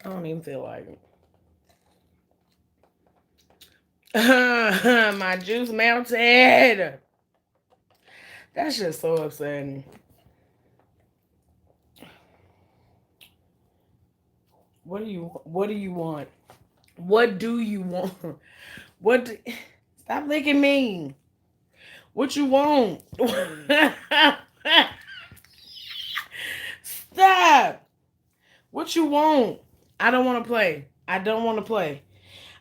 I don't even feel like it. My juice melted. That's just so upsetting. What do you want? What do you want? What do, stop licking me. What you want? Stop. What you want? I don't want to play. I don't want to play.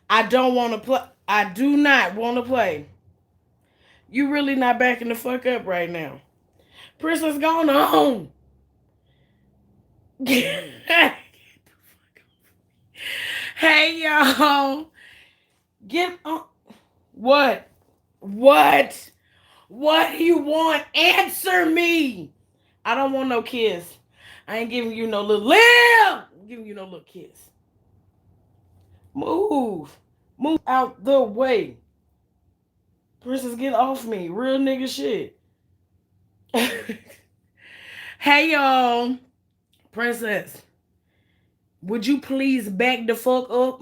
I don't want to play. I do not want to play. You really not backing the fuck up right now. Princess, going on. Hey, y'all. Get on. What? What? What do you want? Answer me. I don't want no kiss. I ain't giving you no little live. I'm giving you no little kiss. Move. Move out the way. Princess, get off me. Real nigga shit. Hey, y'all. Princess, would you please back the fuck up?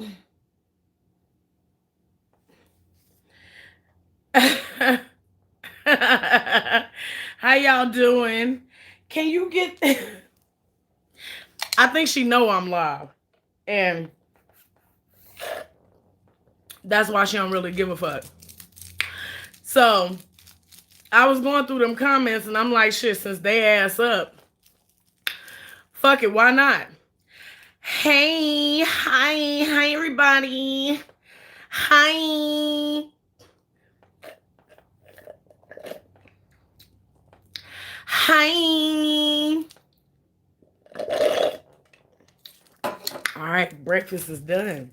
How y'all doing? Can you get I think she know I'm live. And that's why she don't really give a fuck. So I was going through them comments and I'm like, shit, since they ass up, fuck it, why not? Hey, hi everybody. Hi. Hi. All right, breakfast is done.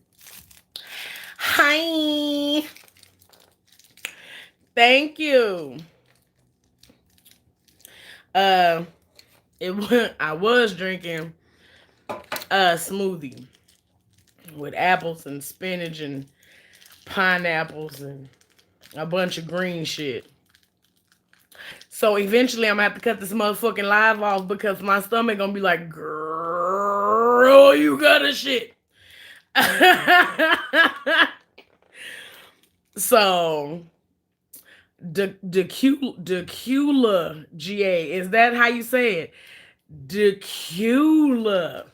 Hi. Thank you. Uh, I was drinking a smoothie with apples and spinach and pineapples and a bunch of green shit. So eventually I'm gonna have to cut this motherfucking live off because my stomach gonna be like, girl, you got a shit. So Decula GA, is that how you say it? Decula.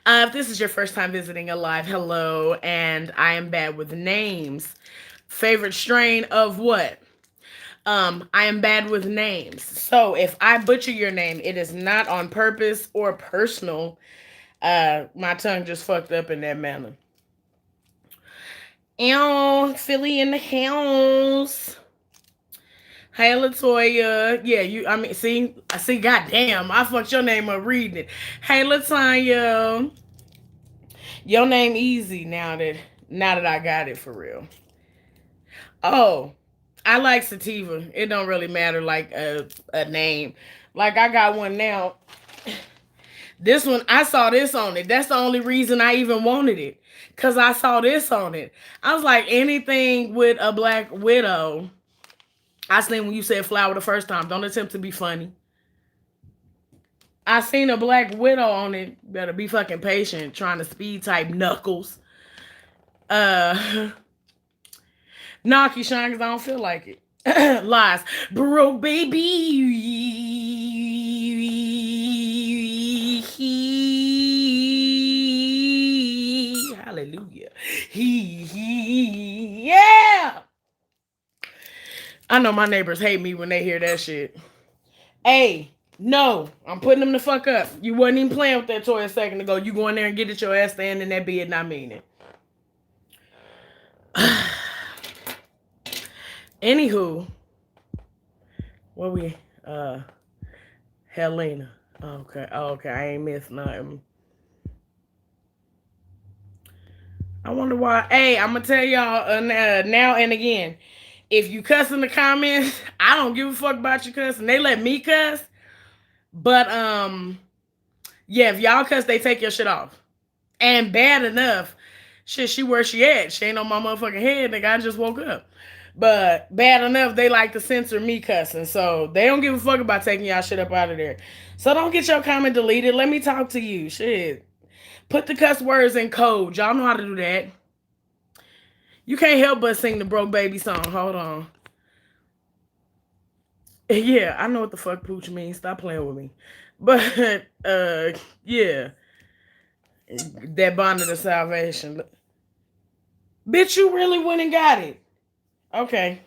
If this is your first time visiting Alive, hello, and I am bad with names. Favorite strain of what? I am bad with names. So if I butcher your name, it is not on purpose or personal. My tongue just fucked up in that manner. Ew, Philly in the house. Hey, Latoya. Yeah, I see, goddamn, I fucked your name up reading it. Hey, Latanya. Your name easy now that I got it for real. Oh, I like sativa. It don't really matter like a name. Like I got one now. This one, I saw this on it. That's the only reason I even wanted it. Cause I saw this on it. I was like, anything with a black widow. I seen when you said flower the first time. Don't attempt to be funny. I seen a black widow on it. Better be fucking patient. Trying to speed type knuckles. Uh Nah, Keyshawn, cause I don't feel like it. Lies. Bro, baby. Hallelujah. Yeah. I know my neighbors hate me when they hear that shit. Hey, no, I'm putting them the fuck up. You wasn't even playing with that toy a second ago. You go in there and get it your ass standing in that bed and I mean it. Anywho, what we Helena. Okay, I ain't missed nothing. I wonder why. Hey, I'm gonna tell y'all now and again. If you cuss in the comments, I don't give a fuck about you cussing. They let me cuss, but yeah, if y'all cuss, they take your shit off. And bad enough, shit, she where she at? She ain't on my motherfucking head, nigga. I just woke up. But bad enough, they like to censor me cussing. So they don't give a fuck about taking y'all shit up out of there. So don't get your comment deleted. Let me talk to you. Shit. Put the cuss words in code. Y'all know how to do that. You can't help but sing the Broke Baby song. Hold on. Yeah, I know what the fuck pooch means. Stop playing with me. But yeah, that bonnet of salvation. Bitch, you really went and got it. Okay.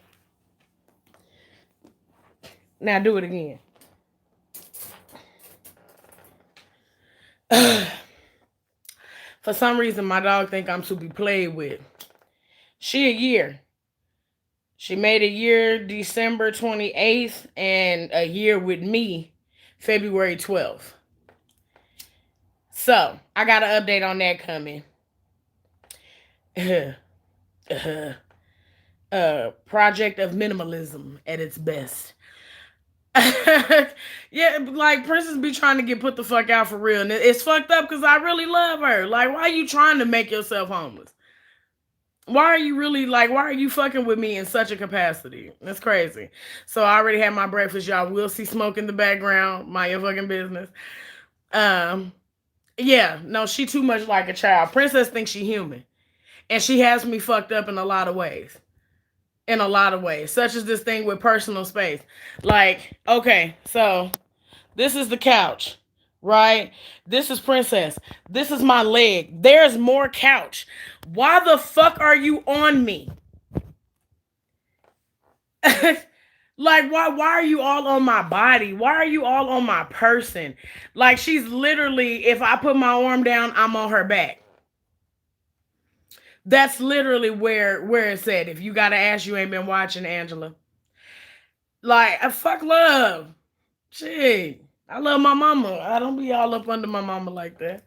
Now do it again. For some reason, my dog think I'm to be played with. She a year. She made a year December 28th and a year with me February 12th. So, I got an update on that coming. Project of minimalism at its best. Yeah, like Princess be trying to get put the fuck out for real. And it's fucked up because I really love her. Like, why are you trying to make yourself homeless? Why are you really like, why are you fucking with me in such a capacity? That's crazy. So I already had my breakfast. Y'all will see smoke in the background. Mind your fucking business. Um, yeah, no, she too much like a child. Princess thinks she human. And she has me fucked up in a lot of ways. In a lot of ways. Such as this thing with personal space. Like, okay, so this is the couch, right? This is Princess. This is my leg. There's more couch. Why the fuck are you on me? Like, why are you all on my body? Why are you all on my person? Like, she's literally, if I put my arm down, I'm on her back. That's literally where it's at. If you got to ask, you ain't been watching, Angela. Like, I fuck love. Shit. I love my mama. I don't be all up under my mama like that.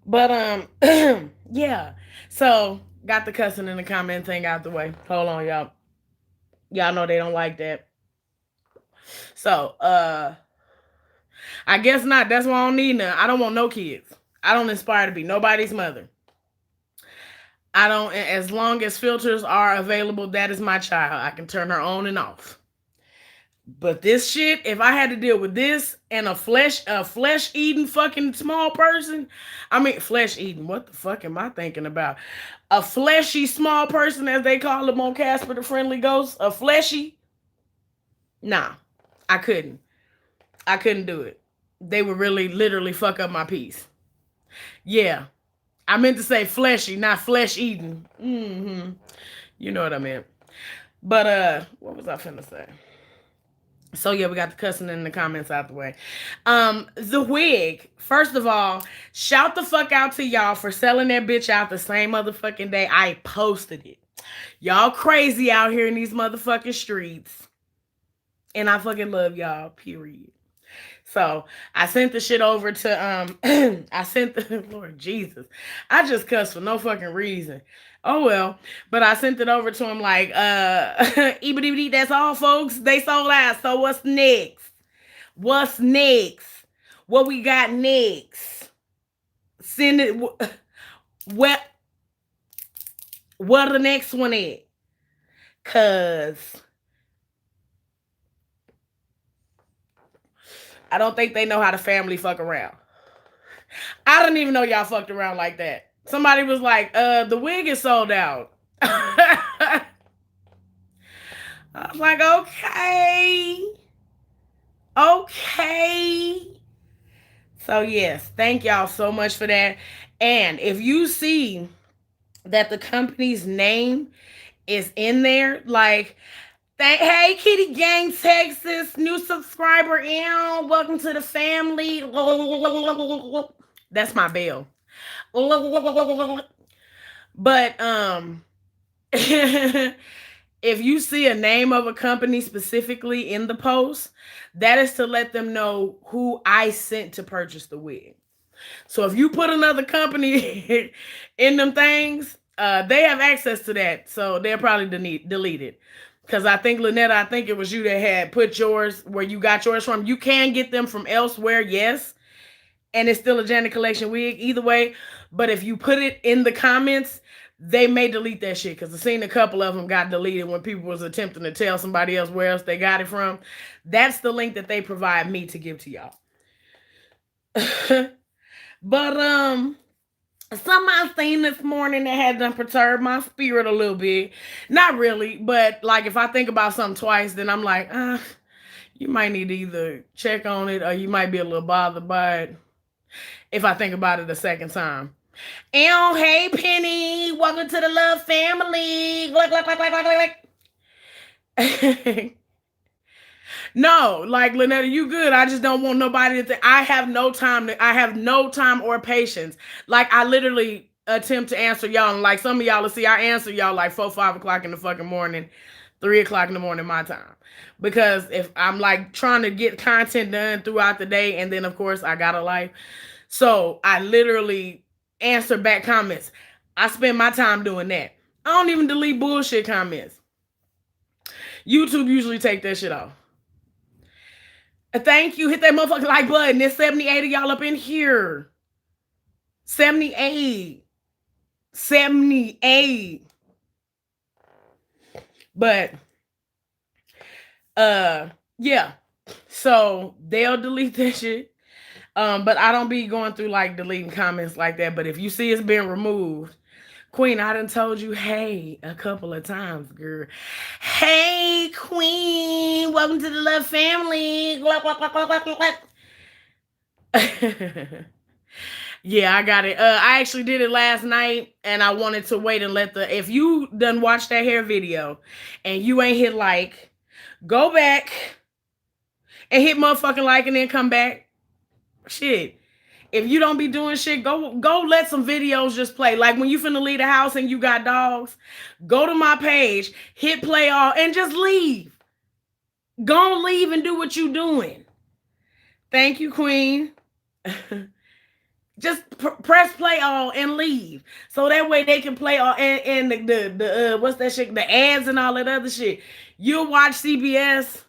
But yeah. So got the cussing in the comment thing out the way. Hold on, y'all. Y'all know they don't like that. So I guess not. That's why I don't need none. I don't want no kids. I don't aspire to be nobody's mother. I don't, as long as filters are available, that is my child. I can turn her on and off. But this shit, if I had to deal with this and a flesh eating fucking small person, I mean flesh eating, what the fuck am I thinking about? A fleshy small person, as they call him on Casper the Friendly Ghost, a fleshy. Nah, I couldn't. I couldn't do it. They would really literally fuck up my peace. Yeah. I meant to say fleshy, not flesh eating. You know what I meant. But what was I finna say? So yeah, we got the cussing in the comments out the way. The wig. First of all, shout the fuck out to y'all for selling that bitch out the same motherfucking day I posted it. Y'all crazy out here in these motherfucking streets. And I fucking love y'all, period. So I sent the shit over to I sent the Lord Jesus. I just cussed for no fucking reason. Oh well. But I sent it over to him like, that's all folks. They sold out. So what's next? What's next? What we got next? Send it what the next one is? Cause I don't think they know how to family fuck around. I didn't even know y'all fucked around like that. Somebody was like, the wig is sold out. I was like, okay. Okay. So yes, thank y'all so much for that. And if you see that the company's name is in there, like, hey, Kitty Gang Texas, new subscriber in, welcome to the family. That's my bell. But if you see a name of a company specifically in the post, that is to let them know who I sent to purchase the wig. So if you put another company in them things, they have access to that. So they'll probably delete it. Because I think, Lynette, I think it was you that had put yours where you got yours from. You can get them from elsewhere, yes. And it's still a Janet Collection wig either way. But if you put it in the comments, they may delete that shit. Because I've seen a couple of them got deleted when people was attempting to tell somebody else where else they got it from. That's the link that they provide me to give to y'all. But something I seen this morning that had done perturbed my spirit a little bit. Not really, but like if I think about something twice, then I'm like, you might need to either check on it or you might be a little bothered by it if I think about it a second time. And hey Penny, welcome to the Love Family. No, like Lynetta, you good. I just don't want nobody to think I have no time I have no time or patience. Like I literally attempt to answer y'all, and like some of y'all will see I answer y'all like 4, 5 o'clock in the fucking morning, 3 o'clock in the morning my time. Because if I'm like trying to get content done throughout the day, and then of course I got a life. So I literally answer back comments. I spend my time doing that. I don't even delete bullshit comments. YouTube usually take that shit off. Thank you. Hit that motherfucking like button. There's 78 of y'all up in here. 78. 78. But yeah. So they'll delete that shit. But I don't be going through like deleting comments like that. But if you see it's been removed, Queen, I done told you hey a couple of times, girl. Hey, Queen, welcome to the Love Family. Yeah, I got it. I actually did it last night, and I wanted to wait and let if you done watch that hair video, and you ain't hit like, go back and hit motherfucking like, and then come back. Shit. If you don't be doing shit, go let some videos just play. Like when you finna leave the house and you got dogs, go to my page, hit play all, and just leave. Go leave and do what you doing. Thank you, Queen. Just press play all and leave. So that way they can play all and the what's that shit? The ads and all that other shit. You'll watch CBS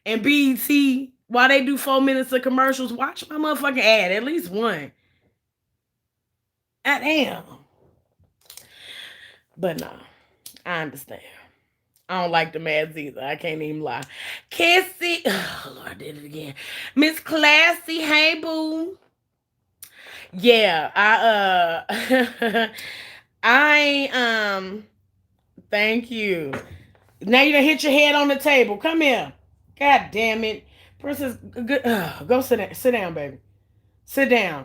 and BET while they do 4 minutes of commercials. Watch my motherfucking ad, at least one. Damn. But no, I understand. I don't like the ads either. I can't even lie. Kissy. Oh, Lord, I did it again. Miss Classy. Hey, boo. Yeah, thank you. Now you done hit your head on the table. Come here. God damn it. Princess, go sit down, baby. Sit down.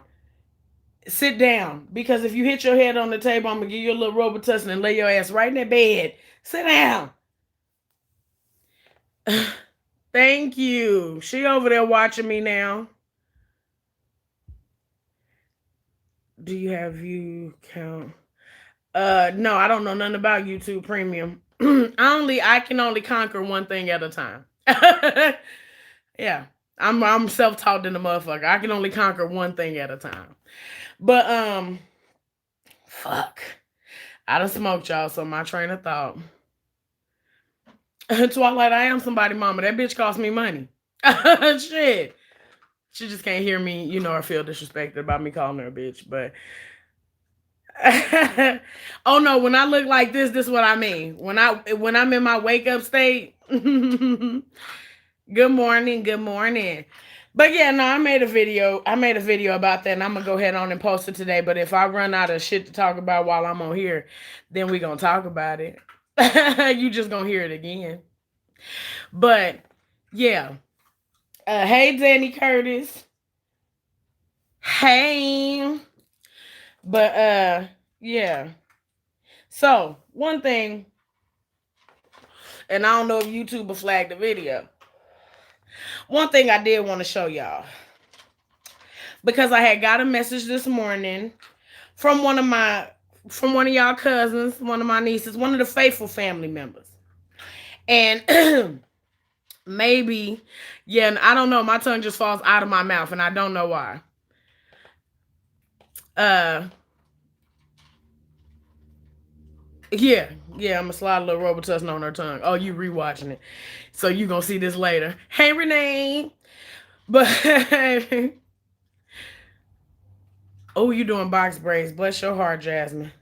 Sit down. Because if you hit your head on the table, I'm going to give you a little Robitussin and lay your ass right in that bed. Sit down. Thank you. She over there watching me now. Do you have view count? No, I don't know nothing about YouTube Premium. I can only conquer one thing at a time. Yeah. I'm self-taught in the motherfucker. I can only conquer one thing at a time. But fuck. I done smoked y'all, so my train of thought. Twilight, I am somebody mama. That bitch cost me money. Shit. She just can't hear me, or feel disrespected about me calling her a bitch. But oh no, when I look like this is what I mean. When I'm in my wake up state. Good morning. But yeah, no, I made a video about that, and I'm gonna go ahead on and post it today. But if I run out of shit to talk about while I'm on here, then we gonna talk about it. You just gonna hear it again. But yeah. Hey Danny Curtis. Hey. But yeah. So one thing, and I don't know if YouTube will flag the video. One thing I did want to show y'all, because I had got a message this morning from one of y'all cousins, one of my nieces, one of the faithful family members. And maybe, yeah, I don't know. My tongue just falls out of my mouth, and I don't know why. Yeah, I'm gonna slide a little Robitussin on her tongue. Oh, you rewatching it, so you gonna see this later. Hey, Renee, but oh, you doing box braids? Bless your heart, Jasmine.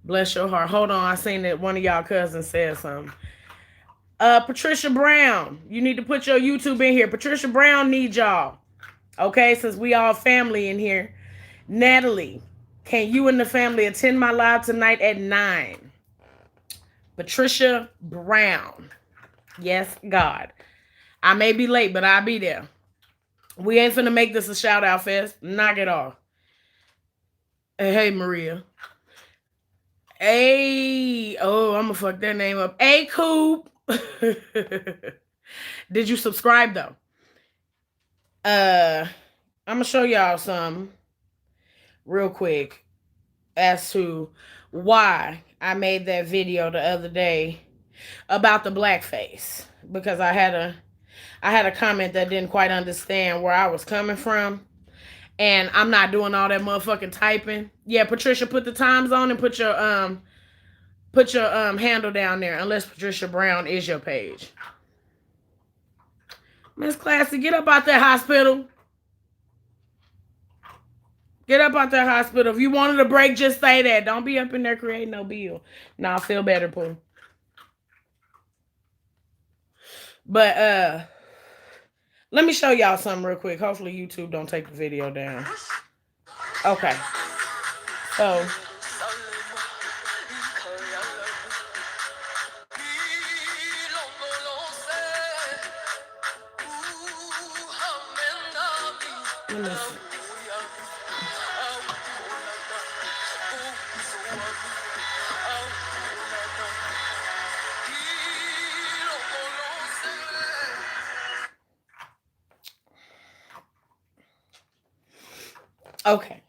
Bless your heart. Hold on, I seen that one of y'all cousins said something. Patricia Brown, you need to put your YouTube in here. Patricia Brown needs y'all. Okay, since we all family in here. Natalie, can you and the family attend my live tonight at 9? Patricia Brown. Yes, God. I may be late, but I'll be there. We ain't finna make this a shout out fest. Knock it off. Hey, Maria. Hey, oh, I'm gonna fuck that name up. Hey, Coop. Did you subscribe though? I'm gonna show y'all some real quick as to why I made that video the other day about the blackface, because I had a comment that didn't quite understand where I was coming from. And I'm not doing all that motherfucking typing. Yeah, Patricia, put the times on and put your handle down there, unless Patricia Brown is your page. Miss Classy, get up out that hospital. Get up out that hospital. If you wanted a break, just say that. Don't be up in there creating no bill. Nah, feel better, Pooh. But let me show y'all something real quick. Hopefully YouTube don't take the video down. Okay. So let me see. Okay.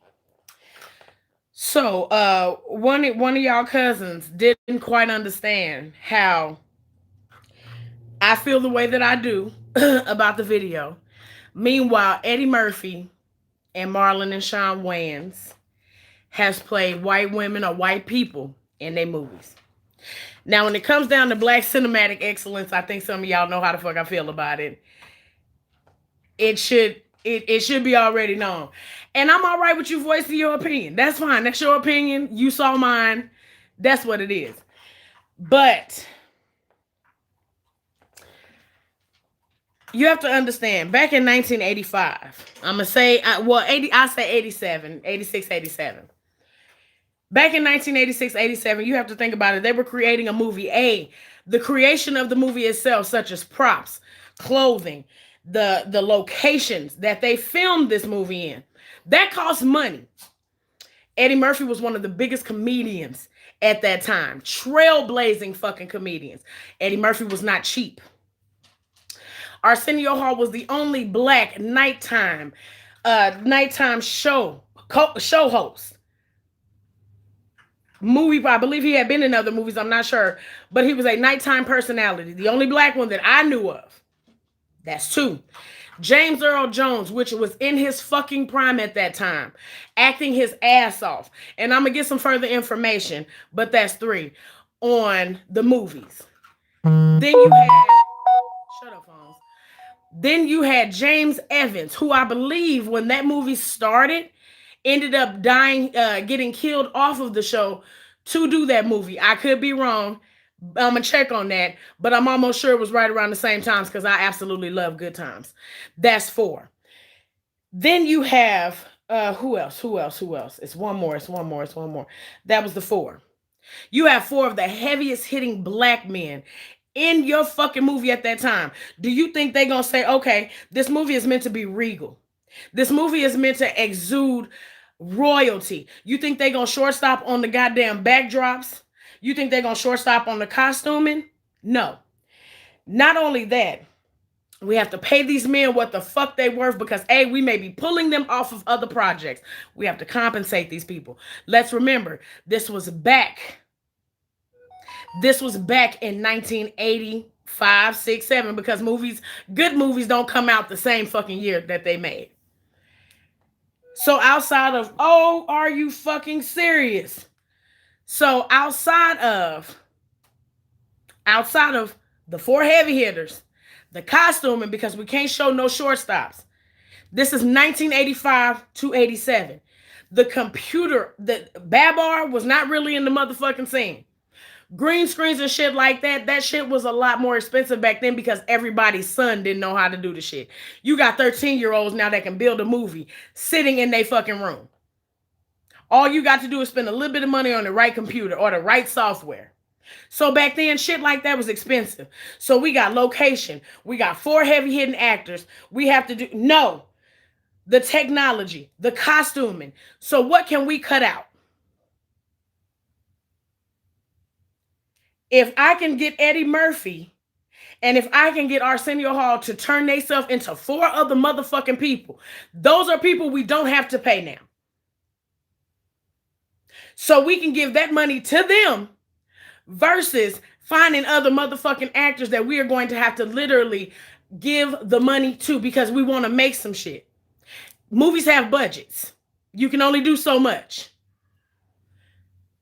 So one of y'all cousins didn't quite understand how I feel the way that I do about the video. Meanwhile, Eddie Murphy and Marlon and Sean Wayans has played white women or white people in their movies. Now, when it comes down to black cinematic excellence, I think some of y'all know how the fuck I feel about it. It should be already known. And I'm all right with you voicing your opinion. That's fine. That's your opinion. You saw mine. That's what it is. But you have to understand, back in 1985, I'm going to say, I say 87, 86, 87. Back in 1986, 87, you have to think about it. They were creating a movie. The creation of the movie itself, such as props, clothing, the locations that they filmed this movie in, that cost money. Eddie Murphy was one of the biggest comedians at that time. Trailblazing fucking comedians. Eddie Murphy was not cheap. Arsenio Hall was the only black nighttime show host. Movie, I believe he had been in other movies, I'm not sure, but he was a nighttime personality, the only black one that I knew of. That's 2. James Earl Jones, which was in his fucking prime at that time, acting his ass off. And I'm gonna get some further information, but that's 3 on the movies. Then you had, shut up, phones. Then you had James Evans, who I believe when that movie started, ended up dying, getting killed off of the show to do that movie. I could be wrong. I'm going to check on that, but I'm almost sure it was right around the same times because I absolutely love Good Times. That's 4. Then you have, who else? It's one more. That was the 4. You have 4 of the heaviest hitting black men in your fucking movie at that time. Do you think they're going to say, okay, this movie is meant to be regal? This movie is meant to exude royalty. You think they're going to shortstop on the goddamn backdrops? You think they're going to shortstop on the costuming? No. Not only that, we have to pay these men what the fuck they worth because, A, we may be pulling them off of other projects. We have to compensate these people. Let's remember, this was back in 1985, 6, 7, because good movies don't come out the same fucking year that they made. So outside of, oh, are you fucking serious? So outside of the 4 heavy hitters, the costuming, because we can't show no shortstops. This is 1985 to 87. The computer, the Babar was not really in the motherfucking scene. Green screens and shit like that shit was a lot more expensive back then because everybody's son didn't know how to do the shit. You got 13-year-olds now that can build a movie sitting in their fucking room. All you got to do is spend a little bit of money on the right computer or the right software. So back then, shit like that was expensive. So we got location. We got 4 heavy hitting actors. We have to do, no, the technology, the costuming. So what can we cut out? If I can get Eddie Murphy and if I can get Arsenio Hall to turn themselves into 4 other motherfucking people, those are people we don't have to pay now. So we can give that money to them versus finding other motherfucking actors that we are going to have to literally give the money to because we want to make some shit. Movies have budgets. You can only do so much.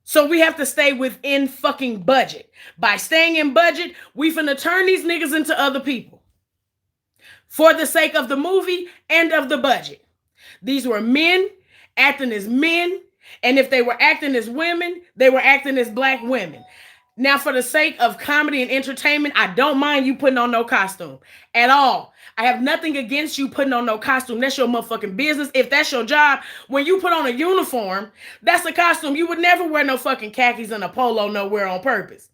So we have to stay within fucking budget. By staying in budget, we finna turn these niggas into other people. For the sake of the movie and of the budget. These were men acting as men. And if they were acting as women, they were acting as black women. Now, for the sake of comedy and entertainment, I don't mind you putting on no costume at all. I have nothing against you putting on no costume. That's your motherfucking business. If that's your job, when you put on a uniform, that's a costume. You would never wear no fucking khakis and a polo nowhere on purpose.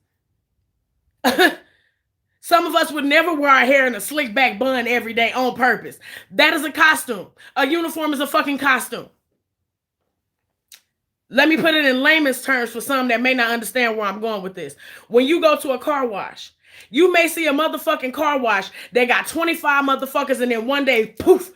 Some of us would never wear our hair in a slick back bun every day on purpose. That is a costume. A uniform is a fucking costume. Let me put it in layman's terms for some that may not understand where I'm going with this. When you go to a car wash, you may see a motherfucking car wash that got 25 motherfuckers and then one day, poof,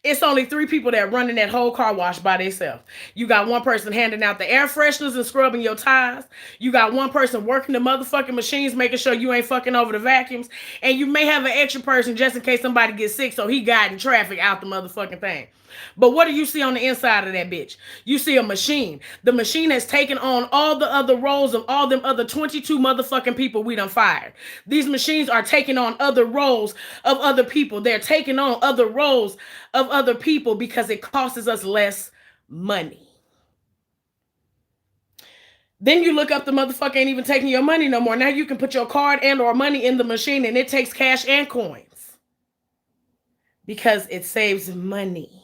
it's only 3 people that are running that whole car wash by themselves. You got one person handing out the air fresheners and scrubbing your tires. You got one person working the motherfucking machines, making sure you ain't fucking over the vacuums. And you may have an extra person just in case somebody gets sick so he guiding traffic out the motherfucking thing. But what do you see on the inside of that bitch? You see a machine. The machine has taken on all the other roles of all them other 22 motherfucking people we done fired. These machines are taking on other roles of other people. They're taking on other roles of other people because it costs us less money. Then you look up, the motherfucker ain't even taking your money no more. Now you can put your card and or money in the machine and it takes cash and coins because it saves money.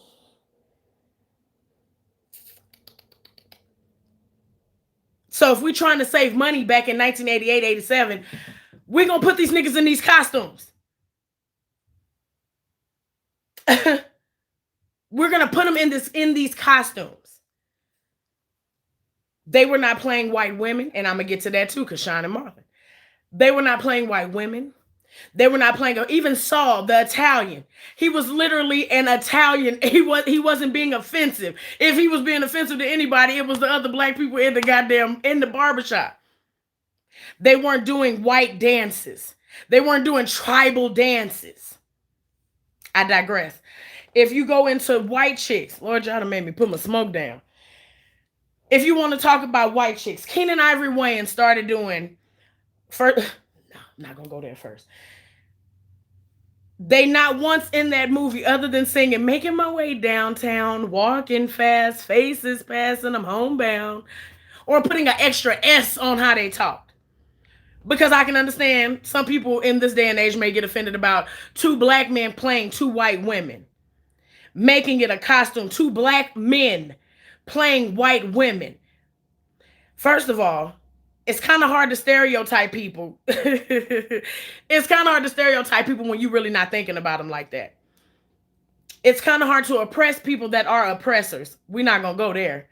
So if we're trying to save money back in 1988, 87, we're going to put these niggas in these costumes. We're going to put them in these costumes. They were not playing white women, and I'm going to get to that too, because Sean and Marlon. They were not playing white women. They were not playing, even Saul, the Italian. He was literally an Italian. He wasn't being offensive. If he was being offensive to anybody, it was the other black people in the barbershop. They weren't doing white dances. They weren't doing tribal dances. I digress. If you go into white chicks, Lord, y'all done made me put my smoke down. If you want to talk about white chicks, Keenen Ivory Wayans started doing first. I'm not gonna go there first. They not once in that movie, other than singing "Making My Way Downtown," "Walking Fast," "Faces Passing," "I'm Homebound," or putting an extra S on how they talked. Because I can understand some people in this day and age may get offended about 2 black men playing 2 white women, making it a costume. 2 black men playing white women. First of all, it's kind of hard to stereotype people. It's kind of hard to stereotype people when you're really not thinking about them like that. It's kind of hard to oppress people that are oppressors. We're not going to go there.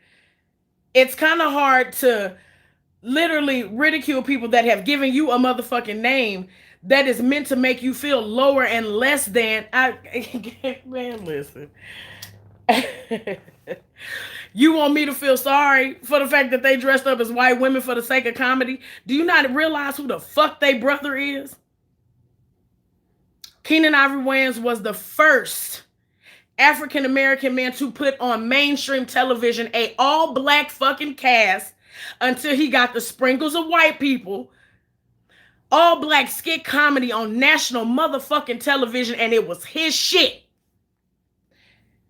It's kind of hard to literally ridicule people that have given you a motherfucking name that is meant to make you feel lower and less than. Man, listen. You want me to feel sorry for the fact that they dressed up as white women for the sake of comedy? Do you not realize who the fuck they brother is? Keenen Ivory Wayans was the first African-American man to put on mainstream television a all-black fucking cast until he got the sprinkles of white people. All-black skit comedy on national motherfucking television, and it was his shit.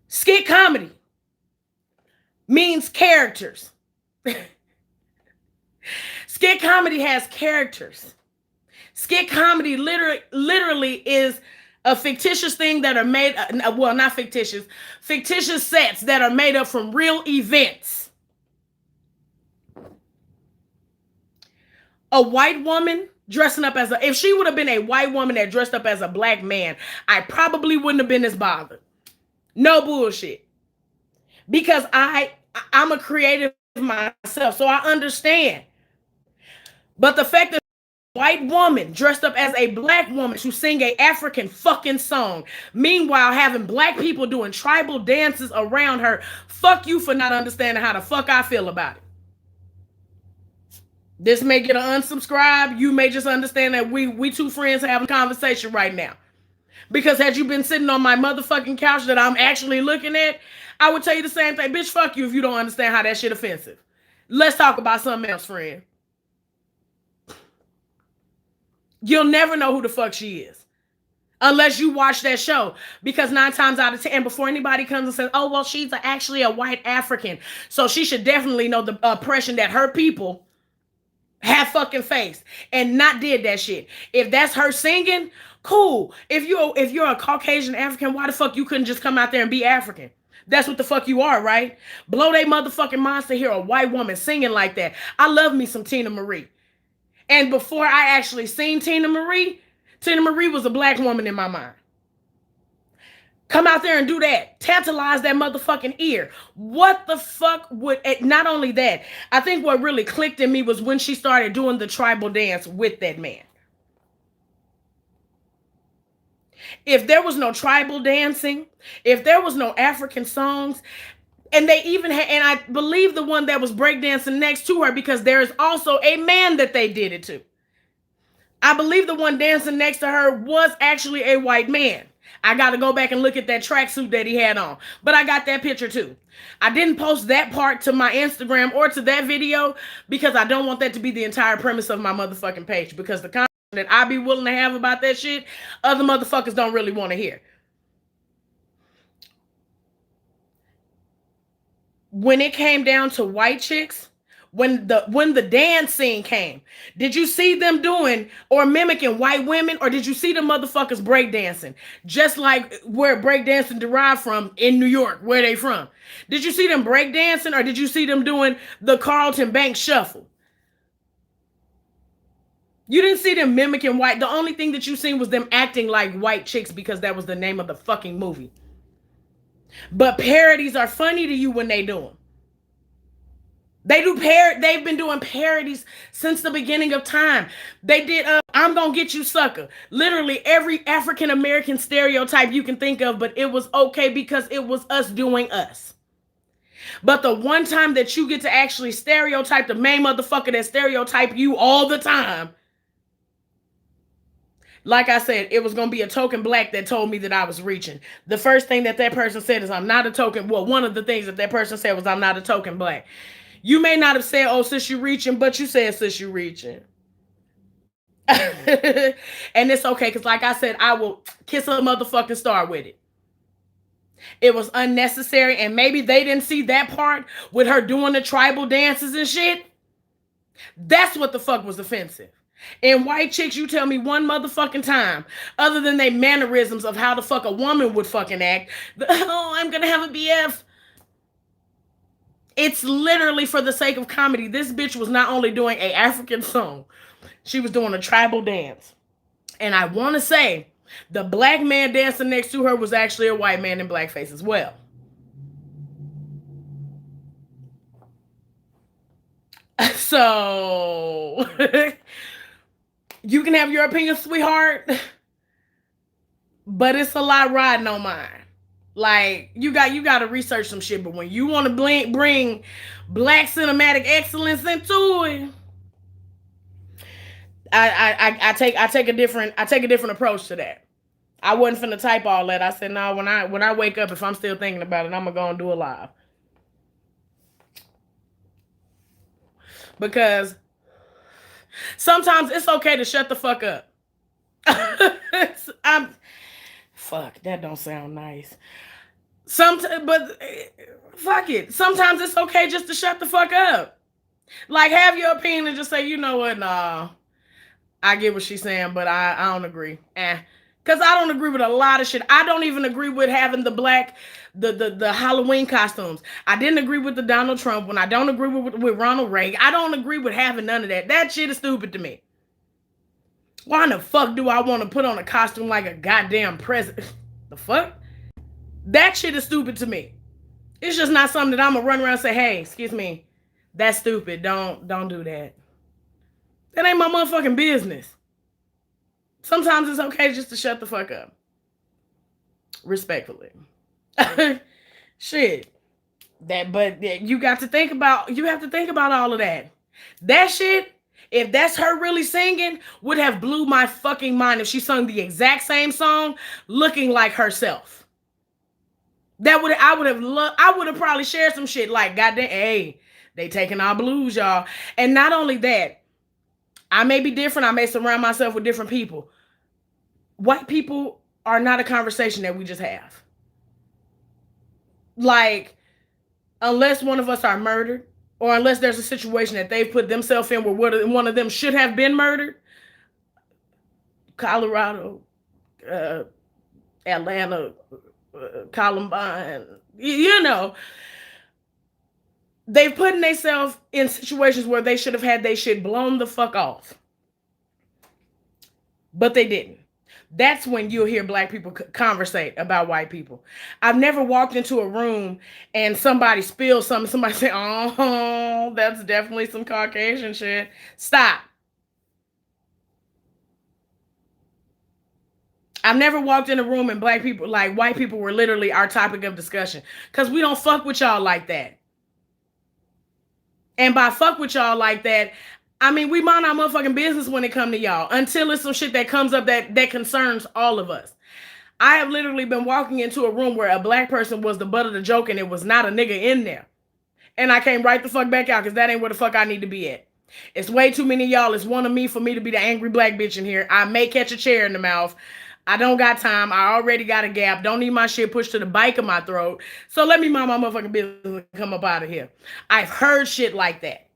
Skit comedy means characters. Skit comedy has characters. Skit comedy literally is a fictitious thing that are made, well, not fictitious, fictitious sets that are made up from real events. A white woman dressing up as if she would have been a white woman that dressed up as a black man, I probably wouldn't have been as bothered. No bullshit. Because I'm a creative myself, so I understand. But the fact that a white woman dressed up as a black woman to sing a African fucking song, meanwhile having black people doing tribal dances around her, fuck you for not understanding how the fuck I feel about it. This may get an unsubscribe. You may just understand that we two friends having a conversation right now. Because had you been sitting on my motherfucking couch that I'm actually looking at, I would tell you the same thing. Bitch, fuck you if you don't understand how that shit offensive. Let's talk about something else, friend. You'll never know who the fuck she is unless you watch that show. Because 9 times out of 10, and before anybody comes and says, oh, well, she's actually a white African, so she should definitely know the oppression that her people have fucking faced and not did that shit. If that's her singing, cool. If you're a Caucasian African, why the fuck you couldn't just come out there and be African? That's what the fuck you are, right? Blow they motherfucking minds to hear a white woman singing like that. I love me some Teena Marie. And before I actually seen Teena Marie was a black woman in my mind. Come out there and do that. Tantalize that motherfucking ear. What the fuck would... Not only that, I think what really clicked in me was when she started doing the tribal dance with that man. If there was no tribal dancing, if there was no African songs, and they even had... And I believe the one that was breakdancing next to her, because there is also a man that they did it to. I believe the one dancing next to her was actually a white man. I got to go back and look at that tracksuit that he had on. But I got that picture too. I didn't post that part to my Instagram or to that video because I don't want that to be the entire premise of my motherfucking page. Because the content that I be willing to have about that shit, other motherfuckers don't really want to hear. When it came down to white chicks, when the dance scene came, did you see them doing or mimicking white women, or did you see the motherfuckers breakdancing? Just like where breakdancing derived from in New York, where they from. Did you see them breakdancing, or did you see them doing the Carlton Banks shuffle? You didn't see them mimicking white. The only thing that you seen was them acting like white chicks because that was the name of the fucking movie. But parodies are funny to you when they do them. They've been doing parodies since the beginning of time. They did I'm Gonna Get You Sucker. Literally every African American stereotype you can think of, but it was okay because it was us doing us. But the one time that you get to actually stereotype the main motherfucker that stereotype you all the time, like I said, it was going to be a token black that told me that I was reaching. The first thing that person said is I'm not a token. Well, one of the things that person said was I'm not a token black. You may not have said, oh, sis, you reaching, but you said, sis, you reaching. And it's okay, because like I said, I will kiss a motherfucking star with it. It was unnecessary, and maybe they didn't see that part with her doing the tribal dances and shit. That's what the fuck was offensive. And white chicks, you tell me one motherfucking time, other than they mannerisms of how the fuck a woman would fucking act, oh, I'm gonna have a BF. It's literally for the sake of comedy. This bitch was not only doing an African song, she was doing a tribal dance. And I want to say the black man dancing next to her was actually a white man in blackface as well. So you can have your opinion, sweetheart, but it's a lot riding on mine. Like, you got to research some shit, but when you want to bring black cinematic excellence into it, I take a different approach to that. I wasn't finna type all that. I said, no, when I wake up, if I'm still thinking about it, I'm gonna go and do a live. Because sometimes it's okay to shut the fuck up. Fuck, that don't sound nice. But fuck it. Sometimes it's okay just to shut the fuck up. Like, have your opinion and just say, you know what, nah, I get what she's saying, but I don't agree. Because I don't agree with a lot of shit. I don't even agree with having the Halloween costumes. I didn't agree with the Donald Trump one. I don't agree with Ronald Reagan. I don't agree with having none of that. That shit is stupid to me. Why in the fuck do I want to put on a costume like a goddamn president? The fuck? That shit is stupid to me. It's just not something that I'm gonna run around and say, hey, excuse me, that's stupid. Don't do that. That ain't my motherfucking business. Sometimes it's okay just to shut the fuck up. Respectfully. Shit. But you have to think about all of that. That shit, if that's her really singing, would have blew my fucking mind if she sung the exact same song looking like herself. I would have probably shared some shit like, goddamn, hey, they taking our blues, y'all. And not only that, I may be different. I may surround myself with different people. White people are not a conversation that we just have. Like, unless one of us are murdered, or unless there's a situation that they've put themselves in where one of them should have been murdered. Colorado, Atlanta, Columbine, they've put themselves in situations where they should have had their shit blown the fuck off. But they didn't. That's when you'll hear black people conversate about white people. I've never walked into a room and somebody spills something. Somebody say, oh, that's definitely some Caucasian shit. Stop. I've never walked in a room and white people were literally our topic of discussion. Because we don't fuck with y'all like that. And by fuck with y'all like that, I mean, we mind our motherfucking business when it come to y'all until it's some shit that comes up that concerns all of us. I have literally been walking into a room where a black person was the butt of the joke and it was not a nigga in there. And I came right the fuck back out because that ain't where the fuck I need to be at. It's way too many of y'all. It's one of me for me to be the angry black bitch in here. I may catch a chair in the mouth. I don't got time. I already got a gap. Don't need my shit pushed to the back of my throat. So let me mind my motherfucking business and come up out of here. I've heard shit like that.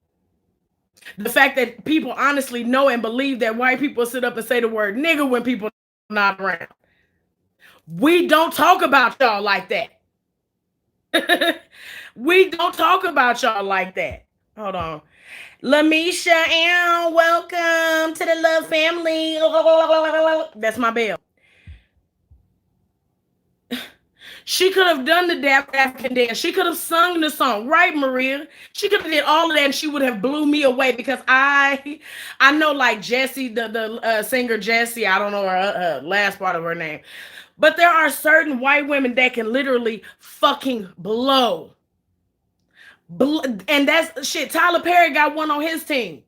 The fact that people honestly know and believe that white people sit up and say the word nigga when people are not around. We don't talk about y'all like that. We don't talk about y'all like that. Hold on. Lamisha Ann, welcome to the Love Family. That's my bell. She could have done the African dance. She could have sung the song, right, Maria? She could have did all of that, and she would have blew me away because I know like Jessie, the singer Jessie. I don't know her last part of her name, but there are certain white women that can literally fucking blow. And that's shit. Tyler Perry got one on his team.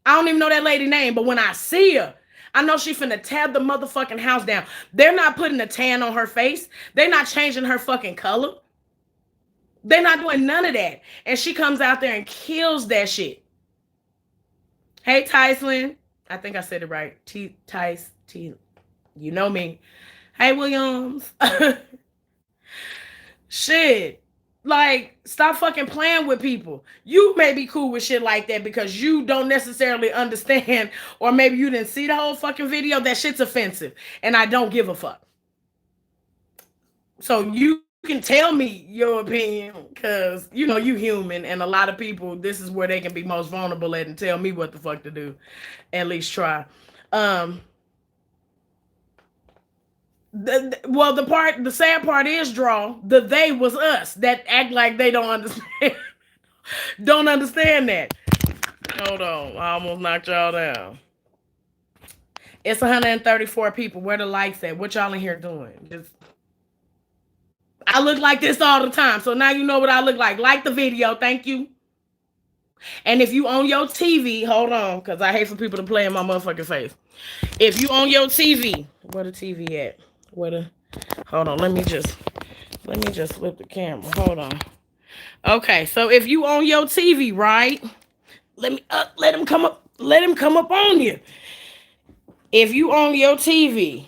I don't even know that lady name, but when I see her, I know she finna tab the motherfucking house down. They're not putting a tan on her face. They're not changing her fucking color. They're not doing none of that. And she comes out there and kills that shit. Hey, Tyson. I think I said it right. Tice. You know me. Hey, Williams. Shit. Like, stop fucking playing with people. You may be cool with shit like that because you don't necessarily understand, or maybe you didn't see the whole fucking video. That shit's offensive, and I don't give a fuck. So you can tell me your opinion because, you human, and a lot of people, this is where they can be most vulnerable at and tell me what the fuck to do. At least try. The sad part is, draw, the they was us that act like they don't understand. Don't understand that. Hold on, I almost knocked y'all down. It's 134 people. Where the lights at? What y'all in here doing? I look like this all the time, so now you know what I look like. Like the video, thank you. And if you on your TV, hold on, because I hate for people to play in my motherfucking face. If you on your TV, where the TV at? Hold on, let me just flip the camera. Hold on. Okay, so if you on your TV, right? Let him come up on you. If you on your TV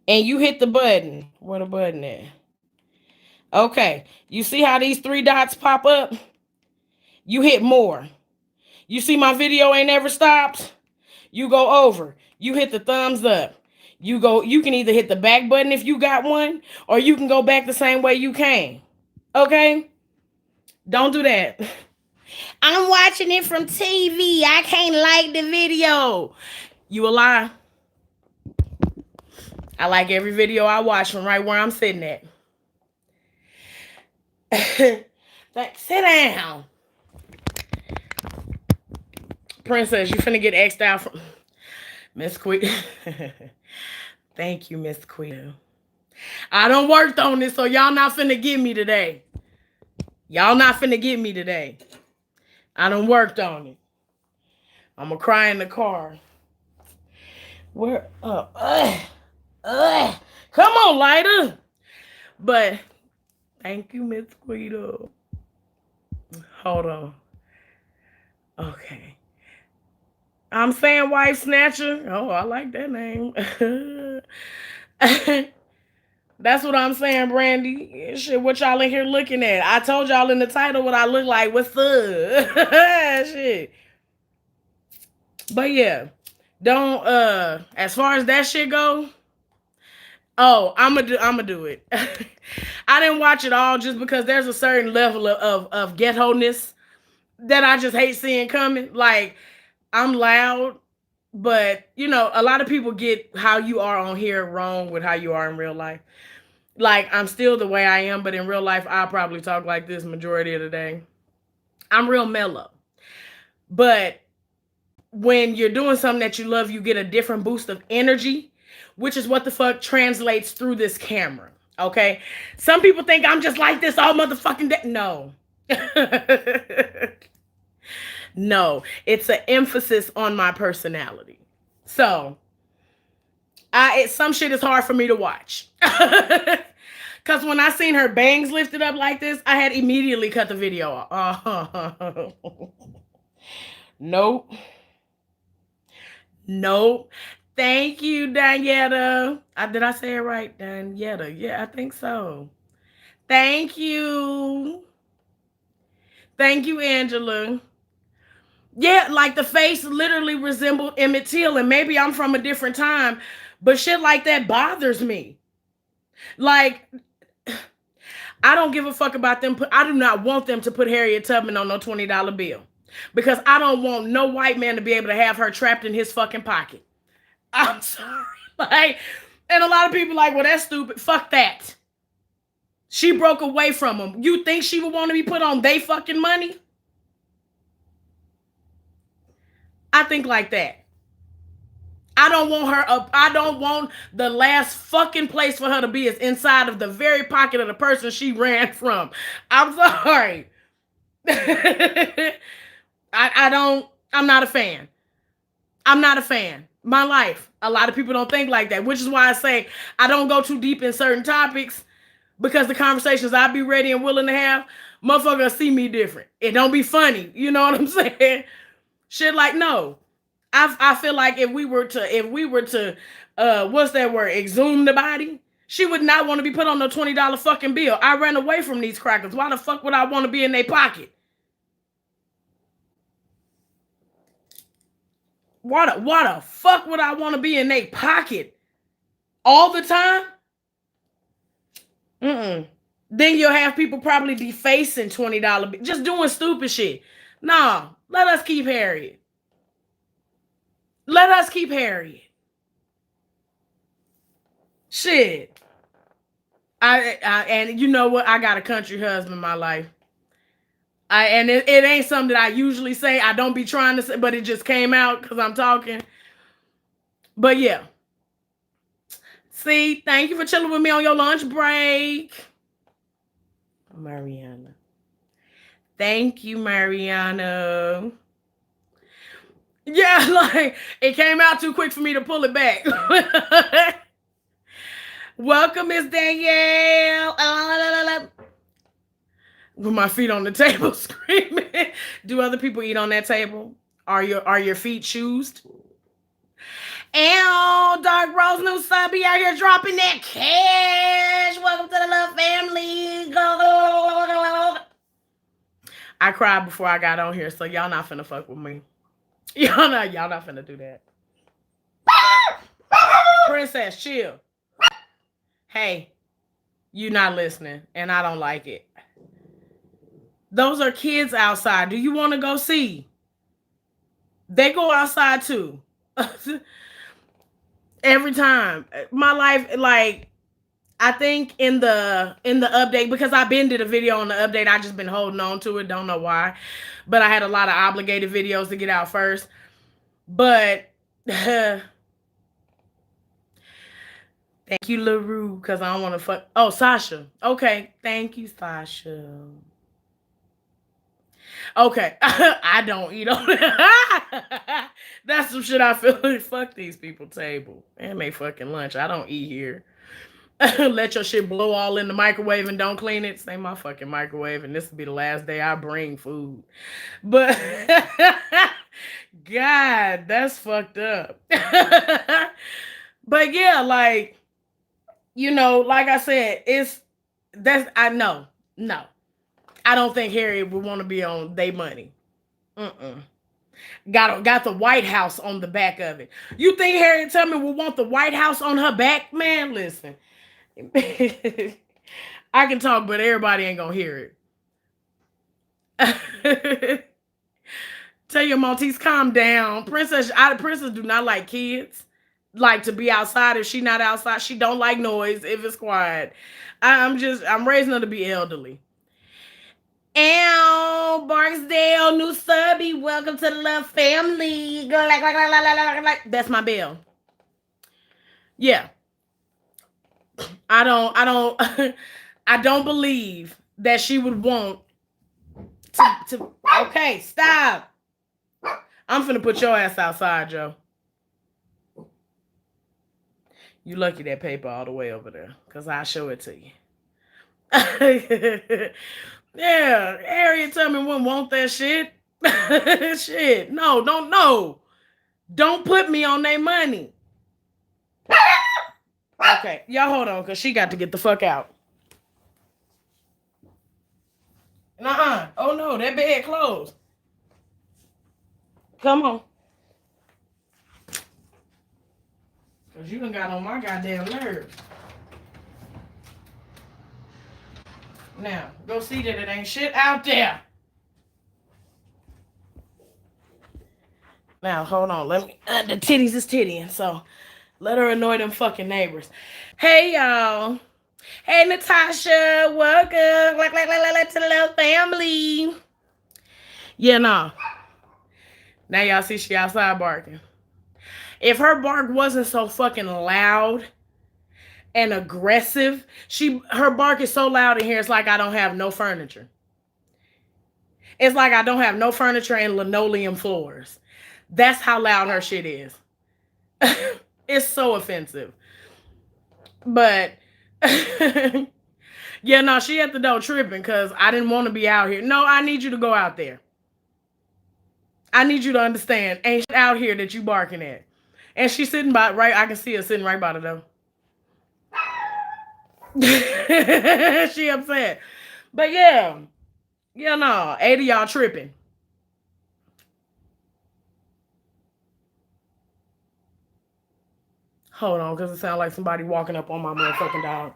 and you hit the button, where the button at? Okay, you see how these 3 dots pop up? You hit more. You see my video ain't never stopped? You go over. You hit the thumbs up. You can either hit the back button if you got one, or you can go back the same way you came. Okay? Don't do that. I'm watching it from TV. I can't like the video. You a lie. I like every video I watch from right where I'm sitting at. Like, sit down. Princess, you finna get X'd out from Miss Queen. Thank you, Miss Queen. I done worked on this, so y'all not finna get me today. Y'all not finna get me today. I done worked on it. I'm gonna cry in the car. Where up? Come on, lighter. But thank you, Miss Guido. Hold on. Okay. I'm saying wife snatcher. Oh, I like that name. That's what I'm saying, Brandy. Shit, what y'all in here looking at? I told y'all in the title what I look like. What's up? Shit. But yeah, don't as far as that shit go. Oh, I'ma do it. I didn't watch it all just because there's a certain level of ghetto-ness that I just hate seeing coming. Like, I'm loud, but you know, a lot of people get how you are on here wrong with how you are in real life. Like, I'm still the way I am, but in real life, I'll probably talk like this majority of the day. I'm real mellow. But when you're doing something that you love, you get a different boost of energy, which is what the fuck translates through this camera. Okay? Some people think I'm just like this all motherfucking day. No. No. It's an emphasis on my personality. So, some shit is hard for me to watch. Because when I seen her bangs lifted up like this, I had immediately cut the video off. Nope. Nope. Thank you, Danietta. Did I say it right? Danietta. Yeah, I think so. Thank you. Thank you, Angela. Yeah, like the face literally resembled Emmett Till, and maybe I'm from a different time, but shit like that bothers me. Like, I don't give a fuck about them. I do not want them to put Harriet Tubman on no $20 bill. Because I don't want no white man to be able to have her trapped in his fucking pocket. I'm sorry. Like, and a lot of people like, well, that's stupid. Fuck that. She broke away from him. You think she would want to be put on they fucking money? I think like that. I don't want her up. I don't want the last fucking place for her to be is inside of the very pocket of the person she ran from. I'm sorry. I'm not a fan. I'm not a fan. My life. A lot of people don't think like that, which is why I say I don't go too deep in certain topics, because the conversations I be ready and willing to have, motherfuckers see me different. It don't be funny. You know what I'm saying? Shit like, no. I feel like if we were to what's that word? Exhume the body, she would not want to be put on the $20 fucking bill. I ran away from these crackers. Why the fuck would I want to be in their pocket? Why the fuck would I want to be in their pocket all the time? Then you'll have people probably defacing $20, just doing stupid shit. Nah, let us keep Harriet. Let us keep Harriet. Shit. And you know what? I got a country husband in my life. And it ain't something that I usually say. I don't be trying to say, but it just came out because I'm talking. But yeah. See, thank you for chilling with me on your lunch break. Mariana. Thank you, Mariana. Yeah, like, it came out too quick for me to pull it back. Welcome, Miss Danielle. With my feet on the table screaming. Do other people eat on that table? Are your feet shoes? And Dark Rose new sub be out here dropping that cash. Welcome to the love family. I cried before I got on here, so y'all not finna fuck with me. Y'all not finna do that. Princess, chill. Hey, you not listening, and I don't like it. Those are kids outside. Do you want to go see? They go outside too. Every time. My life, like, I think in the update, because I've been did a video on the update, I just been holding on to it. Don't know why. But I had a lot of obligated videos to get out first. But thank you, LaRue, because I don't want to fuck. Oh, Sasha. Okay. Thank you, Sasha. Okay. I don't eat on it. That's some shit I feel like. Fuck these people table. And they fucking lunch. I don't eat here. Let your shit blow all in the microwave and don't clean it. Say my fucking microwave, and this will be the last day I bring food. But God, that's fucked up. But yeah, like, you know, like I said, I know. No. I don't think Harry would want to be on they money. Got the White House on the back of it. You think Harriet Tubman would want the White House on her back? Man, listen. I can talk, but everybody ain't gonna hear it. Tell your Maltese, calm down. Princess do not like kids. Like to be outside. If she not outside, she don't like noise if it's quiet. I'm raising her to be elderly. Ow, Barksdale, new subby. Welcome to the love family. Go like. That's my bell. Yeah. I don't believe that she would want to okay, stop. I'm finna put your ass outside, Joe. You lucky that paper all the way over there, because I'll show it to you. Yeah, Harriet Tubman wouldn't want that shit. Shit. No, don't put me on their money. Okay, y'all hold on, because she got to get the fuck out. Oh no, that bed closed. Come on. Because you done got on my goddamn nerves. Now, go see that it ain't shit out there. Now, hold on. Let me, the titties is tittying, so let her annoy them fucking neighbors. Hey, y'all. Hey, Natasha. Welcome. To the little family. Yeah, no. Now y'all see she outside barking. If her bark wasn't so fucking loud and aggressive, her bark is so loud in here, it's like I don't have no furniture. It's like I don't have no furniture and linoleum floors. That's how loud her shit is. It's so offensive. But yeah, no, she at the door tripping because I didn't want to be out here. No, I need you to go out there. I need you to understand. Ain't shit out here that you barking at. And she's sitting by right. I can see her sitting right by the door. She upset. But yeah. Yeah, no. 8 of y'all tripping. Hold on, because it sounds like somebody walking up on my motherfucking dog.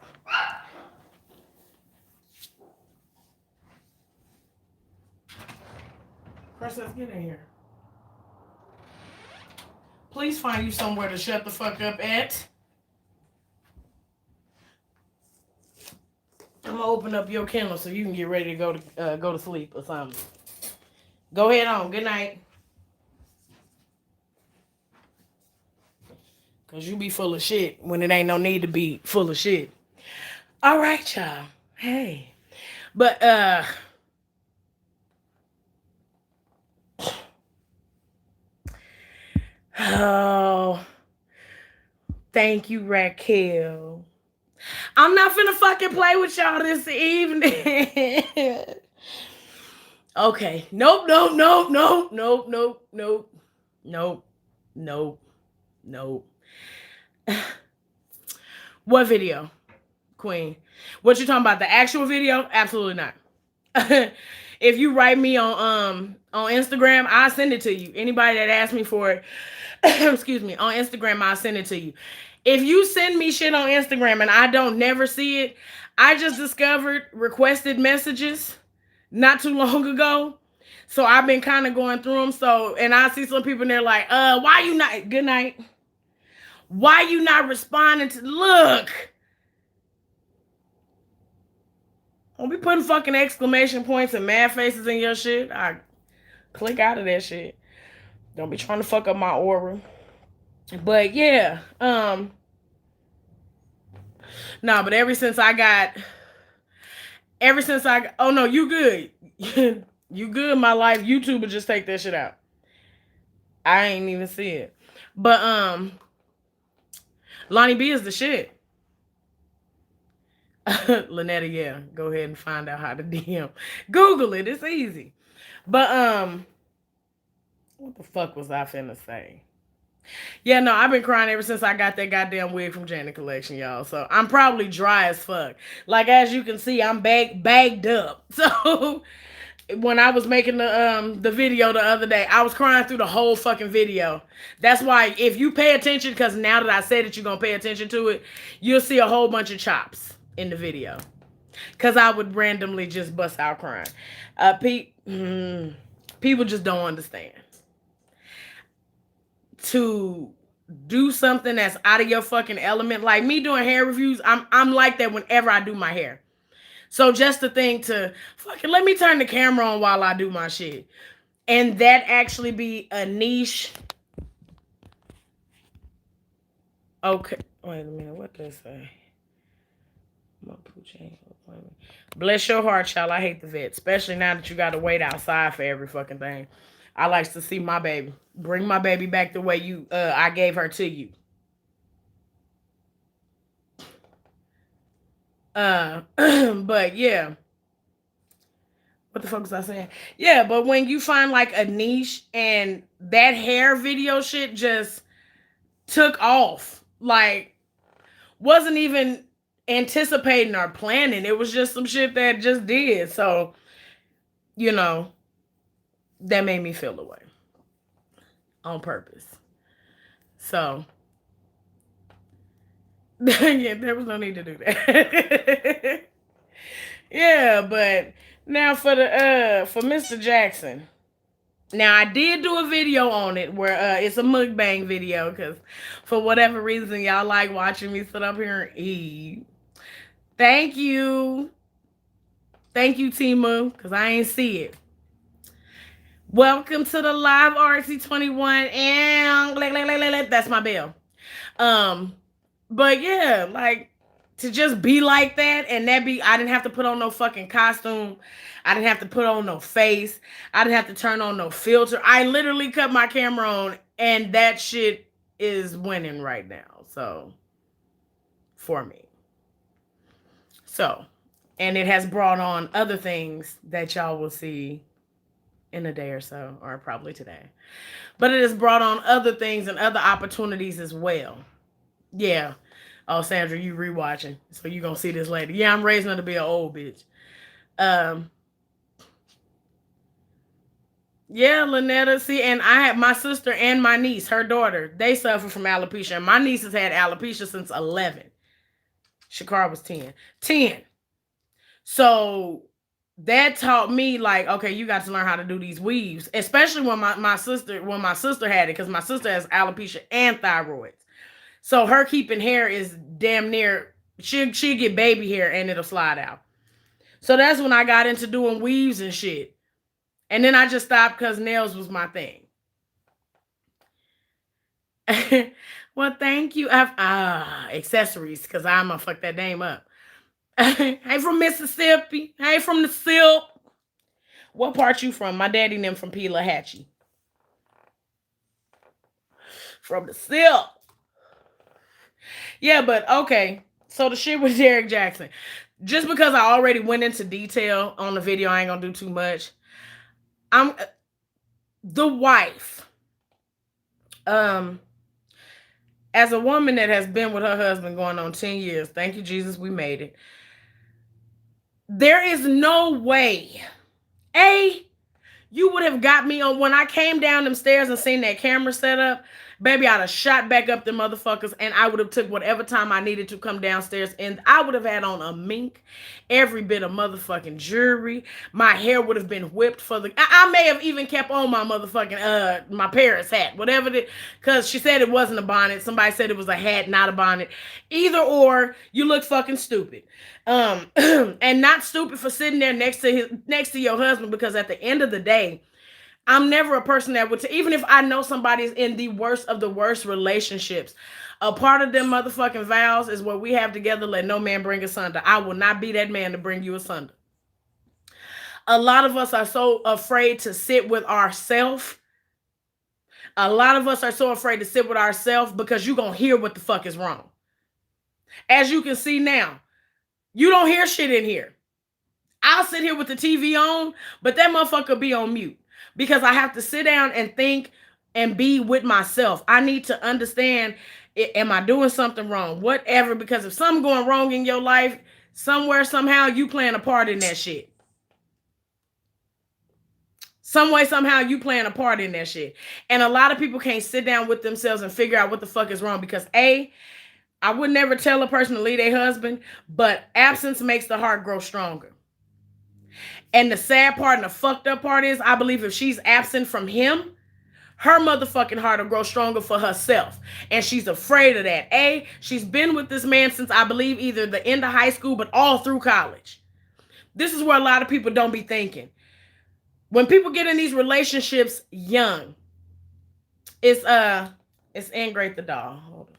Princess, get in here. Please find you somewhere to shut the fuck up at. I'm gonna open up your Kindle so you can get ready to go to sleep or something. Go ahead on. Good night. Cause you be full of shit when it ain't no need to be full of shit. All right, y'all. Hey. But oh, thank you, Raquel. I'm not finna fucking play with y'all this evening. Okay. Nope. What video, Queen? What you talking about? The actual video? Absolutely not. If you write me on Instagram, I'll send it to you. Anybody that asks me for it, excuse me, on Instagram, I'll send it to you. If you send me shit on Instagram and I don't never see it, I just discovered requested messages not too long ago. So I've been kind of going through them. So, and I see some people and they're like, why you not, good night. Why you not responding to, look. Don't be putting fucking exclamation points and mad faces in your shit. I click out of that shit. Don't be trying to fuck up my aura. But yeah, no, but ever since oh no, you good. You good, my life. YouTube will just take that shit out. I ain't even see it. But Lonnie B is the shit. Lynetta, yeah. Go ahead and find out how to DM. Google it. It's easy. But what the fuck was I finna say? Yeah, no, I've been crying ever since I got that goddamn wig from Janet Collection, y'all. So I'm probably dry as fuck. Like, as you can see, I'm bagged up. So when I was making the video the other day, I was crying through the whole fucking video. That's why if you pay attention, because now that I said that you're gonna pay attention to it, you'll see a whole bunch of chops in the video. Because I would randomly just bust out crying. People just don't understand. To do something that's out of your fucking element, like me doing hair reviews, I'm like that whenever I do my hair. So just the thing to fucking let me turn the camera on while I do my shit, and that actually be a niche. Okay, wait a minute, what does it say? Bless your heart, child. I hate the vet, especially now that you got to wait outside for every fucking thing. I like to see my baby. Bring my baby back the way you I gave her to you. But yeah. What the fuck was I saying? Yeah, but when you find like a niche and that hair video shit just took off. Like, wasn't even anticipating or planning. It was just some shit that just did. So, you know, that made me feel the way. On purpose. So yeah, there was no need to do that. Yeah, but now for Mr. Jackson. Now I did do a video on it where it's a mukbang video because for whatever reason y'all like watching me sit up here and eat. Thank you. Thank you, Timu, because I ain't see it. Welcome to the live RC21 and that's my bell. But yeah, like to just be like that and I didn't have to put on no fucking costume. I didn't have to put on no face. I didn't have to turn on no filter. I literally cut my camera on and that shit is winning right now. So for me. So, and it has brought on other things that y'all will see in a day or so, or probably today. But it has brought on other things and other opportunities as well. Yeah. Oh, Sandra, you rewatching. So you gonna see this later. Yeah, I'm raising her to be an old bitch. Yeah, Lynetta. See, and I had my sister and my niece, her daughter, they suffer from alopecia. And my niece has had alopecia since 11. Shakar was 10. 10. So that taught me, like, okay, you got to learn how to do these weaves, especially when my sister had it, because my sister has alopecia and thyroid. So her keeping hair is damn near, she'll get baby hair and it'll slide out. So that's when I got into doing weaves and shit. And then I just stopped because nails was my thing. Well, thank you. Accessories, because I'm going to fuck that name up. Hey, from Mississippi. Hey, from the Silk. What part you from? My daddy and them from Pelahatchie. From the Silk. Yeah, but okay. So the shit with Derrick Jaxn. Just because I already went into detail on the video, I ain't gonna do too much. I'm the wife. As a woman that has been with her husband going on 10 years, thank you, Jesus, we made it. There is no way. You would have got me on when I came down them stairs and seen that camera set up. Baby, I'd have shot back up the motherfuckers, and I would have took whatever time I needed to come downstairs, and I would have had on a mink, every bit of motherfucking jewelry. My hair would have been whipped for the. I may have even kept on my motherfucking my Paris hat, whatever it, because she said it wasn't a bonnet. Somebody said it was a hat, not a bonnet. Either or, you look fucking stupid. And not stupid for sitting there next to your husband, because at the end of the day, I'm never a person that would, even if I know somebody's in the worst of the worst relationships, a part of them motherfucking vows is what we have together, let no man bring asunder. I will not be that man to bring you asunder. A lot of us are so afraid to sit with ourselves. A lot of us are so afraid to sit with ourselves because you're going to hear what the fuck is wrong. As you can see now, you don't hear shit in here. I'll sit here with the TV on, but that motherfucker be on mute because I have to sit down and think and be with myself. I need to understand, am I doing something wrong? Whatever, because if something going wrong in your life, somewhere, somehow, you playing a part in that shit. Some way, somehow, you playing a part in that shit. And a lot of people can't sit down with themselves and figure out what the fuck is wrong because I would never tell a person to leave their husband, but absence makes the heart grow stronger. And the sad part and the fucked up part is, I believe if she's absent from him, her motherfucking heart will grow stronger for herself. And she's afraid of that. She's been with this man since, I believe, either the end of high school, but all through college. This is where a lot of people don't be thinking. When people get in these relationships young, it's Ingrate the doll.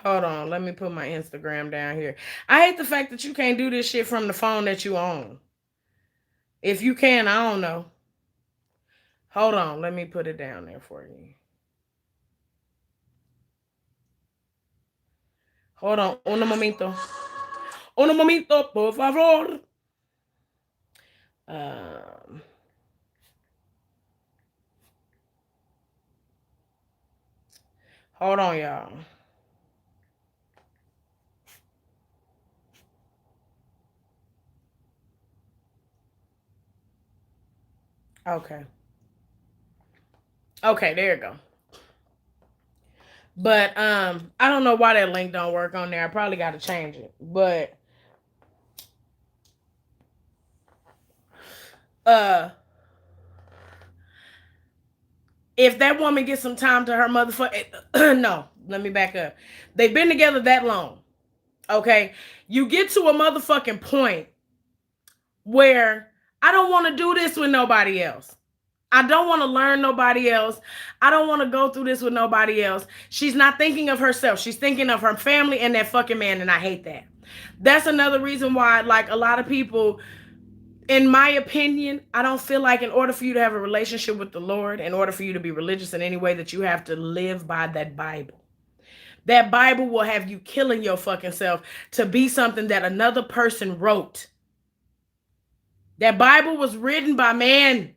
Hold on. Let me put my Instagram down here. I hate the fact that you can't do this shit from the phone that you own. If you can, I don't know. Hold on. Let me put it down there for you. Hold on. Un momento. Un momento, por favor. Hold on, y'all. Okay, there you go. But I don't know why that link don't work on there. I probably got to change it. But if that woman gets some time to her motherfucker, no, let me back up. They've been together that long. Okay, you get to a motherfucking point where I don't want to do this with nobody else. I don't want to learn nobody else. I don't want to go through this with nobody else. She's not thinking of herself. She's thinking of her family and that fucking man, and I hate that. That's another reason why, like, a lot of people, in my opinion, I don't feel like in order for you to have a relationship with the Lord, in order for you to be religious in any way, that you have to live by that Bible. That Bible will have you killing your fucking self to be something that another person wrote. That Bible was written by man.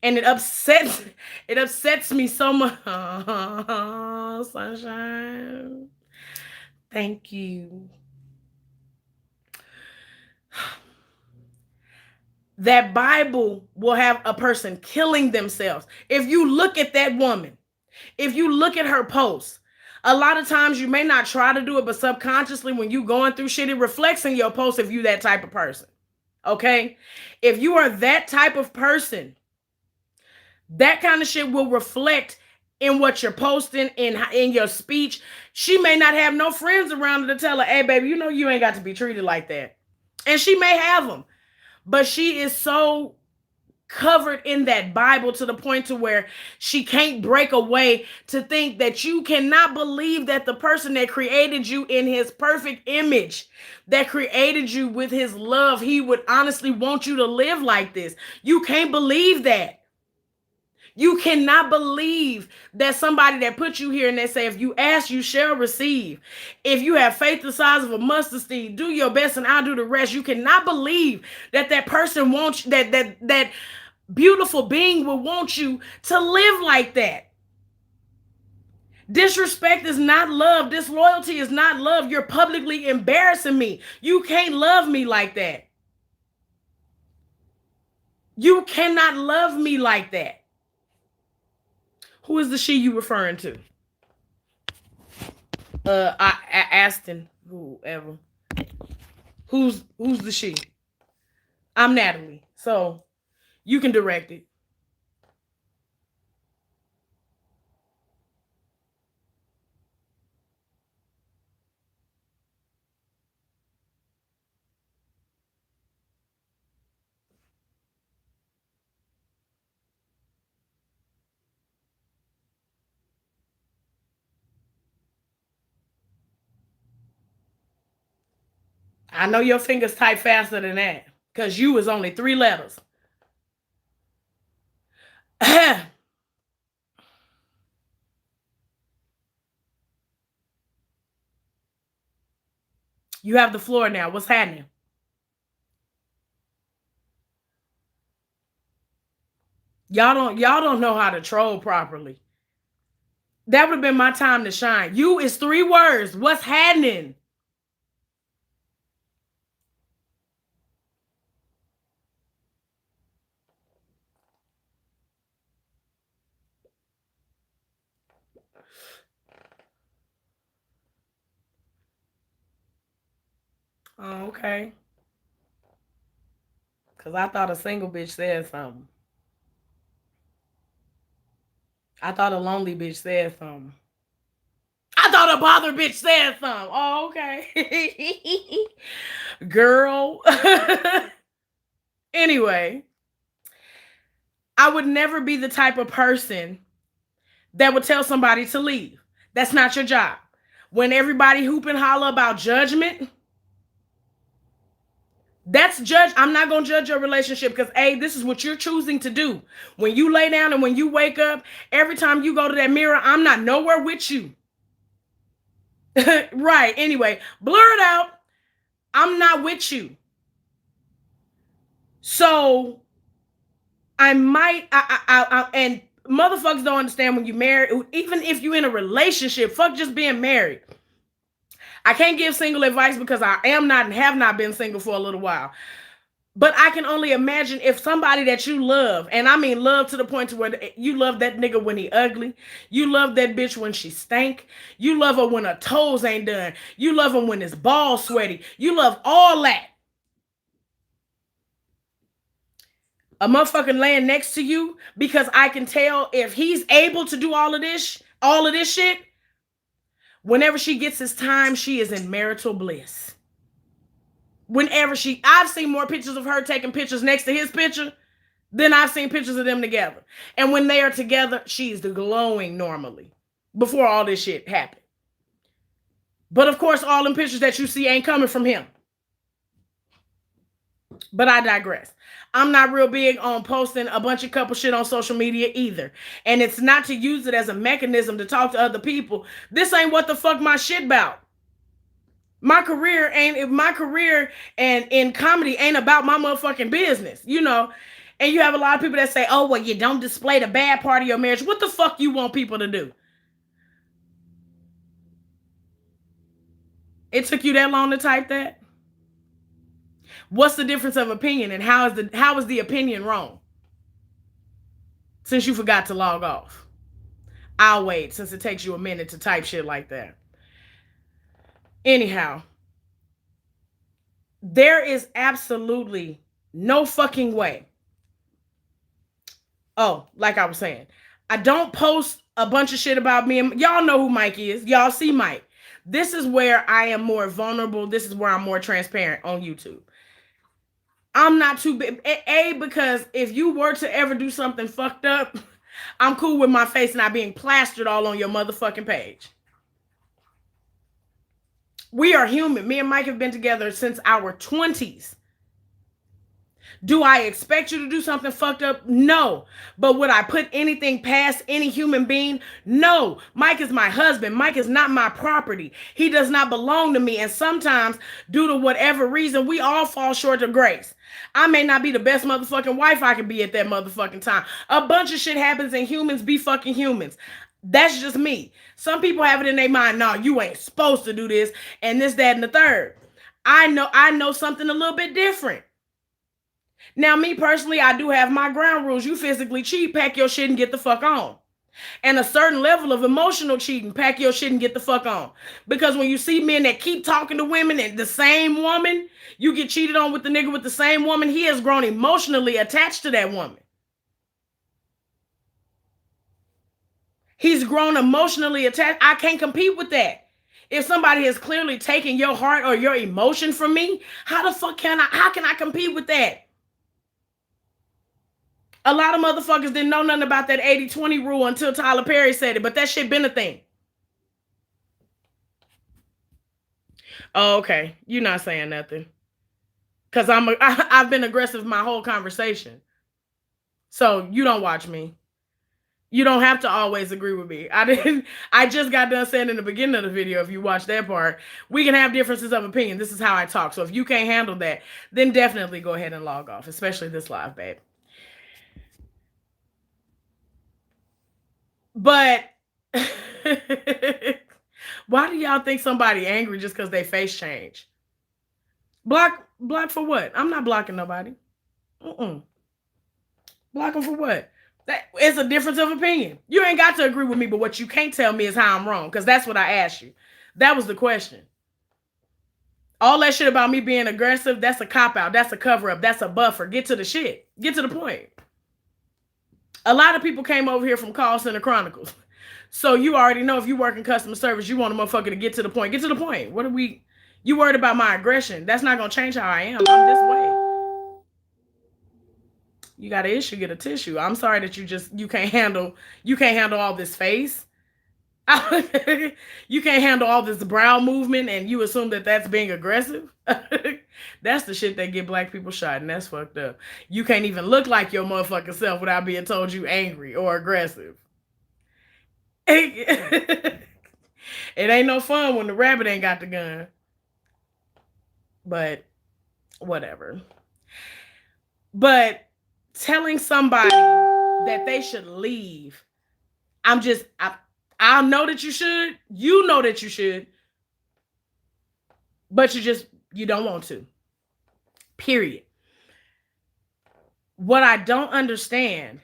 And it upsets me so much. Oh, sunshine. Thank you. That Bible will have a person killing themselves. If you look at that woman, if you look at her posts, a lot of times you may not try to do it, but subconsciously when you going through shit, it reflects in your post if you that type of person. Okay? If you are that type of person, that kind of shit will reflect in what you're posting, in your speech. She may not have no friends around her to tell her, hey, baby, you know you ain't got to be treated like that. And she may have them. But she is so covered in that Bible to the point to where she can't break away to think that you cannot believe that the person that created you in his perfect image, that created you with his love, he would honestly want you to live like this. You can't believe that. You cannot believe that somebody that put you here and they say, if you ask, you shall receive. If you have faith the size of a mustard seed, do your best and I'll do the rest. You cannot believe that that person wants, that beautiful being will want you to live like that. Disrespect is not love. Disloyalty is not love. You're publicly embarrassing me. You can't love me like that. You cannot love me like that. Who is the she you referring to? Aston, whoever. Who's the she? I'm Natalie. So you can direct it. I know your fingers type faster than that. Because you is only 3 letters. You have the floor now. What's happening? Y'all don't know how to troll properly. That would have been my time to shine. You is 3 words. What's happening? Oh, okay. Cause I thought a single bitch said something. I thought a lonely bitch said something. I thought a bothered bitch said something. Oh, okay. Girl. Anyway, I would never be the type of person that would tell somebody to leave. That's not your job. When everybody hoop and holler about judgment, that's judge. I'm not going to judge your relationship because, A, this is what you're choosing to do. When you lay down and when you wake up, every time you go to that mirror, I'm not nowhere with you. Right. Anyway, blur it out. I'm not with you. So I might, and motherfuckers don't understand when you marry, even if you're in a relationship, fuck just being married. I can't give single advice because I am not and have not been single for a little while. But I can only imagine if somebody that you love, and I mean love to the point to where you love that nigga when he ugly, you love that bitch when she stank, you love her when her toes ain't done, you love him when his balls sweaty, you love all that. A motherfucker laying next to you because I can tell if he's able to do all of this shit, whenever she gets his time, she is in marital bliss. I've seen more pictures of her taking pictures next to his picture than I've seen pictures of them together. And when they are together, she's the glowing normally before all this shit happened. But of course, all them pictures that you see ain't coming from him. But I digress. I'm not real big on posting a bunch of couple shit on social media either. And it's not to use it as a mechanism to talk to other people. This ain't what the fuck my shit about. My career and in comedy ain't about my motherfucking business, you know. And you have a lot of people that say, oh, well, you don't display the bad part of your marriage. What the fuck you want people to do? It took you that long to type that? What's the difference of opinion and how is the opinion wrong? Since you forgot to log off. I'll wait since it takes you a minute to type shit like that. Anyhow, there is absolutely no fucking way. Oh, like I was saying, I don't post a bunch of shit about me. And y'all know who Mike is. Y'all see Mike. This is where I am more vulnerable. This is where I'm more transparent on YouTube. I'm not too big. Because if you were to ever do something fucked up, I'm cool with my face not being plastered all on your motherfucking page. We are human. Me and Mike have been together since our 20s. Do I expect you to do something fucked up? No. But would I put anything past any human being? No. Mike is my husband. Mike is not my property. He does not belong to me. And sometimes, due to whatever reason, we all fall short of grace. I may not be the best motherfucking wife I can be at that motherfucking time. A bunch of shit happens and humans be fucking humans. That's just me. Some people have it in their mind, no, you ain't supposed to do this and this, that, and the third. I know something a little bit different. Now, me personally, I do have my ground rules. You physically cheat, pack your shit and get the fuck on. And a certain level of emotional cheating, pack your shit and get the fuck on. Because when you see men that keep talking to women and the same woman, you get cheated on with the nigga with the same woman, he has grown emotionally attached to that woman. He's grown emotionally attached. I can't compete with that. If somebody has clearly taken your heart or your emotion from me, how the fuck how can I compete with that? A lot of motherfuckers didn't know nothing about that 80-20 rule until Tyler Perry said it, but that shit been a thing. Oh, okay. You're not saying nothing. Because I've been aggressive my whole conversation. So you don't watch me. You don't have to always agree with me. I just got done saying in the beginning of the video, if you watch that part, we can have differences of opinion. This is how I talk. So if you can't handle that, then definitely go ahead and log off, especially this live, babe. But why do y'all think somebody angry just because they face change? Block for what? I'm not blocking nobody. Block them for what? It's a difference of opinion. You ain't got to agree with me, but what you can't tell me is how I'm wrong, because that's what I asked you. That was the question. All that shit about me being aggressive, that's a cop-out. That's a cover-up. That's a buffer. Get to the shit. Get to the point. A lot of people came over here from Call Center Chronicles. So you already know if you work in customer service, you want a motherfucker to get to the point. Get to the point. What are we... You worried about my aggression. That's not going to change how I am. I'm this way. You got an issue, get a tissue. I'm sorry that you can't handle all this face. You can't handle all this brow movement and you assume that that's being aggressive. That's the shit that get black people shot, and that's fucked up. You can't even look like your motherfucking self without being told you angry or aggressive. It ain't no fun when the rabbit ain't got the gun. But whatever. But telling somebody that they should leave, I know that you should. You know that you should. But you don't want to. Period. What I don't understand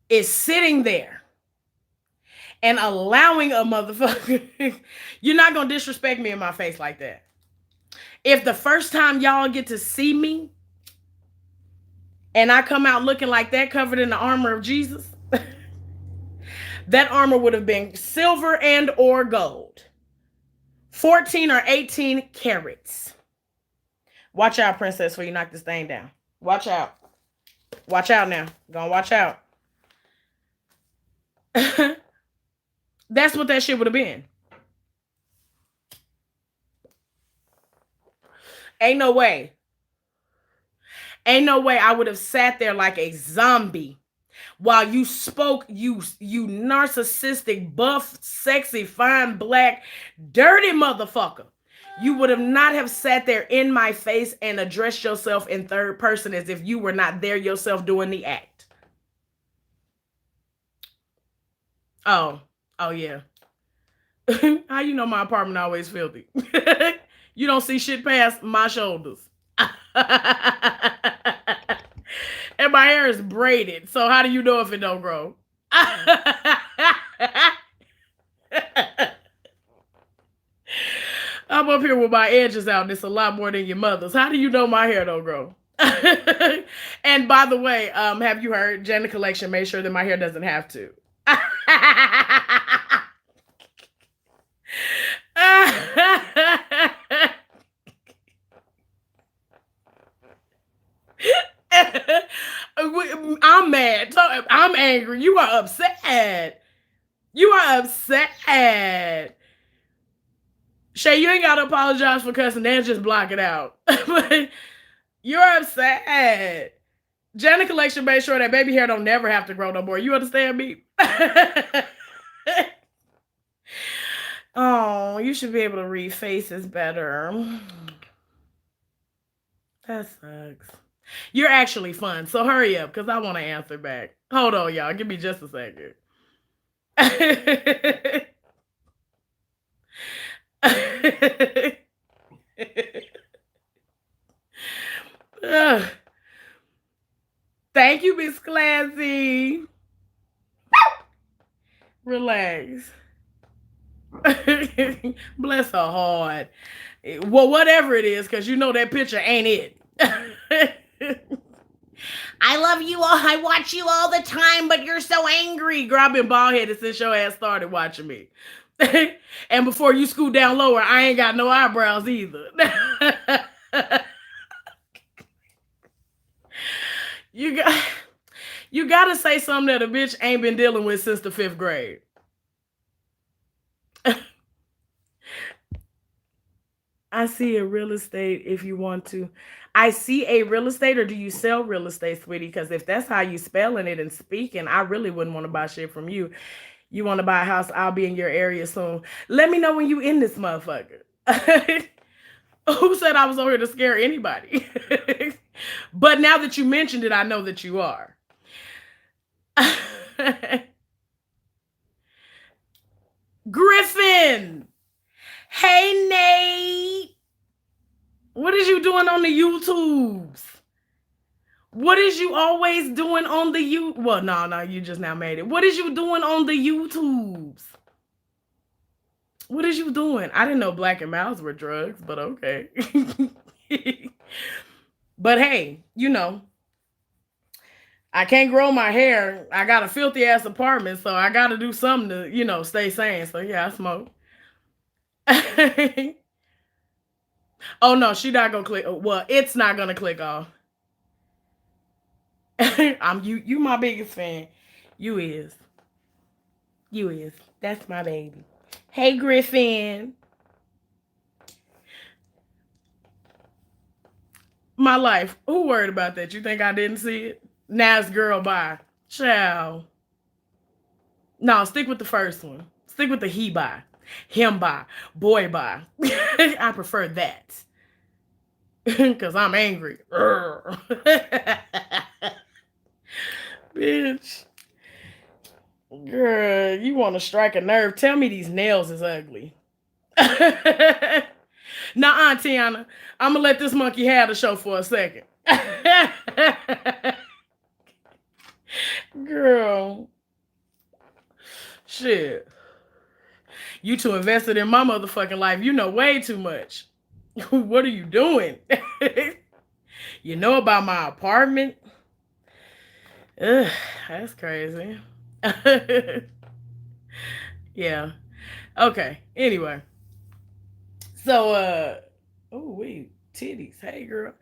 is sitting there and allowing a motherfucker. You're not going to disrespect me in my face like that. If the first time y'all get to see me and I come out looking like that, covered in the armor of Jesus, that armor would have been silver and or gold. 14 or 18 carats. Watch out, princess, before you knock this thing down. Watch out. Watch out now. Gonna watch out. That's what that shit would have been. Ain't no way. Ain't no way I would have sat there like a zombie while you spoke, you narcissistic, buff, sexy, fine, black, dirty motherfucker. You would have not have sat there in my face and addressed yourself in third person as if you were not there yourself doing the act. Oh yeah. How you know my apartment always filthy? You don't see shit past my shoulders. And my hair is braided, so how do you know if it don't grow? I'm up here with my edges out, and it's a lot more than your mother's. How do you know my hair don't grow? And by the way, have you heard Jenna Collection made sure that my hair doesn't have to? I'm mad. I'm angry. You are upset. You are upset. Shay, you ain't got to apologize for cussing. Then just block it out. But you're upset. Janet Collection made sure that baby hair don't never have to grow no more. You understand me? Oh, you should be able to read faces better. That sucks. You're actually fun, so hurry up, because I want to answer back. Hold on, y'all. Give me just a second. Ugh. Thank you, Miss Classy. Relax. Bless her heart. Well, whatever it is, because you know that picture ain't it. I love you all. I watch you all the time, but you're so angry. Girl, I've been bald headed since your ass started watching me. And before you scoot down lower, I ain't got no eyebrows either. you gotta say something that a bitch ain't been dealing with since the 5th grade. I see a real estate if you want to. I see a real estate, or do you sell real estate, sweetie? Because if that's how you spelling it and speaking, I really wouldn't want to buy shit from you. You want to buy a house, I'll be in your area soon. Let me know when you in this motherfucker. Who said I was over here to scare anybody? But now that you mentioned it, I know that you are. Griffin! Hey, Nate! What is you doing on the YouTubes? What is you always doing on the Well, no, you just now made it. What is you doing on the YouTubes? What is you doing? I didn't know Black and Miles were drugs, but okay. But hey, you know, I can't grow my hair. I got a filthy ass apartment, so I got to do something to, you know, stay sane. So yeah, I smoke. Oh no, she not gonna click. Well, it's not gonna click off. I'm you my biggest fan. You is. That's my baby. Hey, Griffin. My life. Who worried about that? You think I didn't see it? Nas girl, bye. Ciao. No, stick with the first one. Stick with the he bye. Him bye. Boy bye. I prefer that. Because I'm angry. Bitch. Girl, you want to strike a nerve. Tell me these nails is ugly. Nah, Tiana. I'm going to let this monkey have the show for a second. Girl. Shit. You too invested in my motherfucking life. You know way too much. What are you doing? You know about my apartment? Ugh, that's crazy. Yeah. Okay. Anyway. So, oh, wait. Titties. Hey, girl.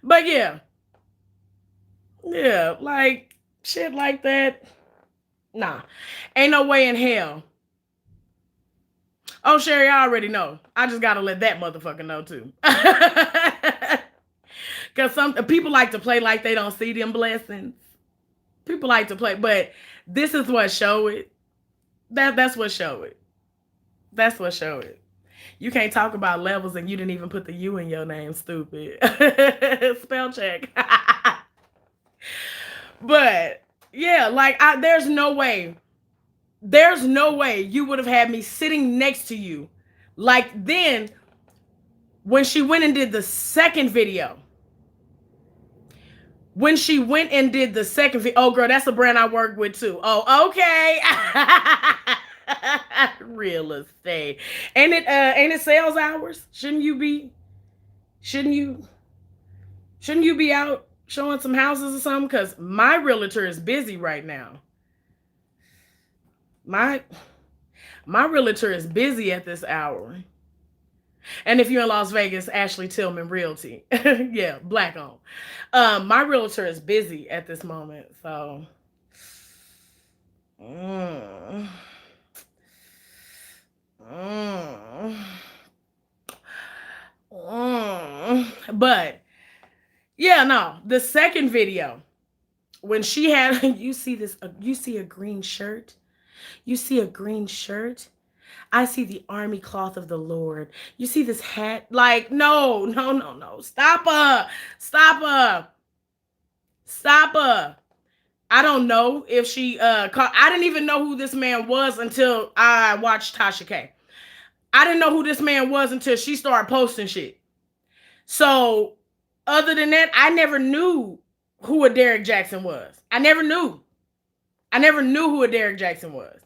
But yeah. Yeah. Like, shit like that. Nah. Ain't no way in hell. Oh, Sherry, I already know. I just gotta let that motherfucker know too. Cause some people like to play like they don't see them blessings. People like to play, but this is what show it. That's what show it. That's what show it. You can't talk about levels and you didn't even put the U in your name, stupid. Spell check. But yeah, like there's no way you would have had me sitting next to you. Like then, when she went and did the second video. Oh, girl, that's a brand I work with too. Oh, okay. Real estate. Ain't it sales hours? Shouldn't you be out showing some houses or something? Because my realtor is busy right now. My realtor is busy at this hour. And if you're in Las Vegas, Ashley Tillman Realty. Yeah, black owned. My realtor is busy at this moment, so. But yeah, no, the second video, when she had, you see a green shirt? You see a green shirt? I see the army cloth of the Lord. You see this hat? Like, no. Stop her. I don't know if she I didn't even know who this man was until I watched Tasha K. I didn't know who this man was until she started posting shit. So Other than that, I never knew who a Derrick Jaxn was. I never knew who a Derrick Jaxn was.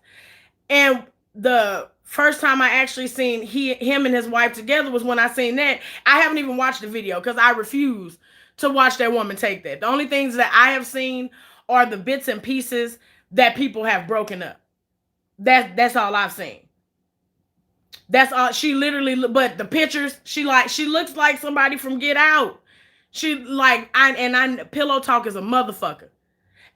And the first time I actually seen him and his wife together was when I seen that. I haven't even watched the video because I refuse to watch that woman take that. The only things that I have seen are the bits and pieces that people have broken up. That's all I've seen. That's all. She literally, but the pictures, she looks like somebody from Get Out. She like, Pillow Talk is a motherfucker.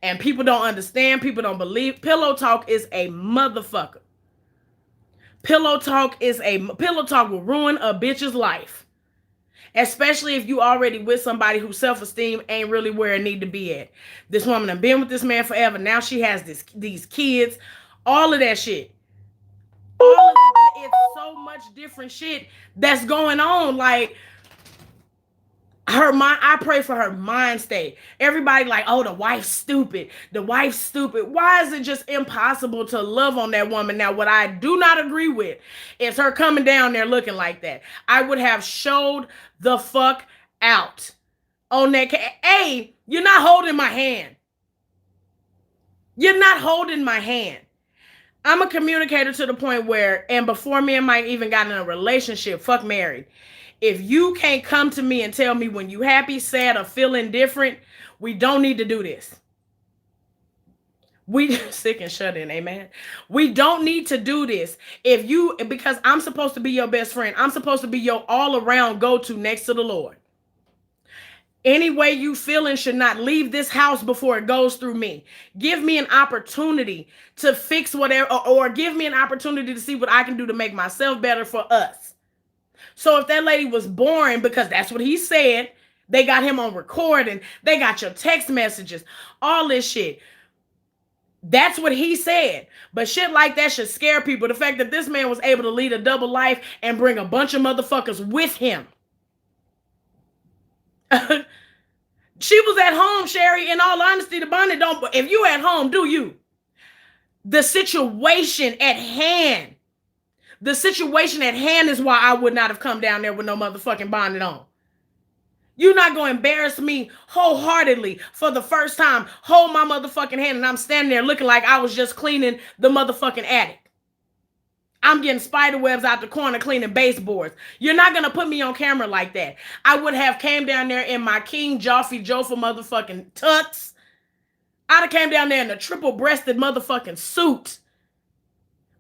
And people don't understand. People don't believe. Pillow Talk is a motherfucker. Pillow Talk will ruin a bitch's life. Especially if you already with somebody whose self-esteem ain't really where it need to be at. This woman has been with this man forever. Now she has these kids. All of that shit. It's so much different shit that's going on. Like, her mind, I pray for her mind state. Everybody like, oh, the wife's stupid. The wife's stupid. Why is it just impossible to love on that woman? Now, what I do not agree with is her coming down there looking like that. I would have showed the fuck out on that. Hey, you're not holding my hand. You're not holding my hand. I'm a communicator to the point where, and before me and Mike even got in a relationship, fuck married. If you can't come to me and tell me when you happy, sad, or feeling different, we don't need to do this. We sick and shut in, amen. We don't need to do this. Because I'm supposed to be your best friend. I'm supposed to be your all-around go-to next to the Lord. Any way you feeling should not leave this house before it goes through me. Give me an opportunity to fix whatever, or give me an opportunity to see what I can do to make myself better for us. So if that lady was boring, because that's what he said, they got him on recording, they got your text messages, all this shit. That's what he said. But shit like that should scare people. The fact that this man was able to lead a double life and bring a bunch of motherfuckers with him. She was at home, Sherry. In all honesty, the bonnet don't. If you at home, do you? The situation at hand. The situation at hand is why I would not have come down there with no motherfucking bonnet on. You're not going to embarrass me wholeheartedly for the first time. Hold my motherfucking hand and I'm standing there looking like I was just cleaning the motherfucking attic. I'm getting spider webs out the corner cleaning baseboards. You're not going to put me on camera like that. I would have came down there in my King Joffrey Jofa motherfucking tux. I'd have came down there in a triple-breasted motherfucking suit.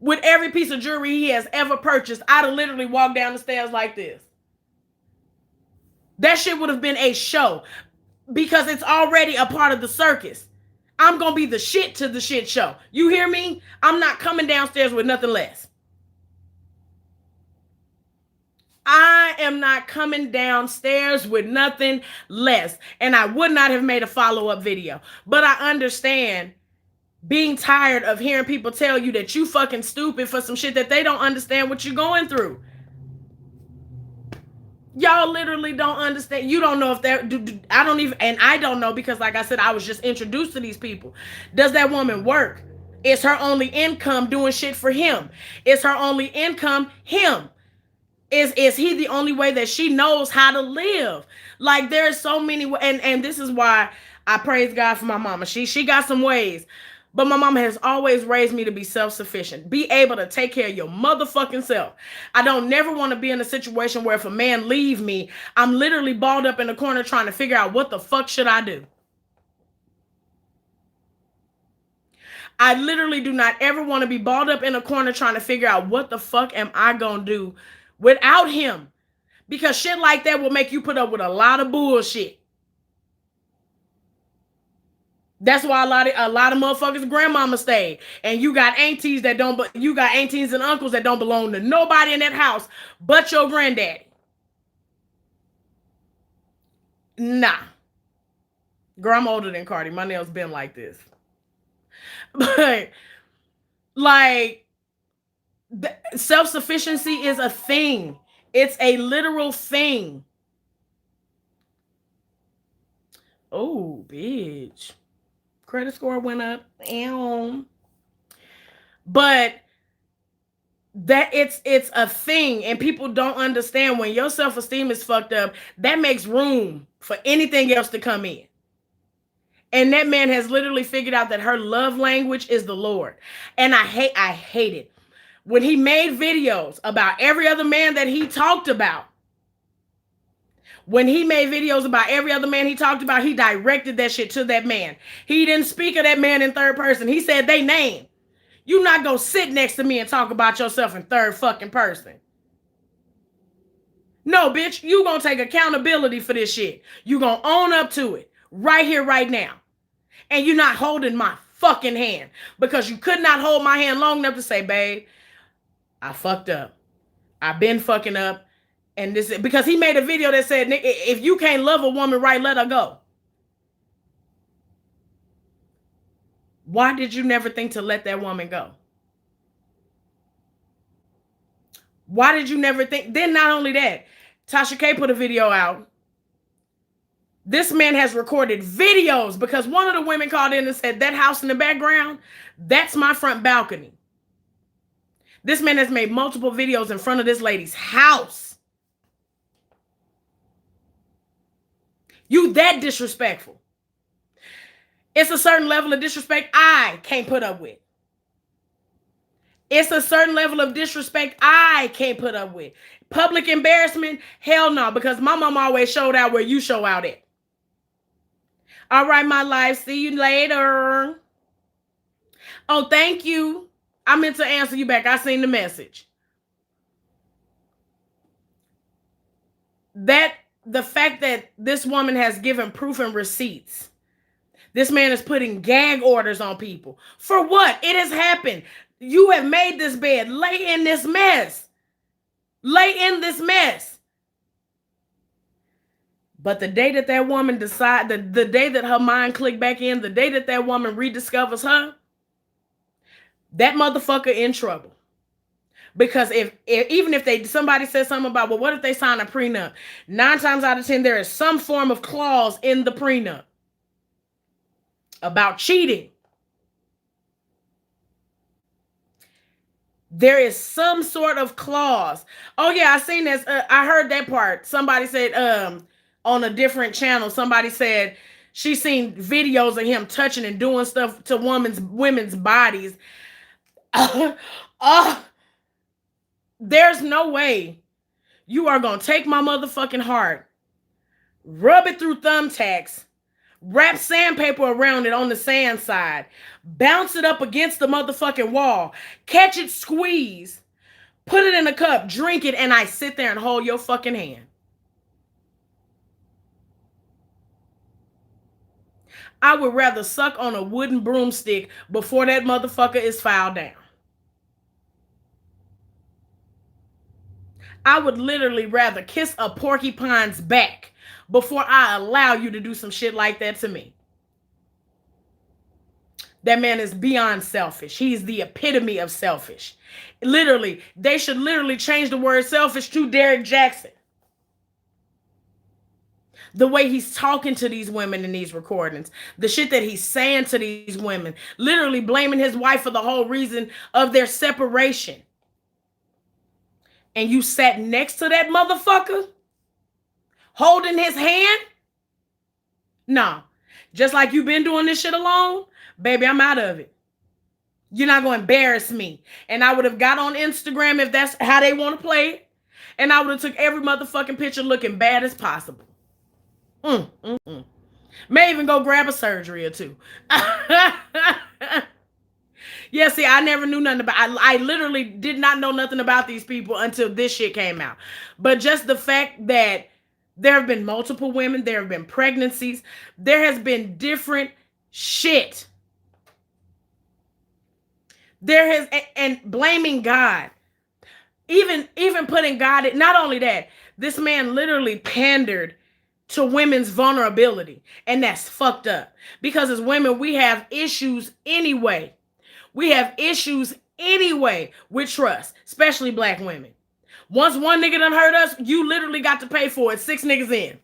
With every piece of jewelry he has ever purchased, I'd have literally walked down the stairs like this. That shit would have been a show because it's already a part of the circus. I'm going to be the shit to the shit show. You hear me? I'm not coming downstairs with nothing less. I am not coming downstairs with nothing less. And I would not have made a follow-up video. But I understand being tired of hearing people tell you that you fucking stupid for some shit that they don't understand what you're going through. Y'all literally don't understand. You don't know if they're, I don't know because like I said, I was just introduced to these people. Does that woman work? Is her only income doing shit for him? Is her only income him? Is he the only way that she knows how to live? Like there's so many, and this is why I praise God for my mama. She got some ways. But my mama has always raised me to be self-sufficient. Be able to take care of your motherfucking self. I don't never want to be in a situation where if a man leave me, I'm literally balled up in the corner trying to figure out what the fuck should I do. I literally do not ever want to be balled up in a corner trying to figure out what the fuck am I going to do without him. Because shit like that will make you put up with a lot of bullshit. That's why a lot of motherfuckers' grandmama stayed. And you got aunties and uncles that don't belong to nobody in that house but your granddaddy. Nah. Girl, I'm older than Cardi. My nails been like this. But like self-sufficiency is a thing. It's a literal thing. Oh, bitch. Credit score went up. But That it's a thing, and people don't understand when your self-esteem is fucked up, that makes room for anything else to come in. And that man has literally figured out that her love language is the Lord. And I hate it. When he made videos about every other man that he talked about, when he made videos about every other man he talked about, he directed that shit to that man. He didn't speak of that man in third person. He said they name. You not gonna sit next to me and talk about yourself in third fucking person. No, bitch, you gonna take accountability for this shit. You gonna own up to it right here, right now. And you're not holding my fucking hand because you could not hold my hand long enough to say, babe, I fucked up. I've been fucking up. And this, because he made a video that said, if you can't love a woman right, let her go. Why did you never think to let that woman go? Why did you never think? Then not only that, Tasha K put a video out. This man has recorded videos because one of the women called in and said, that house in the background, that's my front balcony. This man has made multiple videos in front of this lady's house. You that disrespectful. It's a certain level of disrespect I can't put up with. It's a certain level of disrespect I can't put up with. Public embarrassment? Hell no, because my mom always showed out where you show out at. All right, my life. See you later. Oh, thank you. I meant to answer you back. I seen the message. The fact that this woman has given proof and receipts. This man is putting gag orders on people. For what? It has happened. You have made this bed. Lay in this mess. Lay in this mess. But the day that that woman decides, the day that her mind clicked back in, the day that that woman rediscovers her, that motherfucker in trouble. Because even if somebody says something about, well, what if they sign a prenup? 9 times out of 10, there is some form of clause in the prenup about cheating. There is some sort of clause. Oh yeah, I seen this. I heard that part. Somebody said on a different channel, somebody said she seen videos of him touching and doing stuff to women's bodies. There's no way you are going to take my motherfucking heart, rub it through thumbtacks, wrap sandpaper around it on the sand side, bounce it up against the motherfucking wall, catch it, squeeze, put it in a cup, drink it, and I sit there and hold your fucking hand. I would rather suck on a wooden broomstick before that motherfucker is filed down. I would literally rather kiss a porcupine's back before I allow you to do some shit like that to me. That man is beyond selfish. He's the epitome of selfish. Literally, they should literally change the word selfish to Derek Jackson. The way he's talking to these women in these recordings, the shit that he's saying to these women, literally blaming his wife for the whole reason of their separation. And you sat next to that motherfucker holding his hand? No. Just like you've been doing this shit alone, baby, I'm out of it. You're not going to embarrass me. And I would have got on Instagram if that's how they want to play it. And I would have took every motherfucking picture looking bad as possible. May even go grab a surgery or two. Yeah, see, I never knew nothing about. I literally did not know nothing about these people until this shit came out. But just the fact that there have been multiple women, there have been pregnancies, there has been different shit. There has, and blaming God, even putting God in. Not only that, this man literally pandered to women's vulnerability, and that's fucked up. Because as women, we have issues anyway. We have issues anyway with trust, especially black women. Once one nigga done hurt us, you literally got to pay for it 6 niggas in.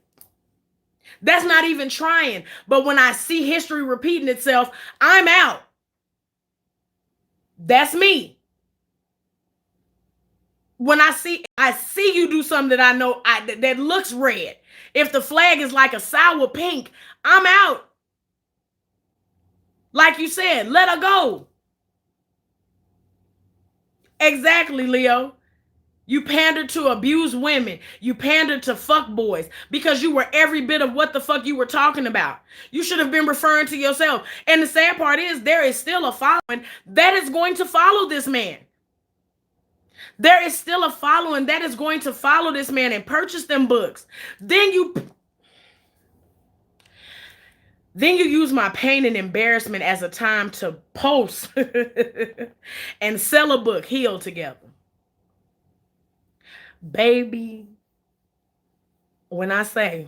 That's not even trying. But when I see history repeating itself, I'm out. That's me. when I see you do something that I know that looks red. If the flag is like a sour pink, I'm out. Like you said, let her go. Exactly, Leo. You pandered to abused women. You pandered to fuck boys because you were every bit of what the fuck you were talking about. You should have been referring to yourself. And the sad part is there is still a following that is going to follow this man. There is still a following that is going to follow this man and purchase them books. Then you use my pain and embarrassment as a time to post and sell a book, Heal Together. Baby, when I say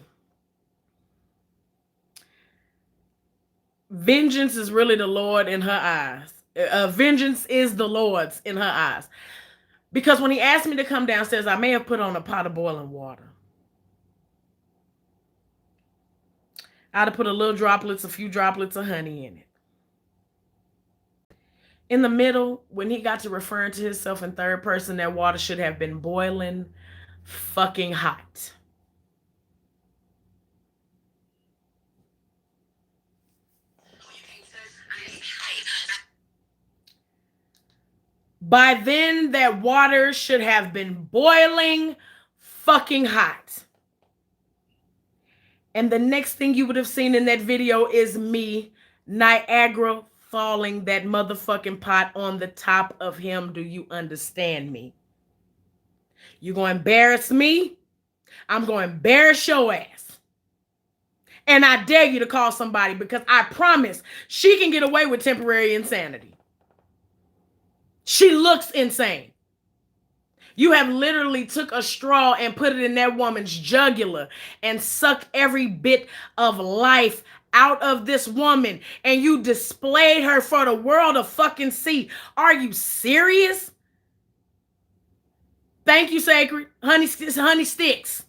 vengeance is really the Lord in her eyes. Vengeance is the Lord's in her eyes. Because when he asked me to come downstairs, I may have put on a pot of boiling water. I'd have put a few droplets of honey in it. In the middle, when he got to referring to himself in third person, that water should have been boiling fucking hot. By then, that water should have been boiling fucking hot. And the next thing you would have seen in that video is me, Niagara, falling that motherfucking pot on the top of him. Do you understand me? You're going to embarrass me. I'm going to embarrass your ass. And I dare you to call somebody because I promise she can get away with temporary insanity. She looks insane. You have literally took a straw and put it in that woman's jugular and sucked every bit of life out of this woman, and you displayed her for the world to fucking see. Are you serious? Thank you, Sacred. Honey sticks.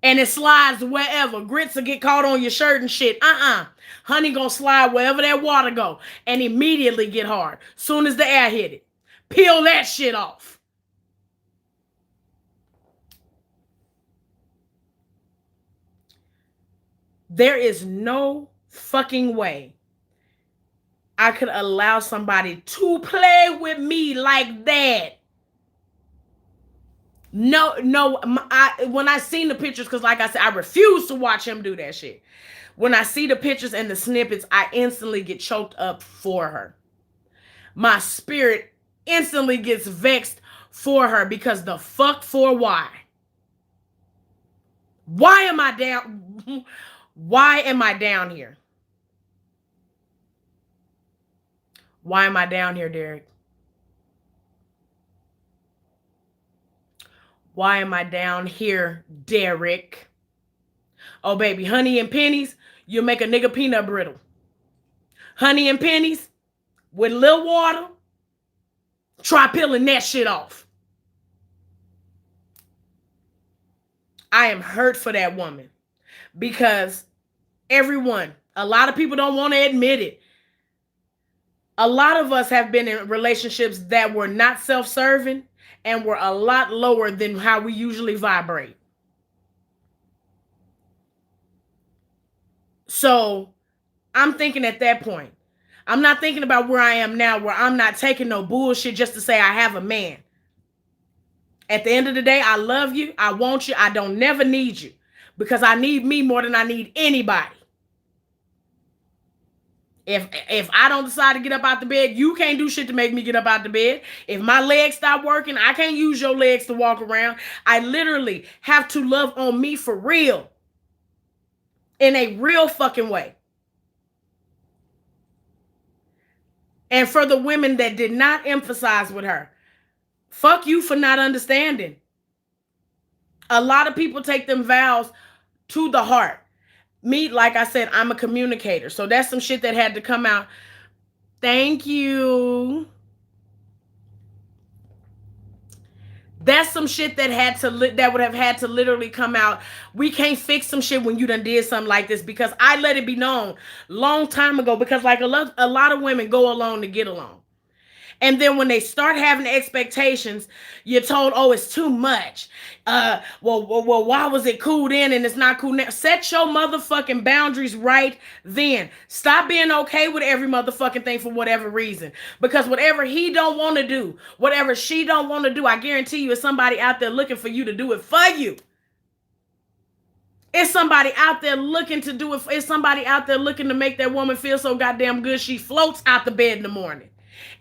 And it slides wherever. Grits will get caught on your shirt and shit. Honey gonna slide wherever that water go and immediately get hard. Soon as the air hit it. Peel that shit off. There is no fucking way I could allow somebody to play with me like that. No, when I seen the pictures, because like I said, I refuse to watch him do that shit. When I see the pictures and the snippets, I instantly get choked up for her. My spirit instantly gets vexed for her because the fuck for why? Why am I down? Why am I down here? Why am I down here, Derek? Why am I down here, Derek? Oh, baby, honey and pennies, you make a nigga peanut brittle. Honey and pennies with a little water, try peeling that shit off. I am hurt for that woman because everyone, a lot of people don't want to admit it. A lot of us have been in relationships that were not self-serving and were a lot lower than how we usually vibrate. So I'm thinking at that point, I'm not thinking about where I am now, where I'm not taking no bullshit just to say I have a man. At the end of the day, I love you. I want you. I don't never need you because I need me more than I need anybody. If I don't decide to get up out the bed, you can't do shit to make me get up out the bed. If my legs stop working, I can't use your legs to walk around. I literally have to love on me for real. In a real fucking way. And for the women that did not emphasize with her, fuck you for not understanding. A lot of people take them vows to the heart. Me, like I said, I'm a communicator. So that's some shit that had to come out. Thank you. That's some shit that would have had to literally come out. We can't fix some shit when you done did something like this because I let it be known long time ago because like a lot of women go along to get along. And then when they start having expectations, you're told, oh, it's too much. Well, why was it cool then and it's not cool now? Set your motherfucking boundaries right then. Stop being okay with every motherfucking thing for whatever reason. Because whatever he don't want to do, whatever she don't want to do, I guarantee you, it's somebody out there looking for you to do it for you. It's somebody out there looking to do it. It's somebody out there looking to make that woman feel so goddamn good she floats out the bed in the morning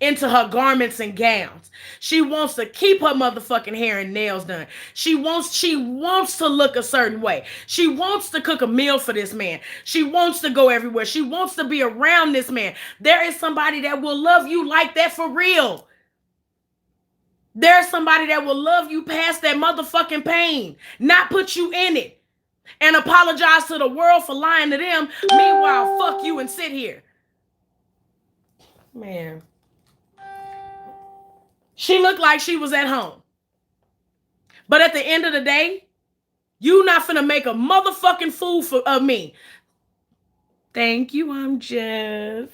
into her garments and gowns. She wants to keep her motherfucking hair and nails done. She wants to look a certain way. She wants to cook a meal for this man. She wants to go everywhere. She wants to be around this man. There is somebody that will love you like that for real. There's somebody that will love you past that motherfucking pain, not put you in it and apologize to the world for lying to them. Meanwhile, fuck you and sit here. Man. She looked like she was at home. But at the end of the day, you not finna make a motherfucking fool of me. Thank you, I'm Jeff.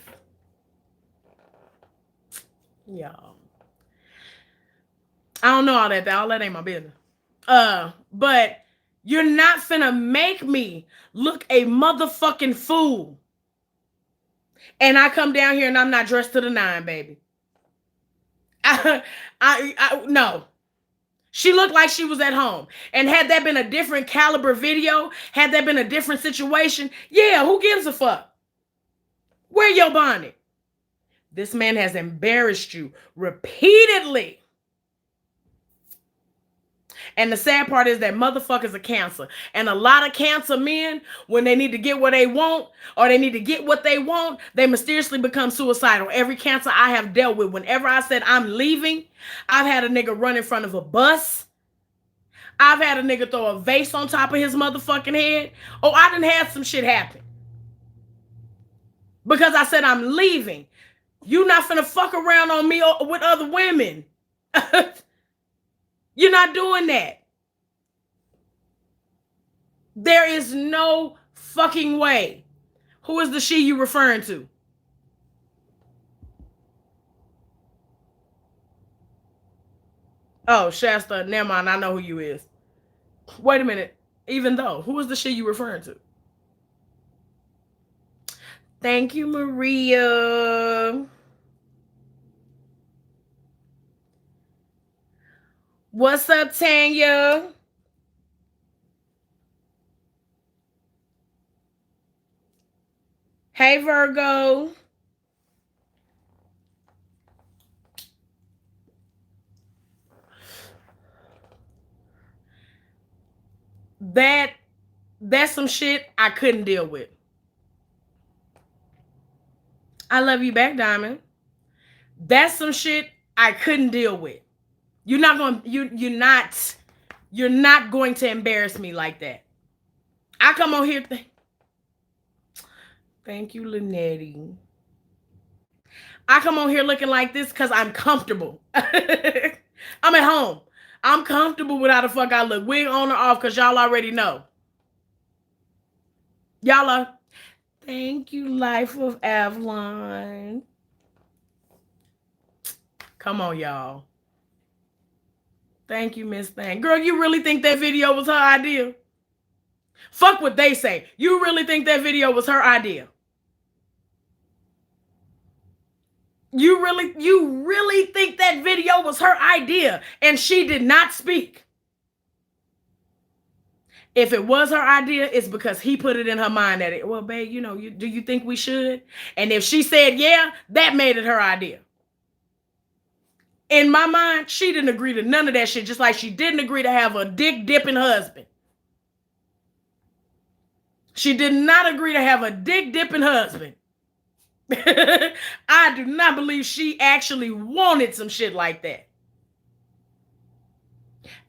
Y'all. I don't know all that. All that ain't my business. But you're not finna make me look a motherfucking fool. And I come down here and I'm not dressed to the nine, baby. No. She looked like she was at home. And had that been a different caliber video, had that been a different situation, yeah, who gives a fuck? Wear your bonnet. This man has embarrassed you repeatedly. And the sad part is that motherfuckers are cancer. And a lot of cancer men, when they need to get what they want or they need to get what they want, they mysteriously become suicidal. Every cancer I have dealt with, whenever I said I'm leaving, I've had a nigga run in front of a bus. I've had a nigga throw a vase on top of his motherfucking head. Oh, I done had some shit happen. Because I said I'm leaving. You not finna fuck around on me with other women. You're not doing that. There is no fucking way. Who is the she you referring to? Oh, Shasta, never mind. I know who you is. Wait a minute. Even though, who is the she you referring to? Thank you, Maria. What's up, Tanya? Hey, Virgo. That's some shit I couldn't deal with. I love you back, Diamond. That's some shit I couldn't deal with. You're not going to embarrass me like that. I come on here. Thank you, Linetti. I come on here looking like this because I'm comfortable. I'm at home. I'm comfortable with how the fuck I look. Wig on or off, because y'all already know. Y'all are. Thank you, Life of Avalon. Come on, y'all. Thank you, Miss Thang. Girl, you really think that video was her idea? Fuck what they say. You really think that video was her idea? You really think that video was her idea and she did not speak? If it was her idea, it's because he put it in her mind that it, well, babe, do you think we should? And if she said yeah, that made it her idea. In my mind, she didn't agree to none of that shit, just like she didn't agree to have a dick dipping husband. She did not agree to have a dick dipping husband. I do not believe she actually wanted some shit like that.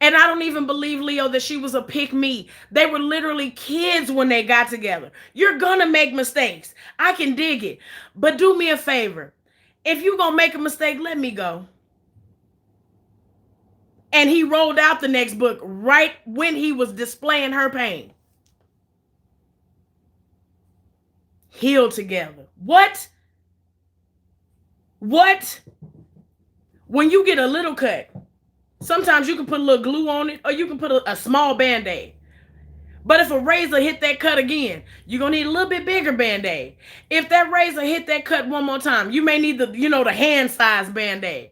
And I don't even believe, Leo, that she was a pick-me. They were literally kids when they got together. You're gonna make mistakes. I can dig it. But do me a favor. If you're gonna make a mistake, let me go. And he rolled out the next book right when he was displaying her pain. Heal together. What? When you get a little cut, sometimes you can put a little glue on it, or you can put a small Band-Aid. But if a razor hit that cut again, you're going to need a little bit bigger Band-Aid. If that razor hit that cut one more time, you may need the hand size Band-Aid.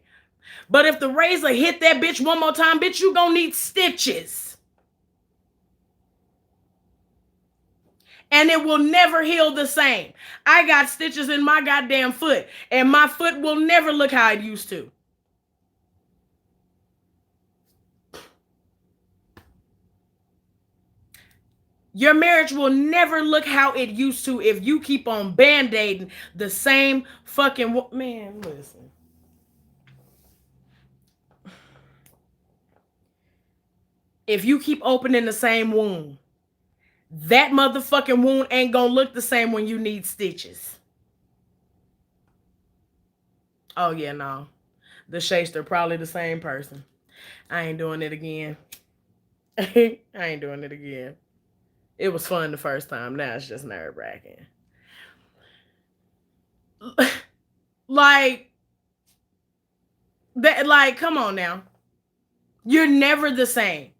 But if the razor hit that bitch one more time, bitch, you going to need stitches. And it will never heal the same. I got stitches in my goddamn foot, and my foot will never look how it used to. Your marriage will never look how it used to if you keep on Band-Aiding the same fucking... Man, listen. If you keep opening the same wound, that motherfucking wound ain't gonna look the same when you need stitches. Oh, yeah, no. The Shaster, probably the same person. I ain't doing it again. I ain't doing it again. It was fun the first time. Now it's just nerve-wracking. Like, come on now. You're never the same.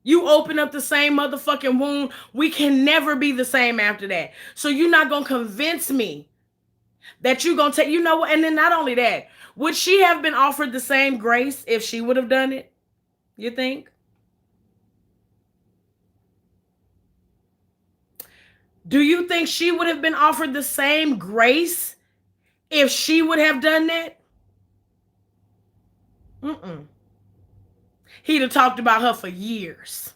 You open up the same motherfucking wound, we can never be the same after that. So you're not going to convince me that you're going to take, you know what? And then not only that, would she have been offered the same grace if she would have done it? You think? Do you think she would have been offered the same grace if she would have done that? He'd have talked about her for years.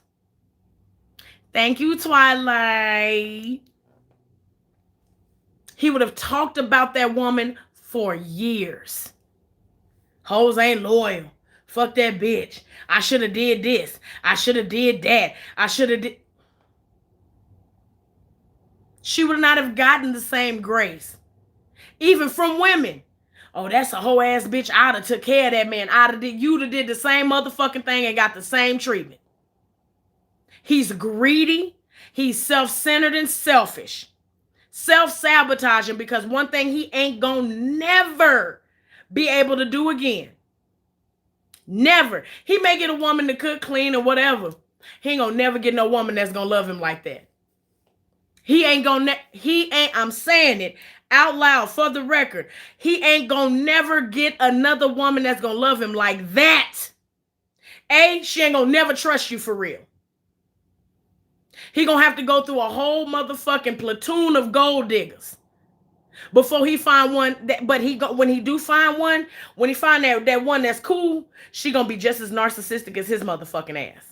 Thank you, Twilight. He would have talked about that woman for years. Hoes ain't loyal. Fuck that bitch. I should have did this. I should have did that. I should have did... She would not have gotten the same grace. Even from women. Oh, that's a whole ass bitch. I'd have took care of that man. You'd have did the same motherfucking thing and got the same treatment. He's greedy. He's self-centered and selfish. Self-sabotaging, because one thing he ain't gonna never be able to do again. Never. He may get a woman to cook, clean, or whatever. He ain't gonna never get no woman that's gonna love him like that. I'm saying it out loud for the record. He ain't gonna never get another woman that's gonna love him like that. She ain't gonna never trust you for real. He gonna have to go through a whole motherfucking platoon of gold diggers before he find one. When he do find one, when he find that one that's cool, she gonna be just as narcissistic as his motherfucking ass.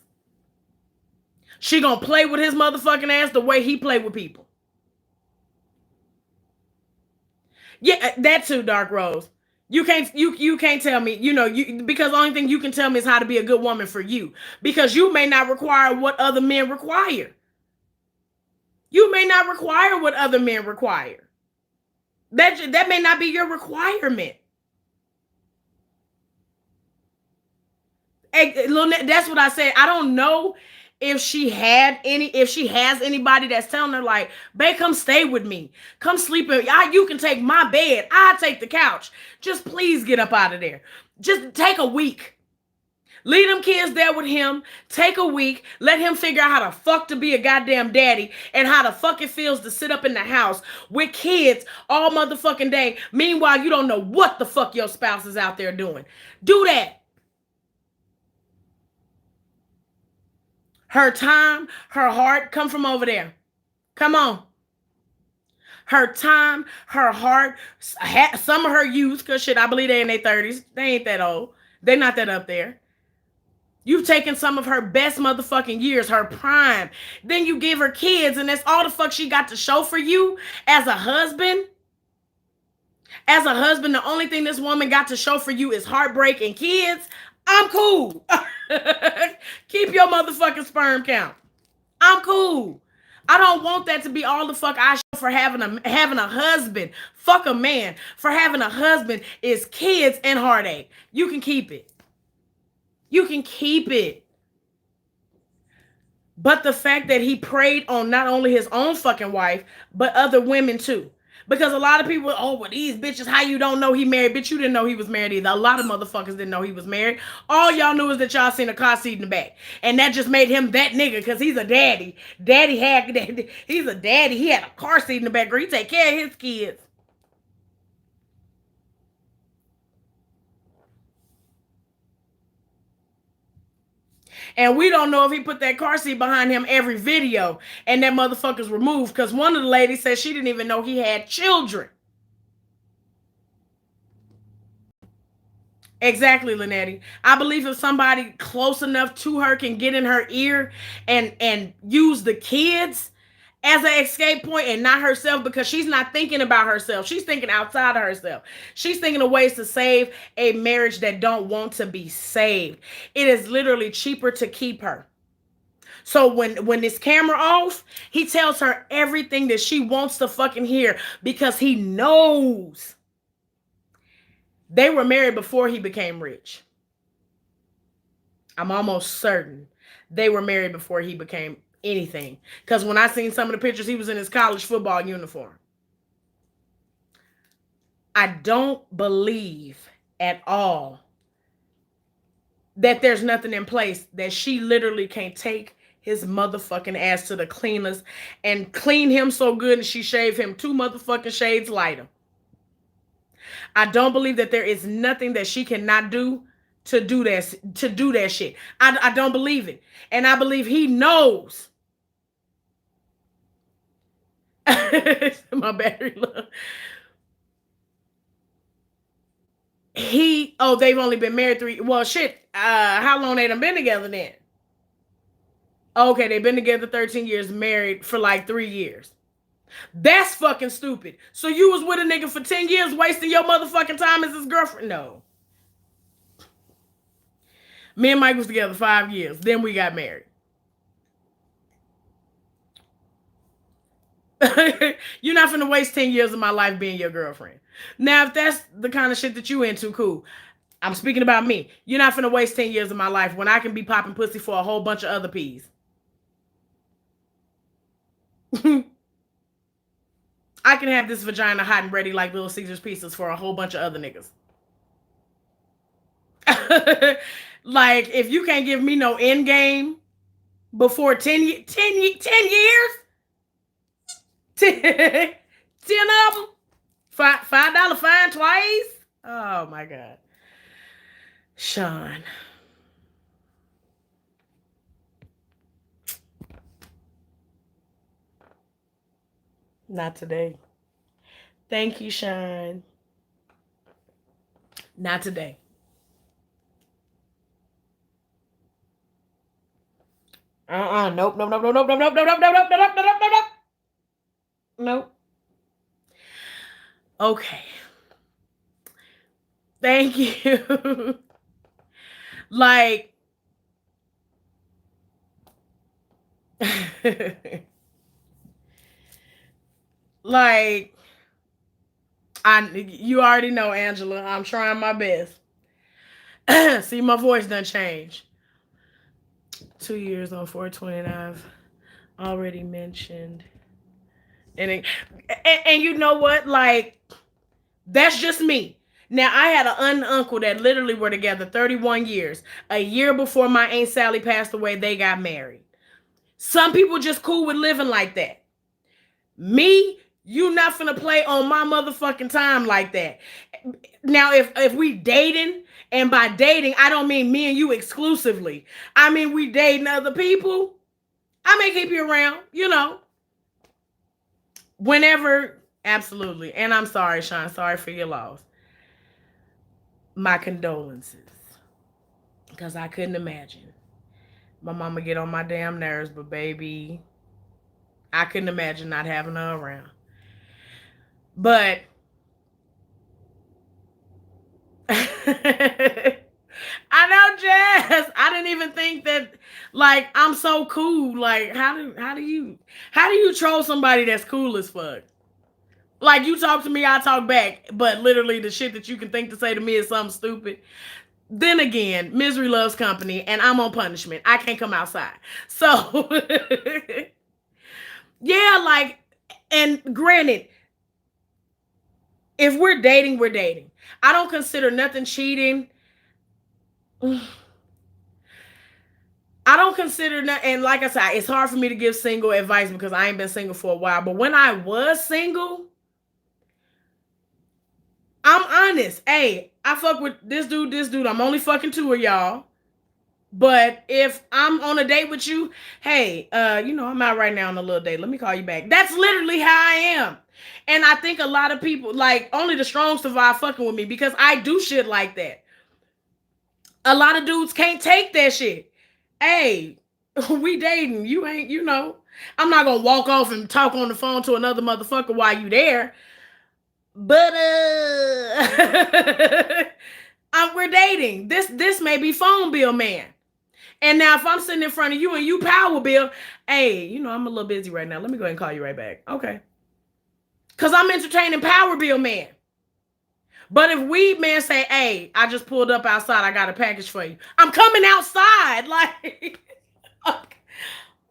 She gonna play with his motherfucking ass the way he play with people. Yeah, that too, Dark Rose. You can't tell me, because the only thing you can tell me is how to be a good woman for you. Because you may not require what other men require. You may not require what other men require. That may not be your requirement. That's what I said. I don't know if she has anybody that's telling her, like, babe, come stay with me. Come sleep in. You can take my bed. I'll take the couch. Just please get up out of there. Just take a week. Leave them kids there with him. Take a week. Let him figure out how the fuck to be a goddamn daddy and how the fuck it feels to sit up in the house with kids all motherfucking day. Meanwhile, you don't know what the fuck your spouse is out there doing. Do that. Her time, her heart, come from over there. Come on. Her time, her heart, some of her youth, because shit, I believe they're in their 30s. They ain't that old. They're not that up there. You've taken some of her best motherfucking years, her prime. Then you give her kids, and that's all the fuck she got to show for you as a husband. As a husband, the only thing this woman got to show for you is heartbreak and kids. I'm cool. Keep your motherfucking sperm count. I'm cool. I don't want that to be all the fuck I show for having a husband. Fuck a man. For having a husband is kids and heartache. You can keep it. You can keep it. But the fact that he preyed on not only his own fucking wife, but other women too. Because a lot of people, oh, well, these bitches, how you don't know he married? Bitch, you didn't know he was married either. A lot of motherfuckers didn't know he was married. All y'all knew is that y'all seen a car seat in the back. And that just made him that nigga because he's a daddy. He's a daddy. He had a car seat in the back where he take care of his kids. And we don't know if he put that car seat behind him every video and that motherfucker's removed because one of the ladies said she didn't even know he had children. Exactly, Linetti. I believe if somebody close enough to her can get in her ear and use the kids as an escape point and not herself, because she's not thinking about herself. She's thinking outside of herself. She's thinking of ways to save a marriage that don't want to be saved. It is literally cheaper to keep her. So when this camera off, he tells her everything that she wants to fucking hear because he knows they were married before he became rich. I'm almost certain they were married before he became anything. Because when I seen some of the pictures, he was in his college football uniform. I don't believe at all that there's nothing in place that she literally can't take his motherfucking ass to the cleaners and clean him so good and she shave him 2 motherfucking shades lighter. I don't believe that there is nothing that she cannot do to do that shit. I don't believe it. And I believe he knows. My battery low. They've only been married 3. Well, shit. How long they done been together then? Okay, they've been together 13 years, married for like 3 years. That's fucking stupid. So you was with a nigga for 10 years wasting your motherfucking time as his girlfriend? No. Me and Mike was together 5 years. Then we got married. You're not finna waste 10 years of my life being your girlfriend. Now, if that's the kind of shit that you into, cool. I'm speaking about me. You're not finna waste 10 years of my life when I can be popping pussy for a whole bunch of other peas. I can have this vagina hot and ready like Little Caesar's pieces for a whole bunch of other niggas. Like, if you can't give me no end game before 10 years, 10 of them, $5 fine twice. Oh my God. Sean. Not today. Thank you, Sean. Not today. Nope. Nope. Okay. Thank you. Like, like, you already know, Angela, I'm trying my best. See, my voice done changed. 2 years on 429. Already mentioned. And you know what? Like, that's just me. Now, I had an uncle that literally were together 31 years. A year before my Aunt Sally passed away, they got married. Some people just cool with living like that. Me, you not finna play on my motherfucking time like that. Now, if we dating, and by dating, I don't mean me and you exclusively. I mean we dating other people. I may keep you around, you know. Whenever, absolutely. And I'm sorry, Sean. Sorry for your loss. My condolences. Because I couldn't imagine. My mama get on my damn nerves, but baby, I couldn't imagine not having her around. But I know, Jazz. I didn't even think that. Like, I'm so cool. Like, how do you troll somebody that's cool as fuck? Like, you talk to me, I talk back, but literally the shit that you can think to say to me is something stupid. Then again, misery loves company, and I'm on punishment. I can't come outside. So, yeah, like, and granted, If we're dating, we're dating. I don't consider nothing cheating. I don't consider that, and like I said, it's hard for me to give single advice because I ain't been single for a while. But when I was single, I'm honest. Hey, I fuck with this dude. I'm only fucking two of y'all. But if I'm on a date with you, hey, I'm out right now on a little date. Let me call you back. That's literally how I am. And I think a lot of people, like, only the strong survive fucking with me because I do shit like that. A lot of dudes can't take that shit. Hey, we dating. You ain't, I'm not gonna walk off and talk on the phone to another motherfucker while you there. But we're dating. This may be phone bill man. And now if I'm sitting in front of you and you power bill, hey, I'm a little busy right now. Let me go ahead and call you right back. Okay. Cause I'm entertaining power bill man. But if weed man say, hey, I just pulled up outside, I got a package for you. I'm coming outside. Like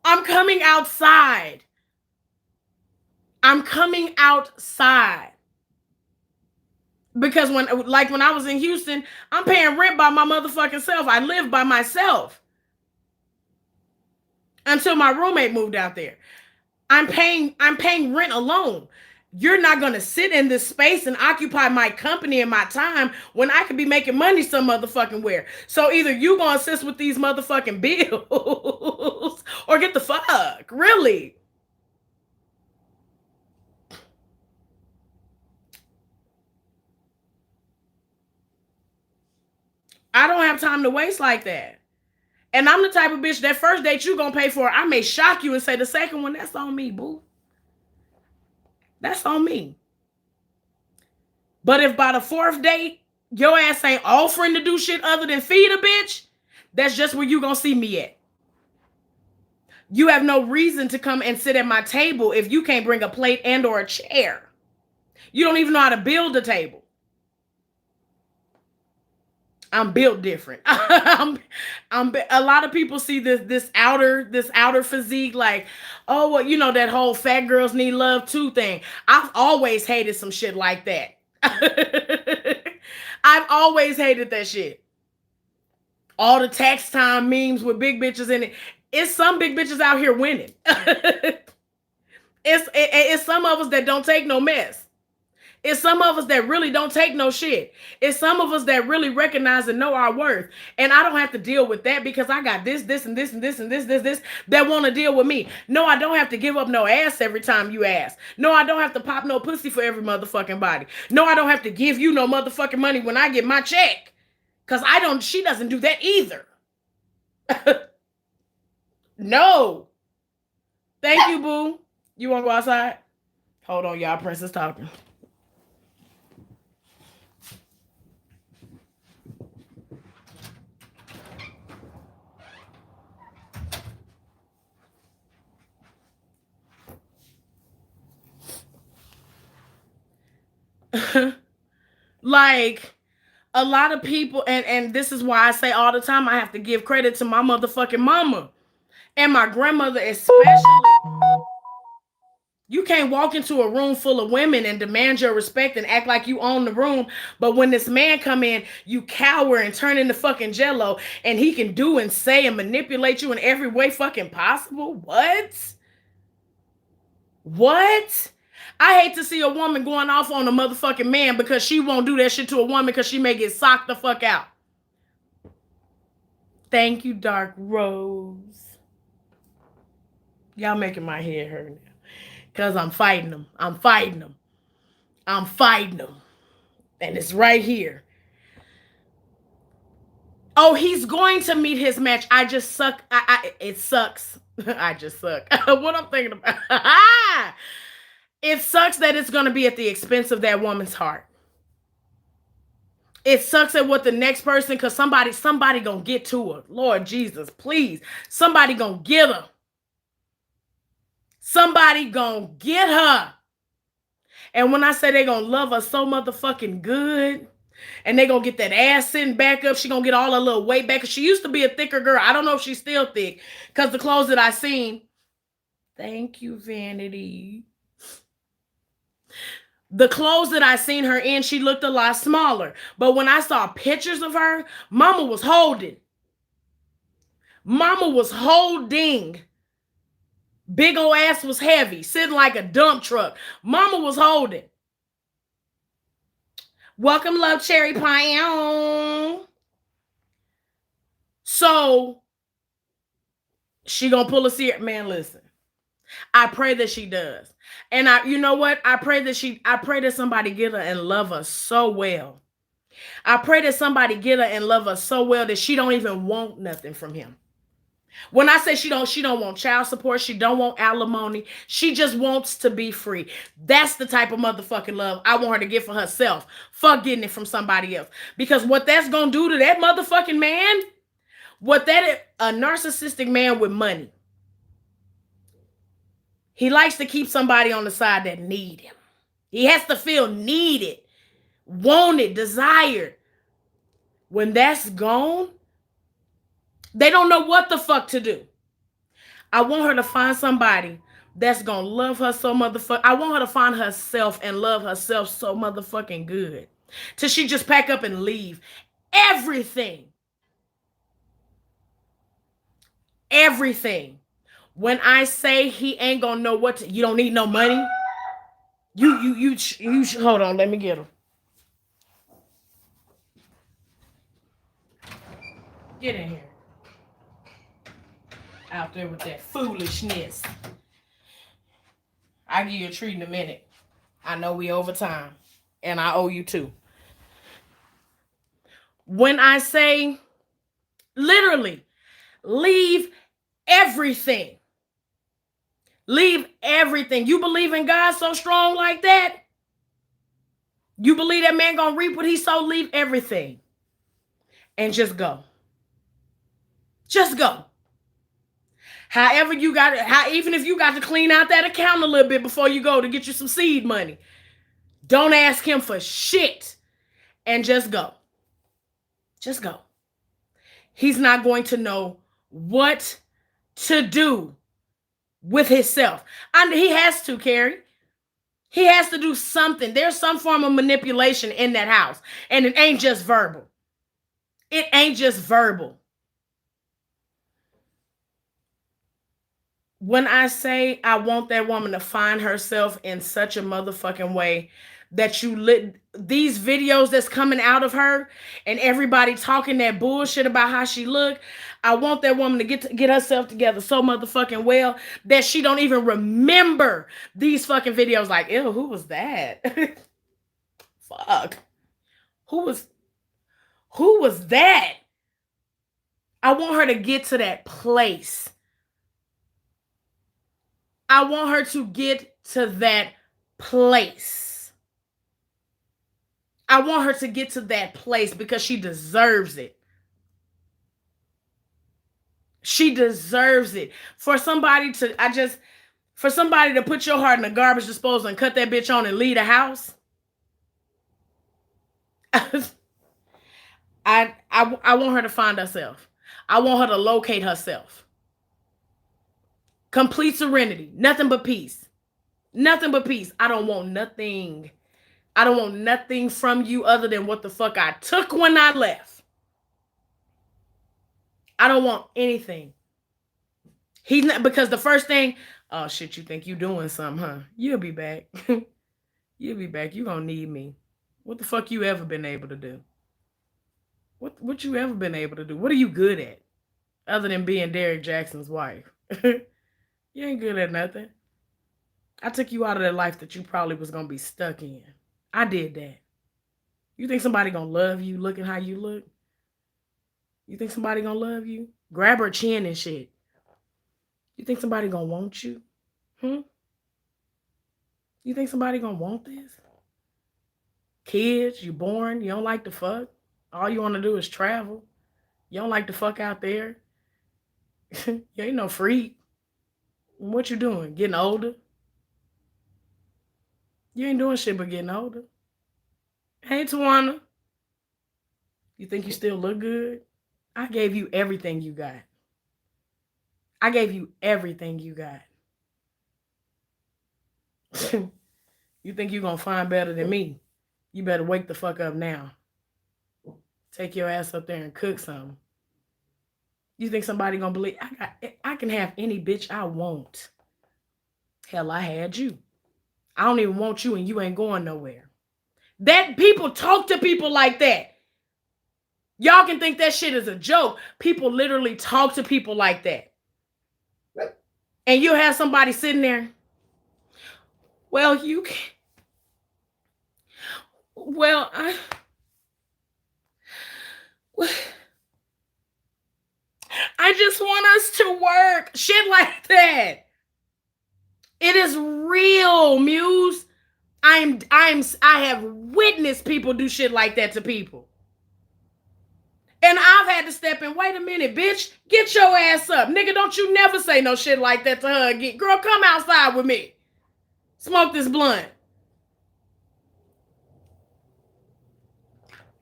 I'm coming outside. I'm coming outside. Because when I was in Houston, I'm paying rent by my motherfucking self. I live by myself. Until my roommate moved out there. I'm paying rent alone. You're not going to sit in this space and occupy my company and my time when I could be making money some motherfucking where. So either you going to assist with these motherfucking bills or get the fuck. Really? I don't have time to waste like that. And I'm the type of bitch that first date you going to pay for, I may shock you and say the second one, that's on me, boo. That's on me. But if by the fourth date, your ass ain't offering to do shit other than feed a bitch, that's just where you gonna see me at. You have no reason to come and sit at my table if you can't bring a plate and or a chair. You don't even know how to build a table. I'm built different. A lot of people see this outer physique like, oh, well, that whole fat girls need love too thing. I've always hated some shit like that. I've always hated that shit. All the tax time memes with big bitches in it. It's some big bitches out here winning. It's some of us that don't take no mess. It's some of us that really don't take no shit. It's some of us that really recognize and know our worth. And I don't have to deal with that because I got this, and this, and this, and this that want to deal with me. No, I don't have to give up no ass every time you ask. No, I don't have to pop no pussy for every motherfucking body. No, I don't have to give you no motherfucking money when I get my check. Because she doesn't do that either. No. Thank you, boo. You want to go outside? Hold on, y'all. Princess talking. Like a lot of people, and this is why I say all the time I have to give credit to my motherfucking mama and my grandmother especially. You can't walk into a room full of women and demand your respect and act like you own the room, but when this man come in, you cower and turn into fucking jello, and he can do and say and manipulate you in every way fucking possible. What? I hate to see a woman going off on a motherfucking man because she won't do that shit to a woman because she may get socked the fuck out. Thank you, Dark Rose. Y'all making my head hurt now. Because I'm fighting them. I'm fighting them. And it's right here. Oh, he's going to meet his match. I just suck. It sucks. I just suck. What I'm thinking about. It sucks that it's going to be at the expense of that woman's heart. It sucks at what the next person, because somebody gonna get to her. Lord Jesus, please. Somebody gonna get her. Somebody gonna get her. And when I say they gonna love her so motherfucking good, and they gonna get that ass sitting back up, she gonna get all her little weight back. She used to be a thicker girl. I don't know if she's still thick, because the clothes that I seen. Thank you, Vanity. The clothes that I seen her in, she looked a lot smaller. But when I saw pictures of her, mama was holding. Mama was holding. Big old ass was heavy, sitting like a dump truck. Mama was holding. Welcome, love, cherry pie. So she gonna pull a serious man. Listen, I pray that she does. And you know what? I pray that somebody get her and love her so well. I pray that somebody get her and love her so well that she don't even want nothing from him. When I say she don't want child support, she don't want alimony. She just wants to be free. That's the type of motherfucking love I want her to get for herself. Fuck getting it from somebody else. Because what that's gonna do to that motherfucking man, a narcissistic man with money. He likes to keep somebody on the side that need him. He has to feel needed, wanted, desired. When that's gone, they don't know what the fuck to do. I want her to find somebody that's gonna love her so motherfucking. I want her to find herself and love herself so motherfucking good. Till she just pack up and leave. Everything. Everything. When I say he ain't gonna know what to, you don't need no money. You hold on, let me get him. Get in here. Out there with that foolishness. I'll give you a treat in a minute. I know we over time. And I owe you too. When I say literally, leave everything. Leave everything. You believe in God so strong like that? You believe that man gonna reap what he sowed? Leave everything. And just go. Just go. However you got it, even if you got to clean out that account a little bit before you go to get you some seed money. Don't ask him for shit. And just go. Just go. He's not going to know what to do with himself. And he has to, Carrie. He has to do something. There's some form of manipulation in that house. And it ain't just verbal. It ain't just verbal. When I say I want that woman to find herself in such a motherfucking way that you lit these videos that's coming out of her and everybody talking that bullshit about how she look, I want that woman to get herself together so motherfucking well that she don't even remember these fucking videos. Like, ew, who was that? Fuck. Who was that? I want her to get to that place. I want her to get to that place. I want her to get to that place because she deserves it. She deserves it. For somebody to put your heart in a garbage disposal and cut that bitch on and leave the house. I want her to find herself. I want her to locate herself. Complete serenity. Nothing but peace. Nothing but peace. I don't want nothing. I don't want nothing from you other than what the fuck I took when I left. I don't want anything. He's not, because the first thing, oh shit, you think you doing something, huh? You'll be back. You'll be back. You gonna need me. What the fuck you ever been able to do? What you ever been able to do? What are you good at? Other than being Derrick Jackson's wife. You ain't good at nothing. I took you out of that life that you probably was going to be stuck in. I did that. You think somebody going to love you looking how you look? You think somebody going to love you? Grab her chin and shit. You think somebody going to want you? You think somebody going to want this? Kids, you born, you don't like to fuck. All you want to do is travel. You don't like to fuck out there. You ain't no freak. What you doing? Getting older? You ain't doing shit but getting older. Hey, Tawana. You think you still look good? I gave you everything you got. I gave you everything you got. You think you're gonna find better than me? You better wake the fuck up now. Take your ass up there and cook something. You think somebody gonna believe I can have any bitch I want? Hell, I had you. I don't even want you and you ain't going nowhere. That people talk to people like that. Y'all can think that shit is a joke. People literally talk to people like that. And you have somebody sitting there. Well, you can. Well, I just want us to work. Shit like that. It is real, Muse. I have witnessed people do shit like that to people. And I've had to step in. Wait a minute, bitch. Get your ass up. Nigga, don't you never say no shit like that to her again. Girl, come outside with me. Smoke this blunt.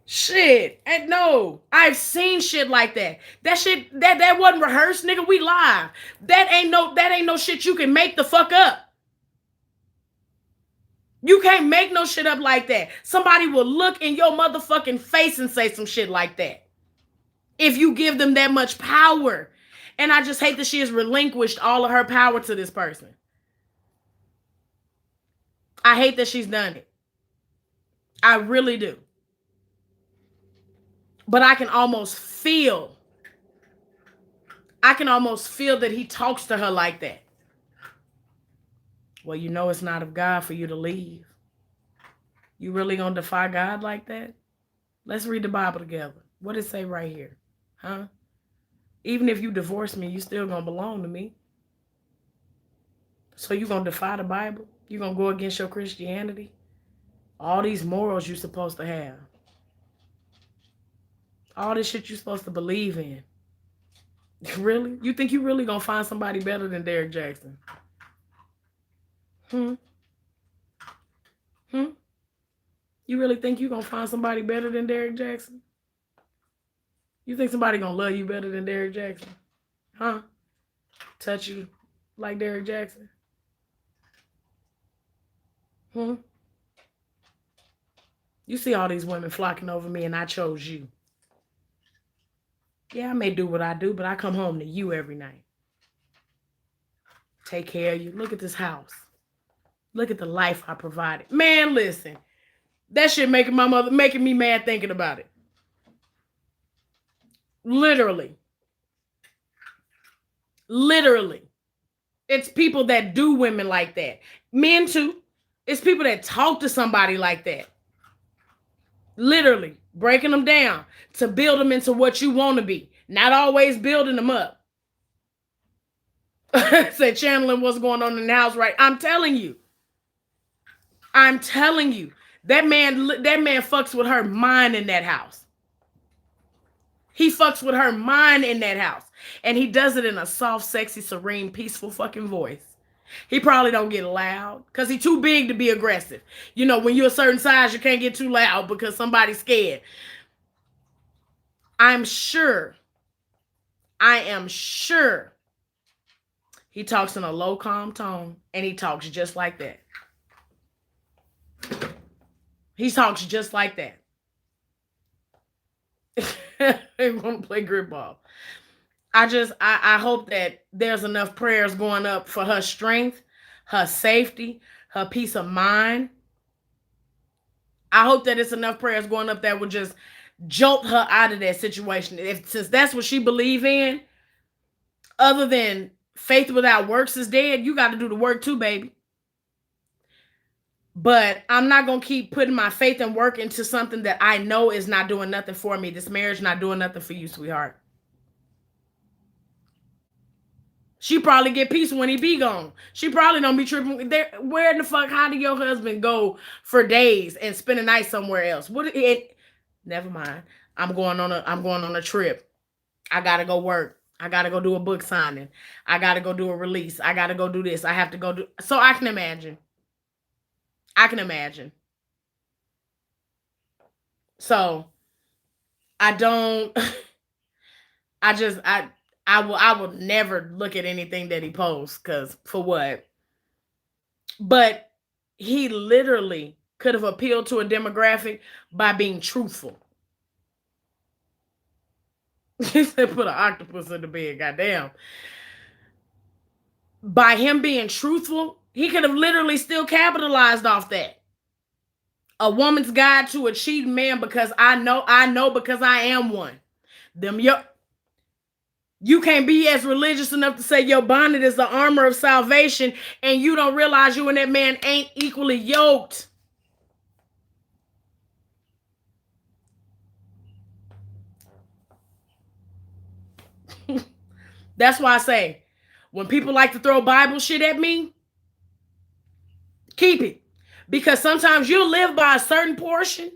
Shit. And no, I've seen shit like that. That shit, that wasn't rehearsed, nigga. We live. That ain't no shit you can make the fuck up. You can't make no shit up like that. Somebody will look in your motherfucking face and say some shit like that. If you give them that much power. And I just hate that she has relinquished all of her power to this person. I hate that she's done it. I really do. But I can almost feel that he talks to her like that. Well, you know it's not of God for you to leave. You really gonna defy God like that? Let's read the Bible together. What does it say right here? Huh? Even if you divorce me, you still gonna belong to me. So you gonna defy the Bible? You gonna go against your Christianity? All these morals you're supposed to have. All this shit you're supposed to believe in. Really? You think you really gonna find somebody better than Derrick Jaxn? You really think you gonna find somebody better than Derrick Jaxn? You think somebody gonna love you better than Derrick Jaxn? Huh? Touch you like Derrick Jaxn? You see all these women flocking over me and I chose you. Yeah, I may do what I do, but I come home to you every night. Take care of you. Look at this house. Look at the life I provided. Man, listen. That shit making me mad thinking about it. Literally. It's people that do women like that. Men too. It's people that talk to somebody like that. Literally. Breaking them down to build them into what you want to be. Not always building them up. Say channeling what's going on in the house, right? I'm telling you. That man fucks with her mind in that house. He fucks with her mind in that house. And he does it in a soft, sexy, serene, peaceful fucking voice. He probably don't get loud because he's too big to be aggressive. You know, when you're a certain size, you can't get too loud because somebody's scared. I am sure he talks in a low, calm tone and he talks just like that. He talks just like that. They want to play grip ball. I hope that there's enough prayers going up for her strength, her safety, her peace of mind. I hope that it's enough prayers going up that would just jolt her out of that situation. Since that's what she believes in, other than faith without works is dead, you got to do the work too, baby. But I'm not going to keep putting my faith and work into something that I know is not doing nothing for me. This marriage not doing nothing for you, sweetheart. She probably get peace when he be gone. She probably don't be tripping. Where in the fuck, how did your husband go for days and spend a night somewhere else? Never mind. I'm going on a trip. I gotta go work. I gotta go do a book signing. I gotta go do a release. I gotta go do this. I have to go do. So I can imagine. So I don't. I will never look at anything that he posts because for what? But he literally could have appealed to a demographic by being truthful. He said put an octopus in the bed, goddamn. By him being truthful, he could have literally still capitalized off that. A woman's guide to a cheating man, because I know because I am one. You can't be as religious enough to say your bonnet is the armor of salvation, and you don't realize you and that man ain't equally yoked. That's why I say, when people like to throw Bible shit at me, keep it. Because sometimes you'll live by a certain portion,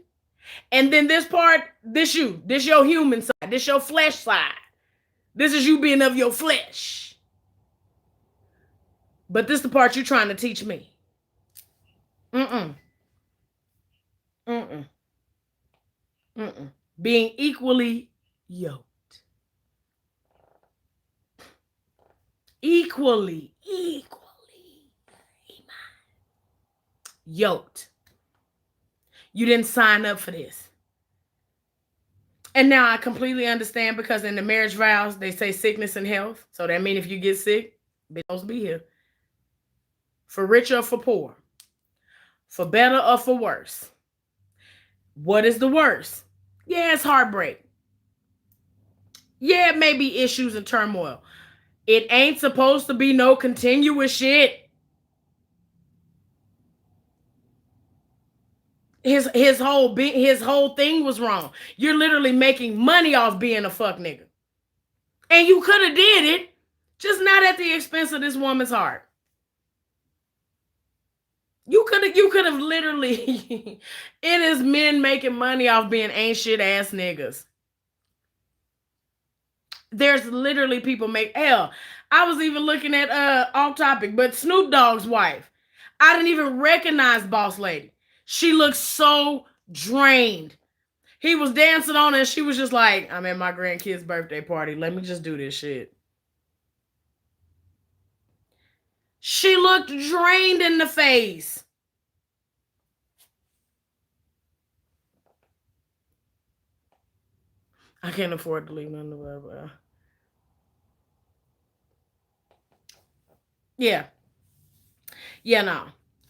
and then this part, this your human side, this your flesh side. This is you being of your flesh. But this is the part you're trying to teach me. Being equally yoked. Equally yoked. You didn't sign up for this. And now I completely understand, because in the marriage vows, they say sickness and health. So that means if you get sick, you're supposed to be here. For richer or for poor. For better or for worse. What is the worst? Yeah, it's heartbreak. Yeah, it may be issues and turmoil. It ain't supposed to be no continuous shit. His whole thing was wrong. You're literally making money off being a fuck nigga. And you could have did it, just not at the expense of this woman's heart. You could have literally it is men making money off being ain't shit ass niggas. There's literally people make hell. I was even looking at off topic, but Snoop Dogg's wife. I didn't even recognize Boss Lady. She looked so drained. He was dancing on and she was just like, I'm at my grandkid's birthday party. Let me just do this shit. She looked drained in the face. I can't afford to leave none of that. Yeah. Yeah, no.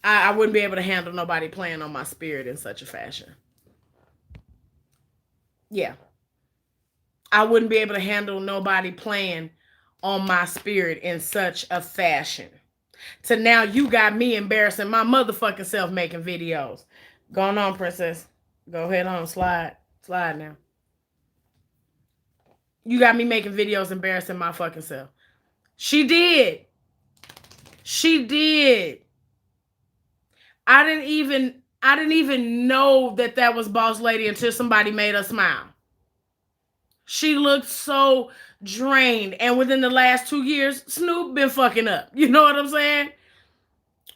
I wouldn't be able to handle nobody playing on my spirit in such a fashion. Yeah. I wouldn't be able to handle nobody playing on my spirit in such a fashion. So now you got me embarrassing my motherfucking self making videos. Going on, princess. Go ahead on, slide. Slide now. You got me making videos embarrassing my fucking self. She did. She did. I didn't even know that was Boss Lady until somebody made her smile. She looked so drained. And within the last 2 years, Snoop been fucking up. You know what I'm saying?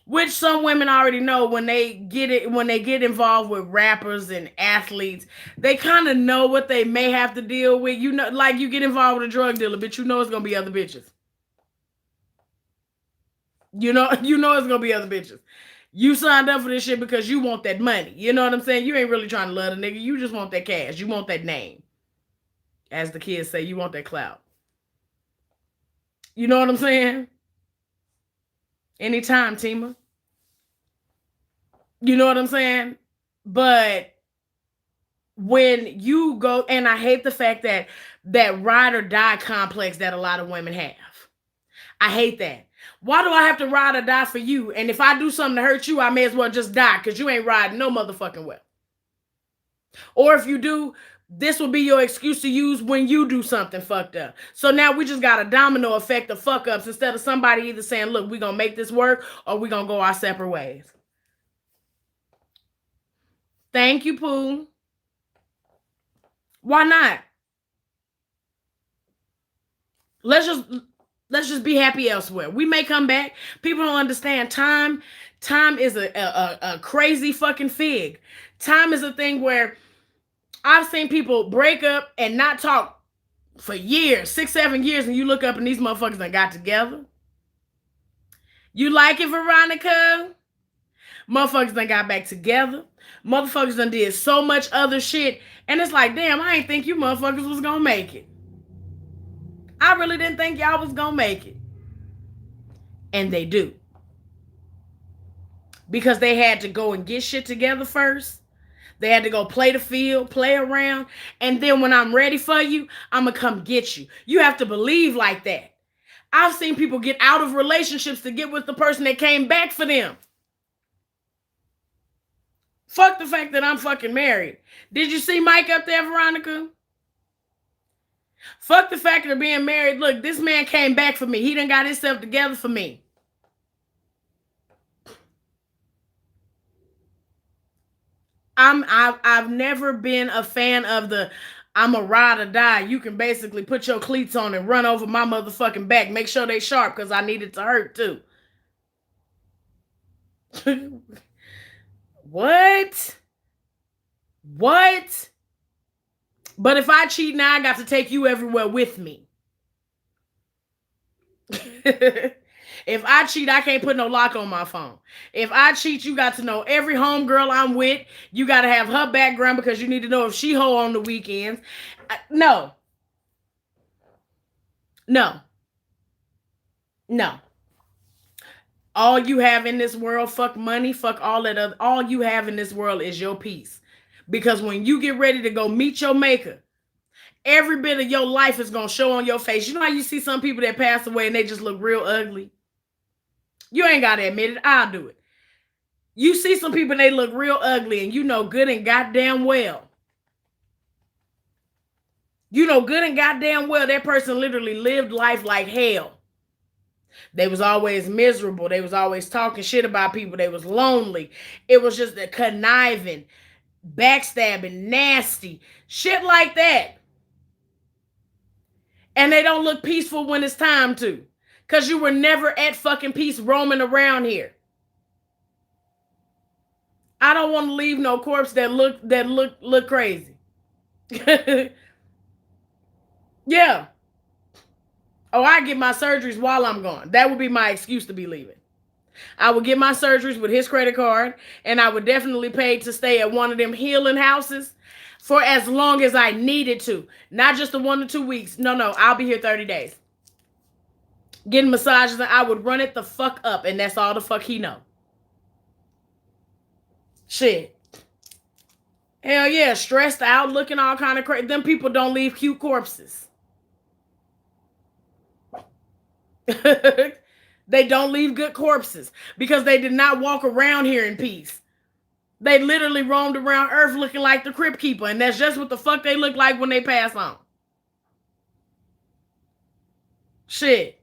Which some women already know when they get involved with rappers and athletes, they kind of know what they may have to deal with. You know, like you get involved with a drug dealer, but you know it's gonna be other bitches. You know it's gonna be other bitches. You signed up for this shit because you want that money. You know what I'm saying? You ain't really trying to love the nigga. You just want that cash. You want that name. As the kids say, you want that clout. You know what I'm saying? Anytime, Tima. You know what I'm saying? But when you go, and I hate the fact that ride or die complex that a lot of women have. I hate that. Why do I have to ride or die for you? And if I do something to hurt you, I may as well just die because you ain't riding no motherfucking well. Or if you do, this will be your excuse to use when you do something fucked up. So now we just got a domino effect of fuck ups instead of somebody either saying, look, we're going to make this work or we're going to go our separate ways. Thank you, Pooh. Why not? Let's just be happy elsewhere. We may come back. People don't understand time. Time is a crazy fucking fig. Time is a thing where I've seen people break up and not talk for years, 6-7 years, and you look up and these motherfuckers done got together. You like it, Veronica? Motherfuckers done got back together. Motherfuckers done did so much other shit. And it's like, damn, I ain't think you motherfuckers was gonna make it. I really didn't think y'all was gonna make it. And they do. Because they had to go and get shit together first. They had to go play the field, play around. And then when I'm ready for you, I'm gonna come get you. You have to believe like that. I've seen people get out of relationships to get with the person that came back for them. Fuck the fact that I'm fucking married. Did you see Mike up there, Veronica? Fuck the fact of being married. Look, this man came back for me. He done got himself together for me. I've never been a fan of the I'm a ride or die. You can basically put your cleats on and run over my motherfucking back. Make sure they sharp because I need it to hurt too. What? What? But if I cheat now, I got to take you everywhere with me. If I cheat, I can't put no lock on my phone. If I cheat, you got to know every homegirl I'm with. You got to have her background because you need to know if she hoe on the weekends. No. No. No. All you have in this world, fuck money, fuck all that other. All you have in this world is your peace. Because when you get ready to go meet your maker, every bit of your life is going to show on your face. You know how you see some people that pass away and they just look real ugly? You ain't got to admit it. I'll do it. You see some people and they look real ugly and you know good and goddamn well. You know good and goddamn well that person literally lived life like hell. They was always miserable. They was always talking shit about people. They was lonely. It was just a conniving, backstabbing, nasty, shit like that. And they don't look peaceful when it's time to. Because you were never at fucking peace roaming around here. I don't want to leave no corpse that look crazy. Yeah. Oh, I get my surgeries while I'm gone. That would be my excuse to be leaving. I would get my surgeries with his credit card, and I would definitely pay to stay at one of them healing houses for as long as I needed to. Not just the 1 to 2 weeks. No, I'll be here 30 days. Getting massages, and I would run it the fuck up, and that's all the fuck he know. Shit. Hell yeah, stressed out, looking all kind of crazy. Them people don't leave cute corpses. They don't leave good corpses because they did not walk around here in peace. They literally roamed around Earth looking like the Crypt Keeper, and that's just what the fuck they look like when they pass on. Shit.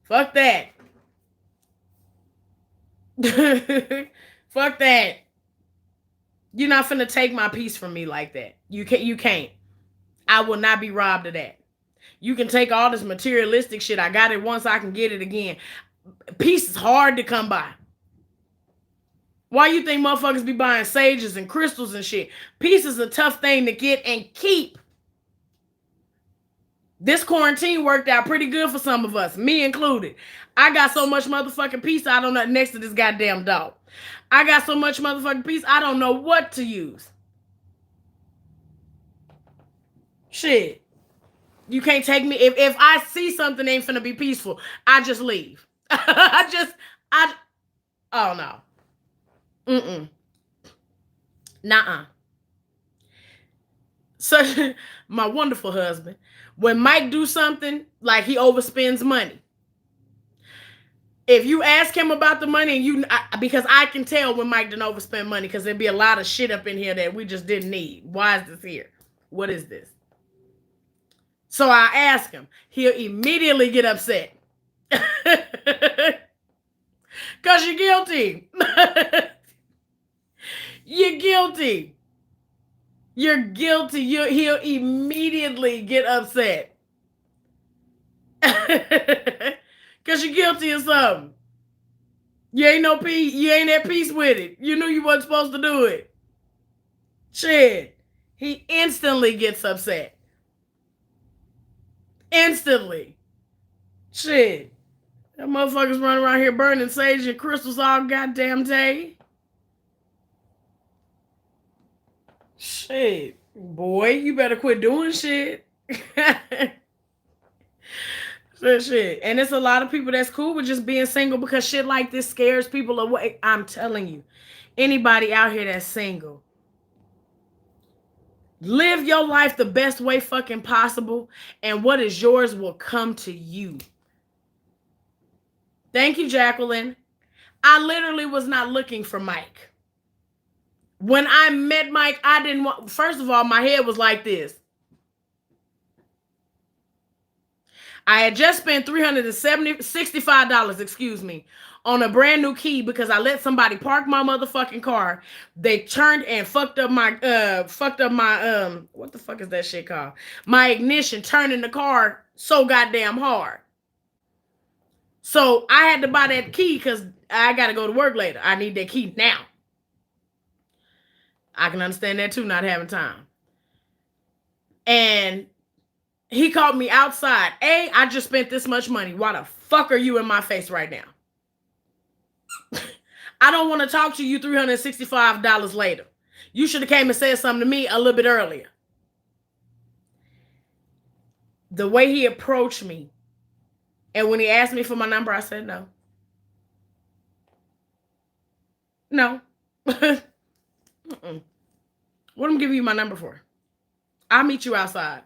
Fuck that. Fuck that. You're not finna take my peace from me like that. You can't. I will not be robbed of that. You can take all this materialistic shit. I got it once, I can get it again. Peace is hard to come by. Why you think motherfuckers be buying sages and crystals and shit? Peace is a tough thing to get and keep. This quarantine worked out pretty good for some of us, me included. I got so much motherfucking peace, I don't know, next to this goddamn dog. I got so much motherfucking peace, I don't know what to use. Shit. You can't take me. If I see something ain't finna be peaceful, I just leave. Oh no. Nuh-uh. So my wonderful husband, when Mike do something like he overspends money, if you ask him about the money, because I can tell when Mike didn't overspend money, because there'd be a lot of shit up in here that we just didn't need. Why is this here? What is this? So I ask him. He'll immediately get upset. Because you're guilty. You're guilty. You're guilty. He'll immediately get upset. Because you're guilty of something. You ain't no peace. You ain't at peace with it. You knew you wasn't supposed to do it. Shit. He instantly gets upset. Instantly. Shit. That motherfuckers running around here burning sage and crystals all goddamn day. Shit. Boy, you better quit doing shit. Shit. And it's a lot of people that's cool with just being single because shit like this scares people away. I'm telling you. Anybody out here that's single, live your life the best way fucking possible, and what is yours will come to you. Thank you, Jacqueline. I literally was not looking for Mike. When I met Mike, I didn't want, first of all, my head was like this. I had just spent $365, excuse me, on a brand new key because I let somebody park my motherfucking car. They turned and fucked up my what the fuck is that shit called? My ignition, turning the car so goddamn hard. So I had to buy that key because I got to go to work later. I need that key now. I can understand that too, not having time. And he called me outside. I just spent this much money. Why the fuck are you in my face right now? I don't want to talk to you $365 later. You should have came and said something to me a little bit earlier. The way he approached me, and when he asked me for my number, I said no. No. What am I giving you my number for? I'll meet you outside.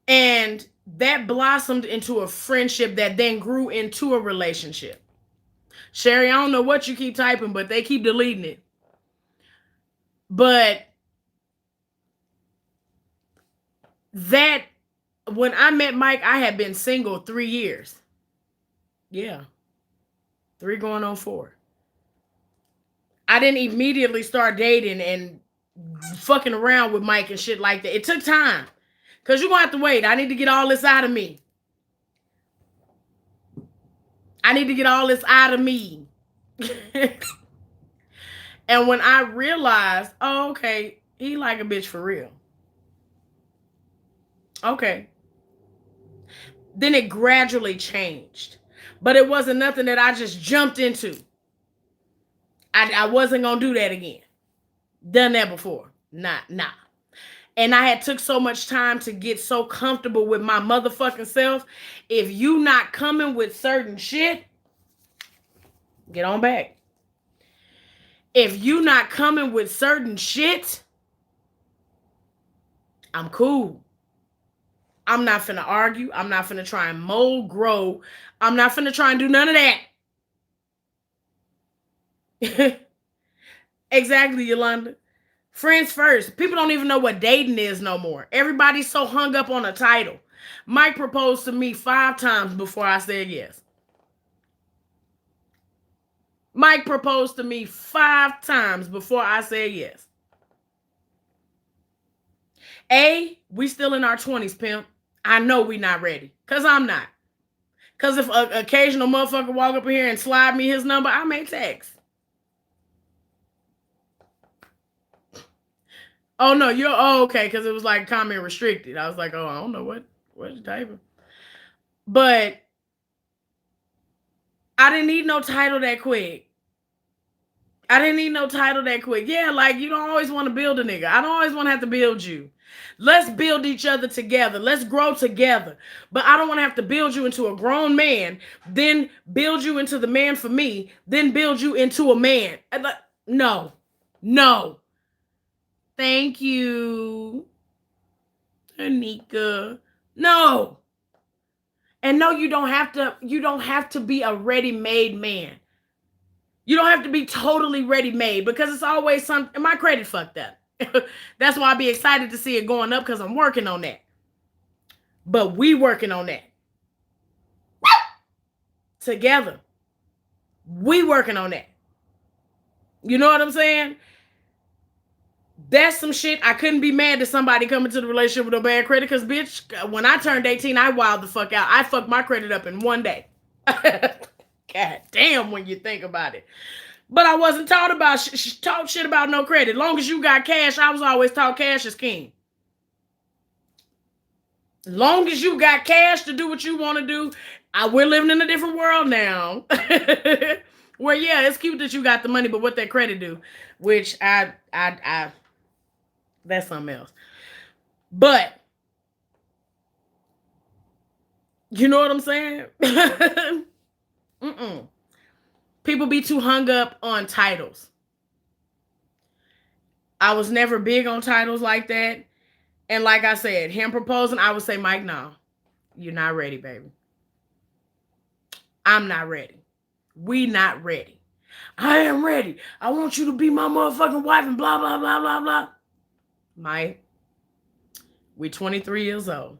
And that blossomed into a friendship that then grew into a relationship. Sherry, I don't know what you keep typing, but they keep deleting it. But that, when I met Mike, I had been single 3 years. Yeah. 3 going on 4. I didn't immediately start dating and fucking around with Mike and shit like that. It took time. Because you're going to have to wait. I need to get all this out of me. And when I realized, oh, okay, he like a bitch for real. Okay. Then it gradually changed. But it wasn't nothing that I just jumped into. I wasn't going to do that again. Done that before. Nah. And I had took so much time to get so comfortable with my motherfucking self. If you not coming with certain shit, get on back. If you not coming with certain shit, I'm cool. I'm not finna argue. I'm not finna try and mold, grow. I'm not finna try and do none of that. Exactly, Yolanda. Friends first. People don't even know what dating is no more. Everybody's so hung up on a title. Mike proposed to me 5 times before I said yes. Mike proposed to me 5 times before I said yes. We still in our 20s, pimp. I know we not ready. Because I'm not. Because if an occasional motherfucker walk up in here and slide me his number, I may text. Oh, no, okay, because it was like comment restricted. I was like, oh, I don't know what you typing. But I didn't need no title that quick. Yeah, like, you don't always want to build a nigga. I don't always want to have to build you. Let's build each other together. Let's grow together. But I don't want to have to build you into a grown man, then build you into the man for me, then build you into a man. No. Thank you, Anika. No. And no, you don't have to be a ready-made man. You don't have to be totally ready-made because it's always something. My credit fucked up. That's why I'll be excited to see it going up because I'm working on that. But we working on that. Together. We working on that. You know what I'm saying? That's some shit. I couldn't be mad at somebody coming to the relationship with a bad credit because, bitch, when I turned 18, I wilded the fuck out. I fucked my credit up in 1 day. God damn when you think about it. But I wasn't taught about talk shit about no credit. Long as you got cash, I was always taught cash is king. Long as you got cash to do what you want to do. We're living in a different world now. We're Well, yeah, it's cute that you got the money, but what that credit do? Which I that's something else. But you know what I'm saying? Mm-mm. People be too hung up on titles. I was never big on titles like that. And like I said, him proposing, I would say, Mike, no, you're not ready, baby. I'm not ready. We not ready. I am ready. I want you to be my motherfucking wife and blah, blah, blah, blah, blah. Mike, we 23 years old.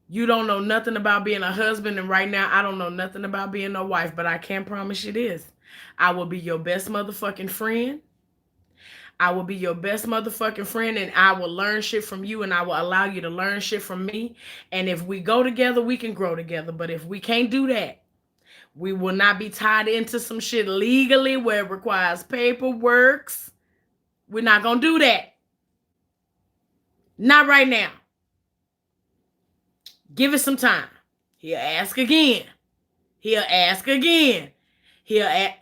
You don't know nothing about being a husband, and right now I don't know nothing about being a wife, but I can promise you this. I will be your best motherfucking friend. I will be your best motherfucking friend, and I will learn shit from you, and I will allow you to learn shit from me. And if we go together, we can grow together. But if we can't do that, we will not be tied into some shit legally where it requires paperwork. We're not going to do that. Not right now. Give it some time. He'll ask again. He'll ask again. He'll ask.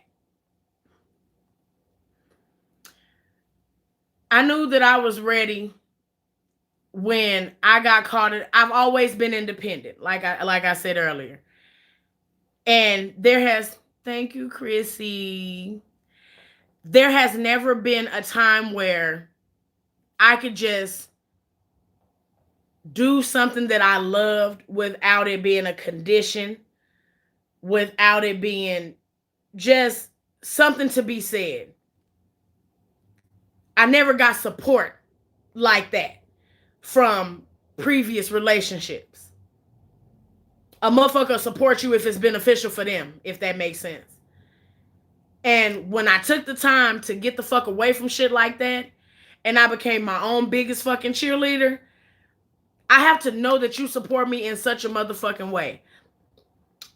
I knew that I was ready when I got caught in. I've always been independent, like I said earlier. And thank you, Chrissy. There has never been a time where I could just do something that I loved without it being a condition, without it being just something to be said. I never got support like that from previous relationships. A motherfucker support you if it's beneficial for them, if that makes sense. And when I took the time to get the fuck away from shit like that, and I became my own biggest fucking cheerleader, I have to know that you support me in such a motherfucking way.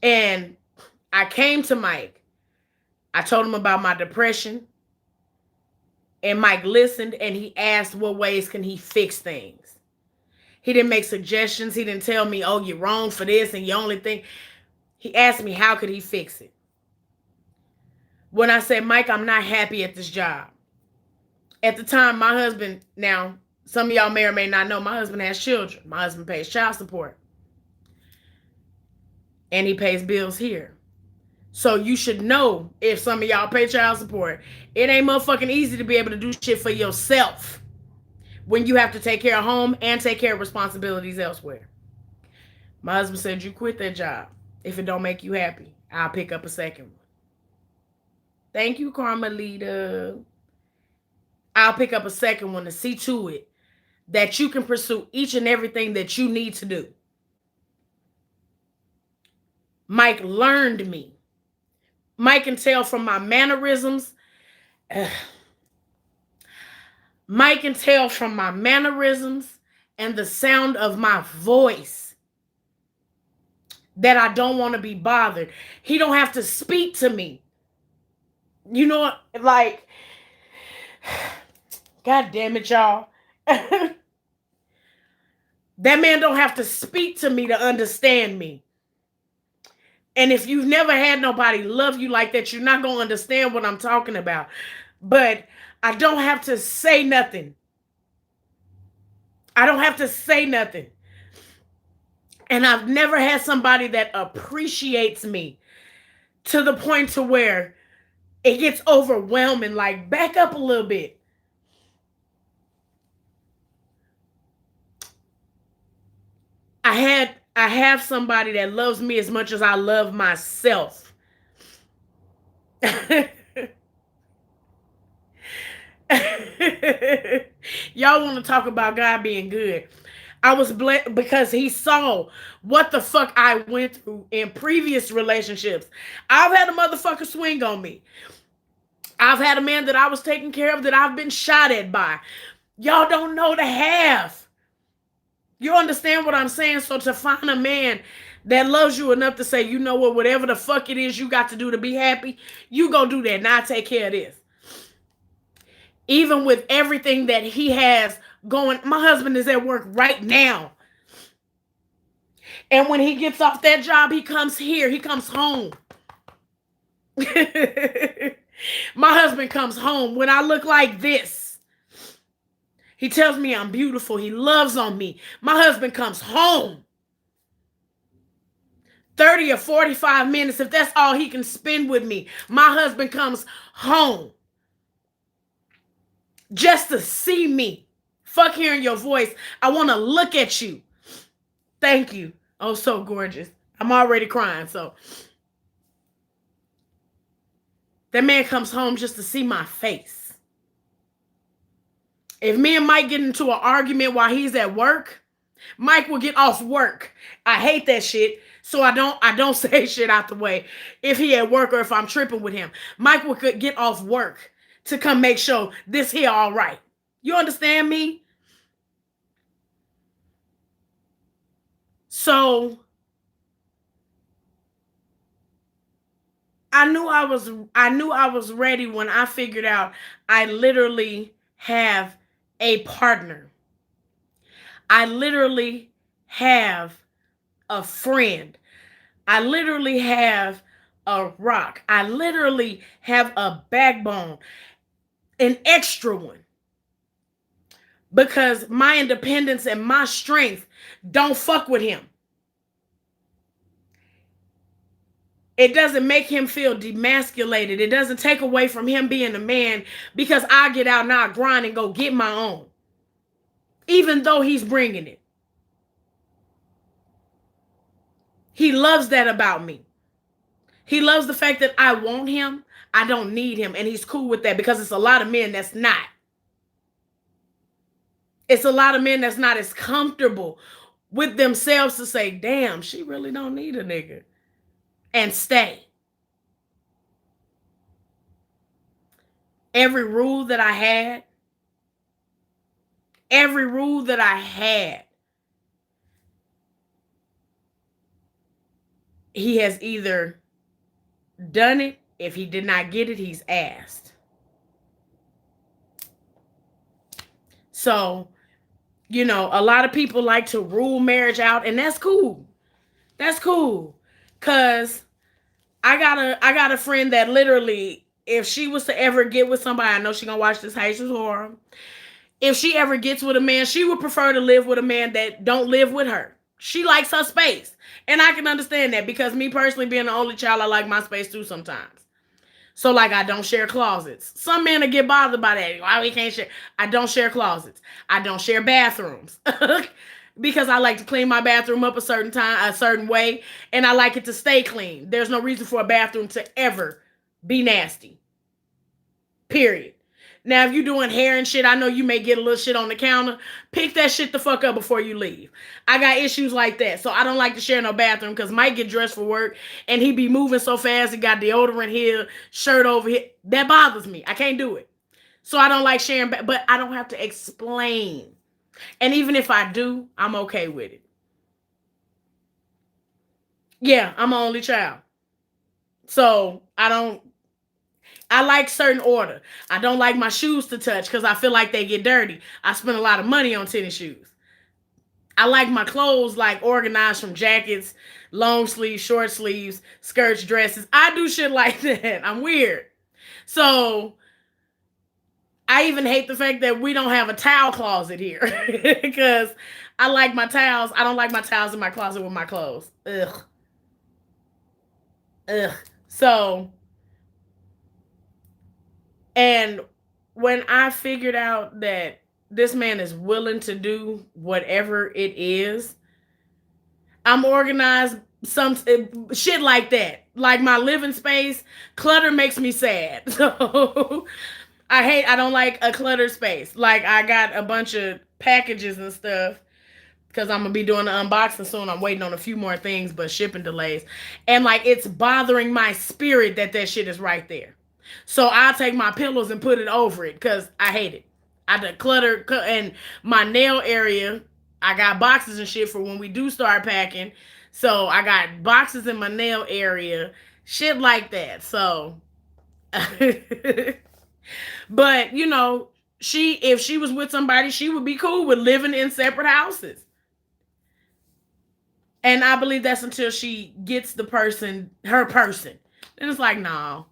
And I came to Mike. I told him about my depression. And Mike listened, and he asked what ways can he fix things. He didn't make suggestions. He didn't tell me, oh, you're wrong for this and you only think. He asked me how could he fix it. When I said, Mike, I'm not happy at this job. At the time, my husband, now, some of y'all may or may not know, my husband has children. My husband pays child support. And he pays bills here. So you should know, if some of y'all pay child support, it ain't motherfucking easy to be able to do shit for yourself when you have to take care of home and take care of responsibilities elsewhere. My husband said, you quit that job. If it don't make you happy, I'll pick up a second one. Thank you, Carmelita. I'll pick up a second one to see to it that you can pursue each and everything that you need to do. Mike learned me. Mike can tell from my mannerisms. Mike can tell from my mannerisms and the sound of my voice that I don't want to be bothered. He don't have to speak to me. You know, like, God damn it, y'all. That man don't have to speak to me to understand me. And if you've never had nobody love you like that, you're not going to understand what I'm talking about. But I don't have to say nothing. I don't have to say nothing. And I've never had somebody that appreciates me to the point to where it gets overwhelming. Like, back up a little bit. I have somebody that loves me as much as I love myself. Y'all want to talk about God being good. I was blessed because he saw what the fuck I went through in previous relationships. I've had a motherfucker swing on me. I've had a man that I was taking care of that I've been shot at by. Y'all don't know the half. You understand what I'm saying? So to find a man that loves you enough to say, you know what, whatever the fuck it is you got to do to be happy, you go do that. Now I take care of this. Even with everything that he has going, my husband is at work right now. And when he gets off that job, he comes here. He comes home. My husband comes home when I look like this. He tells me I'm beautiful. He loves on me. My husband comes home. 30 or 45 minutes, if that's all he can spend with me. My husband comes home just to see me. Fuck hearing your voice. I want to look at you. Thank you. Oh, so gorgeous. I'm already crying. So that man comes home just to see my face. If me and Mike get into an argument while he's at work, Mike will get off work. I hate that shit. So I don't say shit out the way if he at work or if I'm tripping with him. Mike will get off work to come make sure this here all right. You understand me? So I knew I was ready when I figured out I literally have a partner. I literally have a friend. I literally have a rock. I literally have a backbone, an extra one. Because my independence and my strength don't fuck with him. It doesn't make him feel demasculated. It doesn't take away from him being a man because I get out and I grind and go get my own. Even though he's bringing it. He loves that about me. He loves the fact that I want him. I don't need him. And he's cool with that because it's a lot of men that's not. It's a lot of men that's not as comfortable with themselves to say, damn, she really don't need a nigga. And stay. Every rule that I had, he has either done it. If he did not get it, he's asked. So, you know, a lot of people like to rule marriage out, and that's cool. That's cool. Cause I got a friend that literally, if she was to ever get with somebody, I know she gonna watch this Haitian horror. If she ever gets with a man, she would prefer to live with a man that don't live with her. She likes her space. And I can understand that because me personally being the only child, I like my space too sometimes. So like I don't share closets. Some men will get bothered by that. Why we can't share? I don't share closets. I don't share bathrooms. Because I like to clean my bathroom up a certain way, and I like it to stay clean. There's no reason for a bathroom to ever be nasty. Period. Now, if you're doing hair and shit, I know you may get a little shit on the counter. Pick that shit the fuck up before you leave. I got issues like that, so I don't like to share no bathroom because Mike get dressed for work and he be moving so fast. He got deodorant here, shirt over here. That bothers me. I can't do it. So I don't like sharing, but I don't have to explain. And even if I do, I'm okay with it. Yeah, I'm an only child. So I like certain order. I don't like my shoes to touch because I feel like they get dirty. I spend a lot of money on tennis shoes. I like my clothes like organized from jackets, long sleeves, short sleeves, skirts, dresses. I do shit like that. I'm weird. So I even hate the fact that we don't have a towel closet here because I like my towels. I don't like my towels in my closet with my clothes. Ugh. So, and when I figured out that this man is willing to do whatever it is, I'm organized, some shit like that. Like my living space, clutter makes me sad. So I don't like a cluttered space. Like I got a bunch of packages and stuff because I'm gonna be doing the unboxing soon. I'm waiting on a few more things, but shipping delays. And like it's bothering my spirit that shit is right there. So I'll take my pillows and put it over it because I hate it. I declutter and my nail area. I got boxes and shit for when we do start packing. So I got boxes in my nail area, shit like that. So, but you know, if she was with somebody, she would be cool with living in separate houses. And I believe that's until she gets her person. Then it's like, no,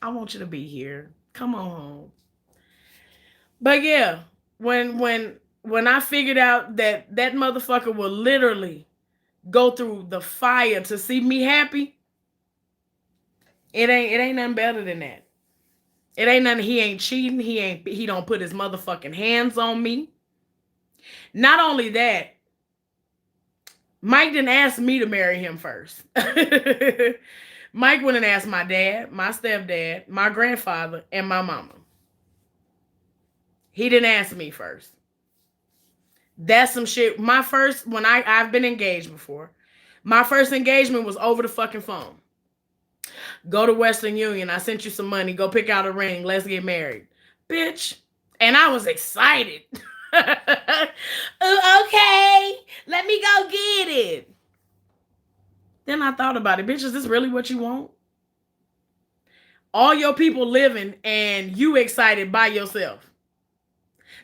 I want you to be here. Come on home. But yeah, when I figured out that that motherfucker will literally go through the fire to see me happy, it ain't nothing better than that. It ain't nothing. He ain't cheating. He don't put his motherfucking hands on me. Not only that, Mike didn't ask me to marry him first. Mike went and asked my dad, my stepdad, my grandfather, and my mama. He didn't ask me first. That's some shit. My first, when I've been engaged before. My first engagement was over the fucking phone. Go to Western Union. I sent you some money. Go pick out a ring. Let's get married. Bitch. And I was excited. Okay. Let me go get it. Then I thought about it. Bitch, is this really what you want? All your people living and you excited by yourself.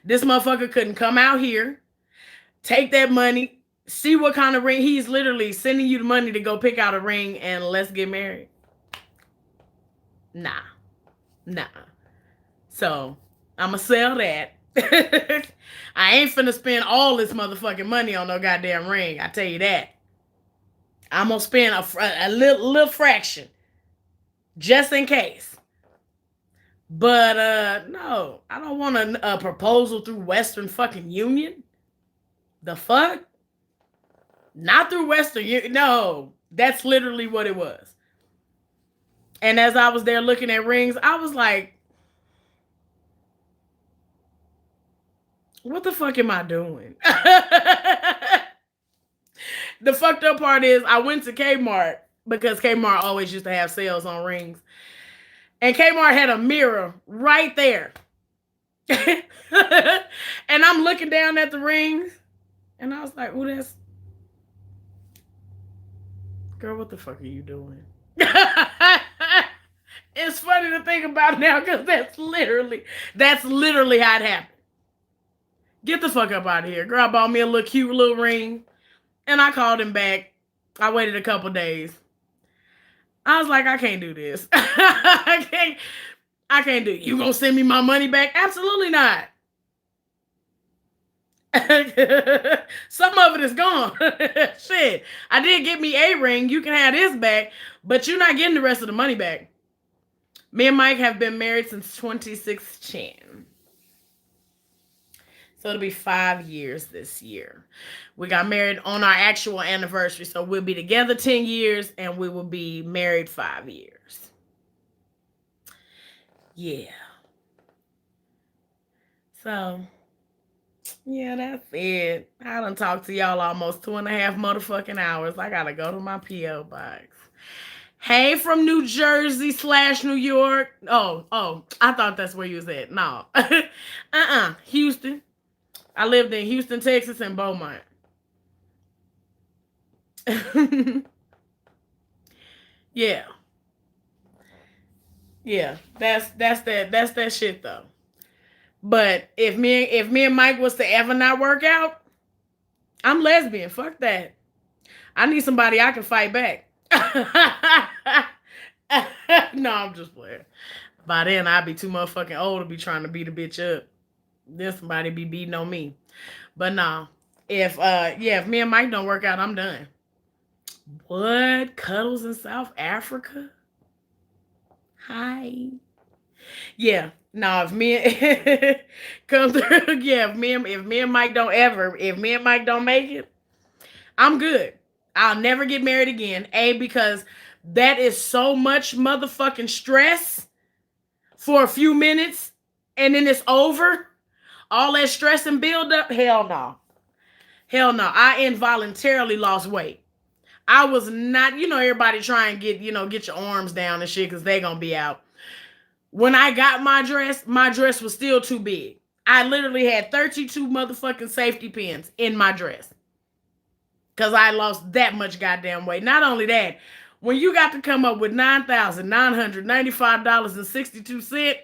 This motherfucker couldn't come out here, take that money, see what kind of ring. He's literally sending you the money to go pick out a ring and let's get married. Nah. So, I'ma sell that. I ain't finna spend all this motherfucking money on no goddamn ring. I tell you that. I'm gonna spend a little fraction. Just in case. But, no. I don't want a proposal through Western fucking Union. The fuck? Not through Western Union. No. That's literally what it was. And as I was there looking at rings, I was like, what the fuck am I doing? The fucked up part is I went to Kmart because Kmart always used to have sales on rings. And Kmart had a mirror right there. And I'm looking down at the rings. And I was like, oh, that's... Girl, what the fuck are you doing? It's funny to think about now because that's literally how it happened. Get the fuck up out of here. Girl bought me a little cute little ring. And I called him back. I waited a couple days. I was like, I can't do this. I can't do it. You gonna send me my money back? Absolutely not. Some of it is gone. Shit. I did get me a ring. You can have this back, but you're not getting the rest of the money back. Me and Mike have been married since 2016. So it'll be 5 years this year. We got married on our actual anniversary. So we'll be together 10 years and we will be married 5 years. Yeah. So, yeah, that's it. I done talked to y'all almost 2.5 motherfucking hours. I gotta go to my P.O. box. Hey, from New Jersey / New York. Oh, I thought that's where you was at. No. Houston. I lived in Houston, Texas, and Beaumont. Yeah. Yeah. That's that shit though. But if me and Mike was to ever not work out, I'm lesbian. Fuck that. I need somebody I can fight back. No, I'm just playing. By then, I'd be too motherfucking old to be trying to beat a bitch up. Then somebody be beating on me. But nah. If me and Mike don't work out, I'm done. What? Cuddles in South Africa? Hi. Yeah. No, if me come through, yeah, if me and Mike don't make it, I'm good. I'll never get married again. Because that is so much motherfucking stress for a few minutes and then it's over. All that stress and build up. Hell no. I involuntarily lost weight. I was not, everybody try and get your arms down and shit because they gonna be out. When I got my dress was still too big. I literally had 32 motherfucking safety pins in my dress. Because I lost that much goddamn weight. Not only that, when you got to come up with $9,995.62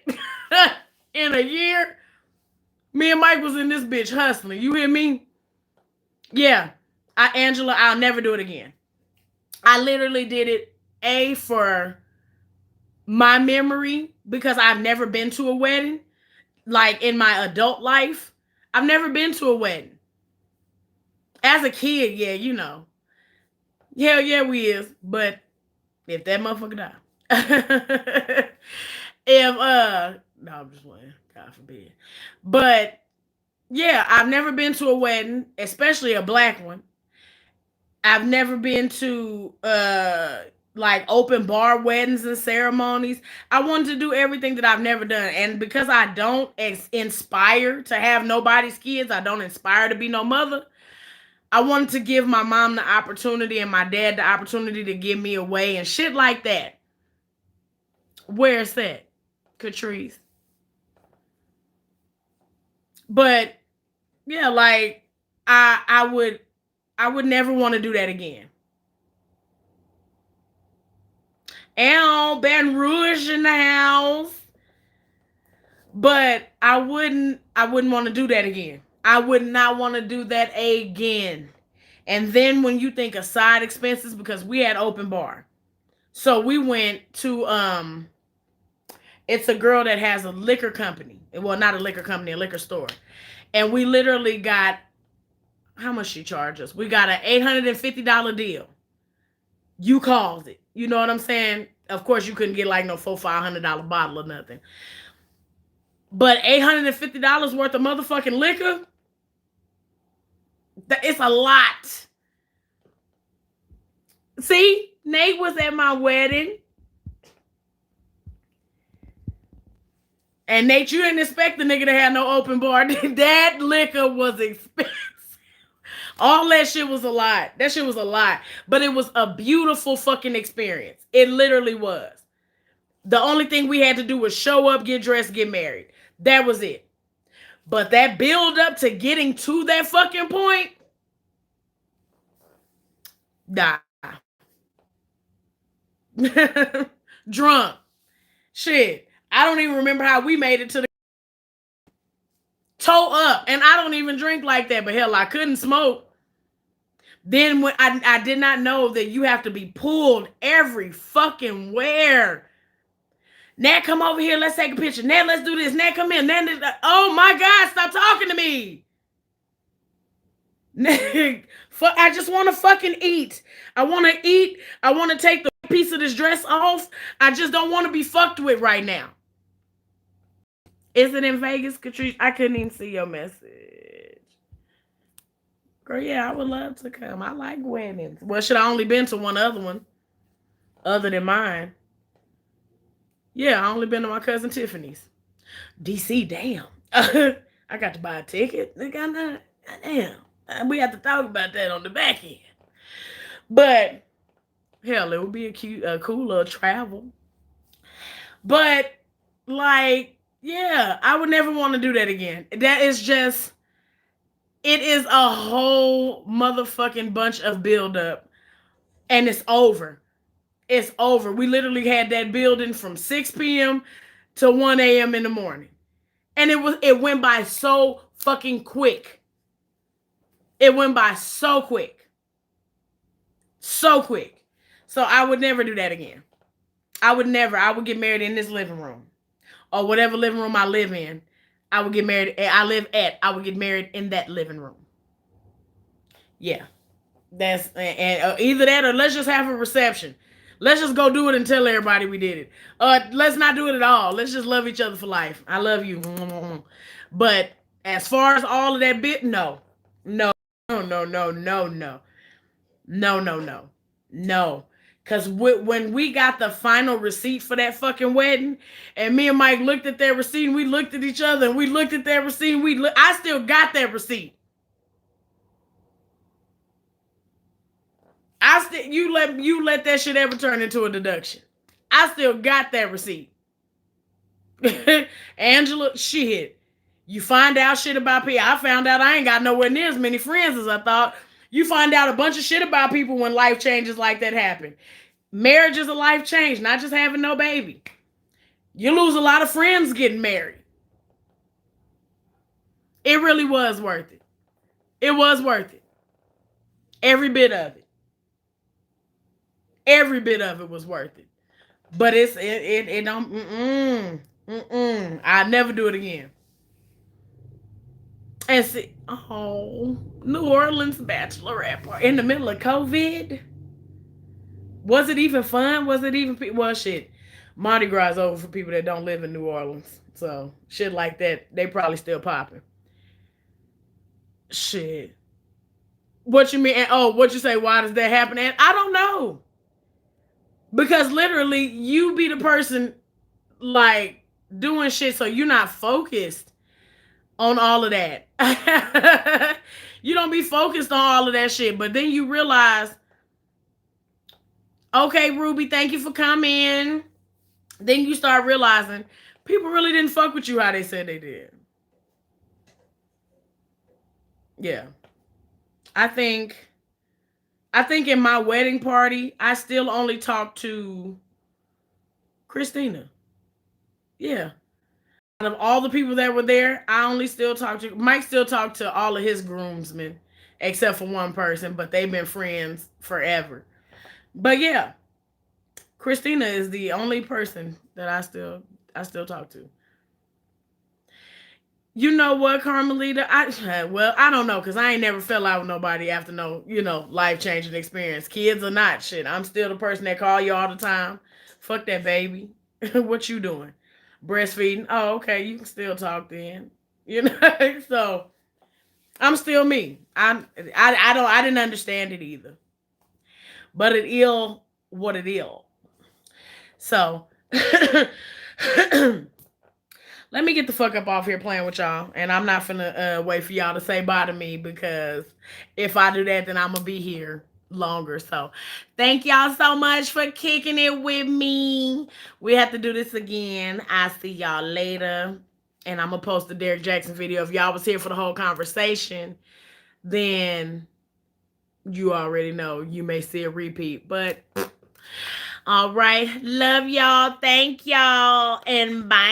in a year, me and Mike was in this bitch hustling. You hear me? Yeah. Angela, I'll never do it again. I literally did it, for My memory, because I've never been to a wedding, like in my adult life, I've never been to a wedding. As a kid, yeah, you know. Hell yeah, we is. But if that motherfucker die. if no, I'm just playing. God forbid. But yeah, I've never been to a wedding, especially a black one. I've never been to like open bar weddings and ceremonies. I wanted to do everything that I've never done. And because I don't inspire to have nobody's kids, I don't inspire to be no mother. I wanted to give my mom the opportunity and my dad the opportunity to give me away and shit like that. Where's that, Catrice? But yeah, like I would never want to do that again. And Baton Rouge in the house. But I wouldn't want to do that again. I would not want to do that again. And then when you think of side expenses, because we had open bar. So we went to it's a girl that has a liquor company. Well, not a liquor company, a liquor store. And we literally got, how much she charged us? We got an $850 deal. You called it. You know what I'm saying? Of course, you couldn't get like no $500 bottle or nothing. But $850 worth of motherfucking liquor, it's a lot. See, Nate was at my wedding. And Nate, you didn't expect the nigga to have no open bar. That liquor was expensive. All that shit was a lot. That shit was a lot. But it was a beautiful fucking experience. It literally was. The only thing we had to do was show up, get dressed, get married. That was it. But that build up to getting to that fucking point, nah. Drunk. Shit. I don't even remember how we made it to the toe up. And I don't even drink like that, but hell, I couldn't smoke. Then when I did not know that you have to be pulled every fucking where. Nat, come over here. Let's take a picture. Nat, let's do this. Nat, come in. Nat, oh my God, stop talking to me. I just want to fucking eat. I want to eat. I want to take the piece of this dress off. I just don't want to be fucked with right now. Is it in Vegas, Catrice? I couldn't even see your message. Girl, yeah, I would love to come. I like weddings. Well, should I only been to one other one other than mine? Yeah, I only been to my cousin Tiffany's. DC, damn. I got to buy a ticket. Damn. We have to talk about that on the back end. But hell, it would be a cool little travel. But like, yeah, I would never want to do that again. That is just, it is a whole motherfucking bunch of buildup, and it's over. It's over. We literally had that building from 6 p.m. to 1 a.m. in the morning. And it went by so fucking quick. It went by so quick. So quick. So I would never do that again. I would get married in this living room. Or whatever living room I live in. I would get married. I would get married in that living room. Yeah. That's and either that or let's just have a reception. Let's just go do it and tell everybody we did it. Let's not do it at all. Let's just love each other for life. I love you. But as far as all of that bit, no. No. No. Because when we got the final receipt for that fucking wedding, and me and Mike looked at that receipt, and we looked at each other, and we looked at that receipt, and I still got that receipt. You let that shit ever turn into a deduction. I still got that receipt. Angela, shit. You find out shit about people. I found out I ain't got nowhere near as many friends as I thought. You find out a bunch of shit about people when life changes like that happen. Marriage is a life change, not just having no baby. You lose a lot of friends getting married. It really was worth it. It was worth it. Every bit of it. Every bit of it was worth it. But it don't I never do it again. And see, oh, New Orleans bachelorette party in the middle of COVID. Was it even fun? Was it even well shit? Mardi Gras is over for people that don't live in New Orleans. So shit like that, they probably still popping. Shit. What you mean? Oh, what you say? Why does that happen? And I don't know. Because literally, you be the person like doing shit, so you're not focused on all of that. You don't be focused on all of that shit, but then you realize, okay, Ruby, thank you for coming. Then you start realizing people really didn't fuck with you how they said they did. Yeah. I think I think in my wedding party, I still only talked to Christina. Yeah. Out of all the people that were there, I only still talk to Mike. Still talk to all of his groomsmen, except for one person, but they've been friends forever. But yeah, Christina is the only person that I still talk to. You know what, Carmelita? I don't know because I ain't never fell out with nobody after no life changing experience, kids or not. Shit, I'm still the person that call you all the time. Fuck that baby. What you doing? Breastfeeding? Oh, okay. You can still talk then. So I'm still me. I didn't understand it either, but it ill what it ill. So let me get the fuck up off here playing with y'all. And I'm not finna wait for y'all to say bye to me because if I do that, then I'm gonna be here longer. So thank y'all so much for kicking it with me. We have to do this again. I see y'all later. And I'm gonna post the Derek Jackson video. If y'all was here for the whole conversation, then you already know you may see a repeat. But all right. Love y'all. Thank y'all. And bye.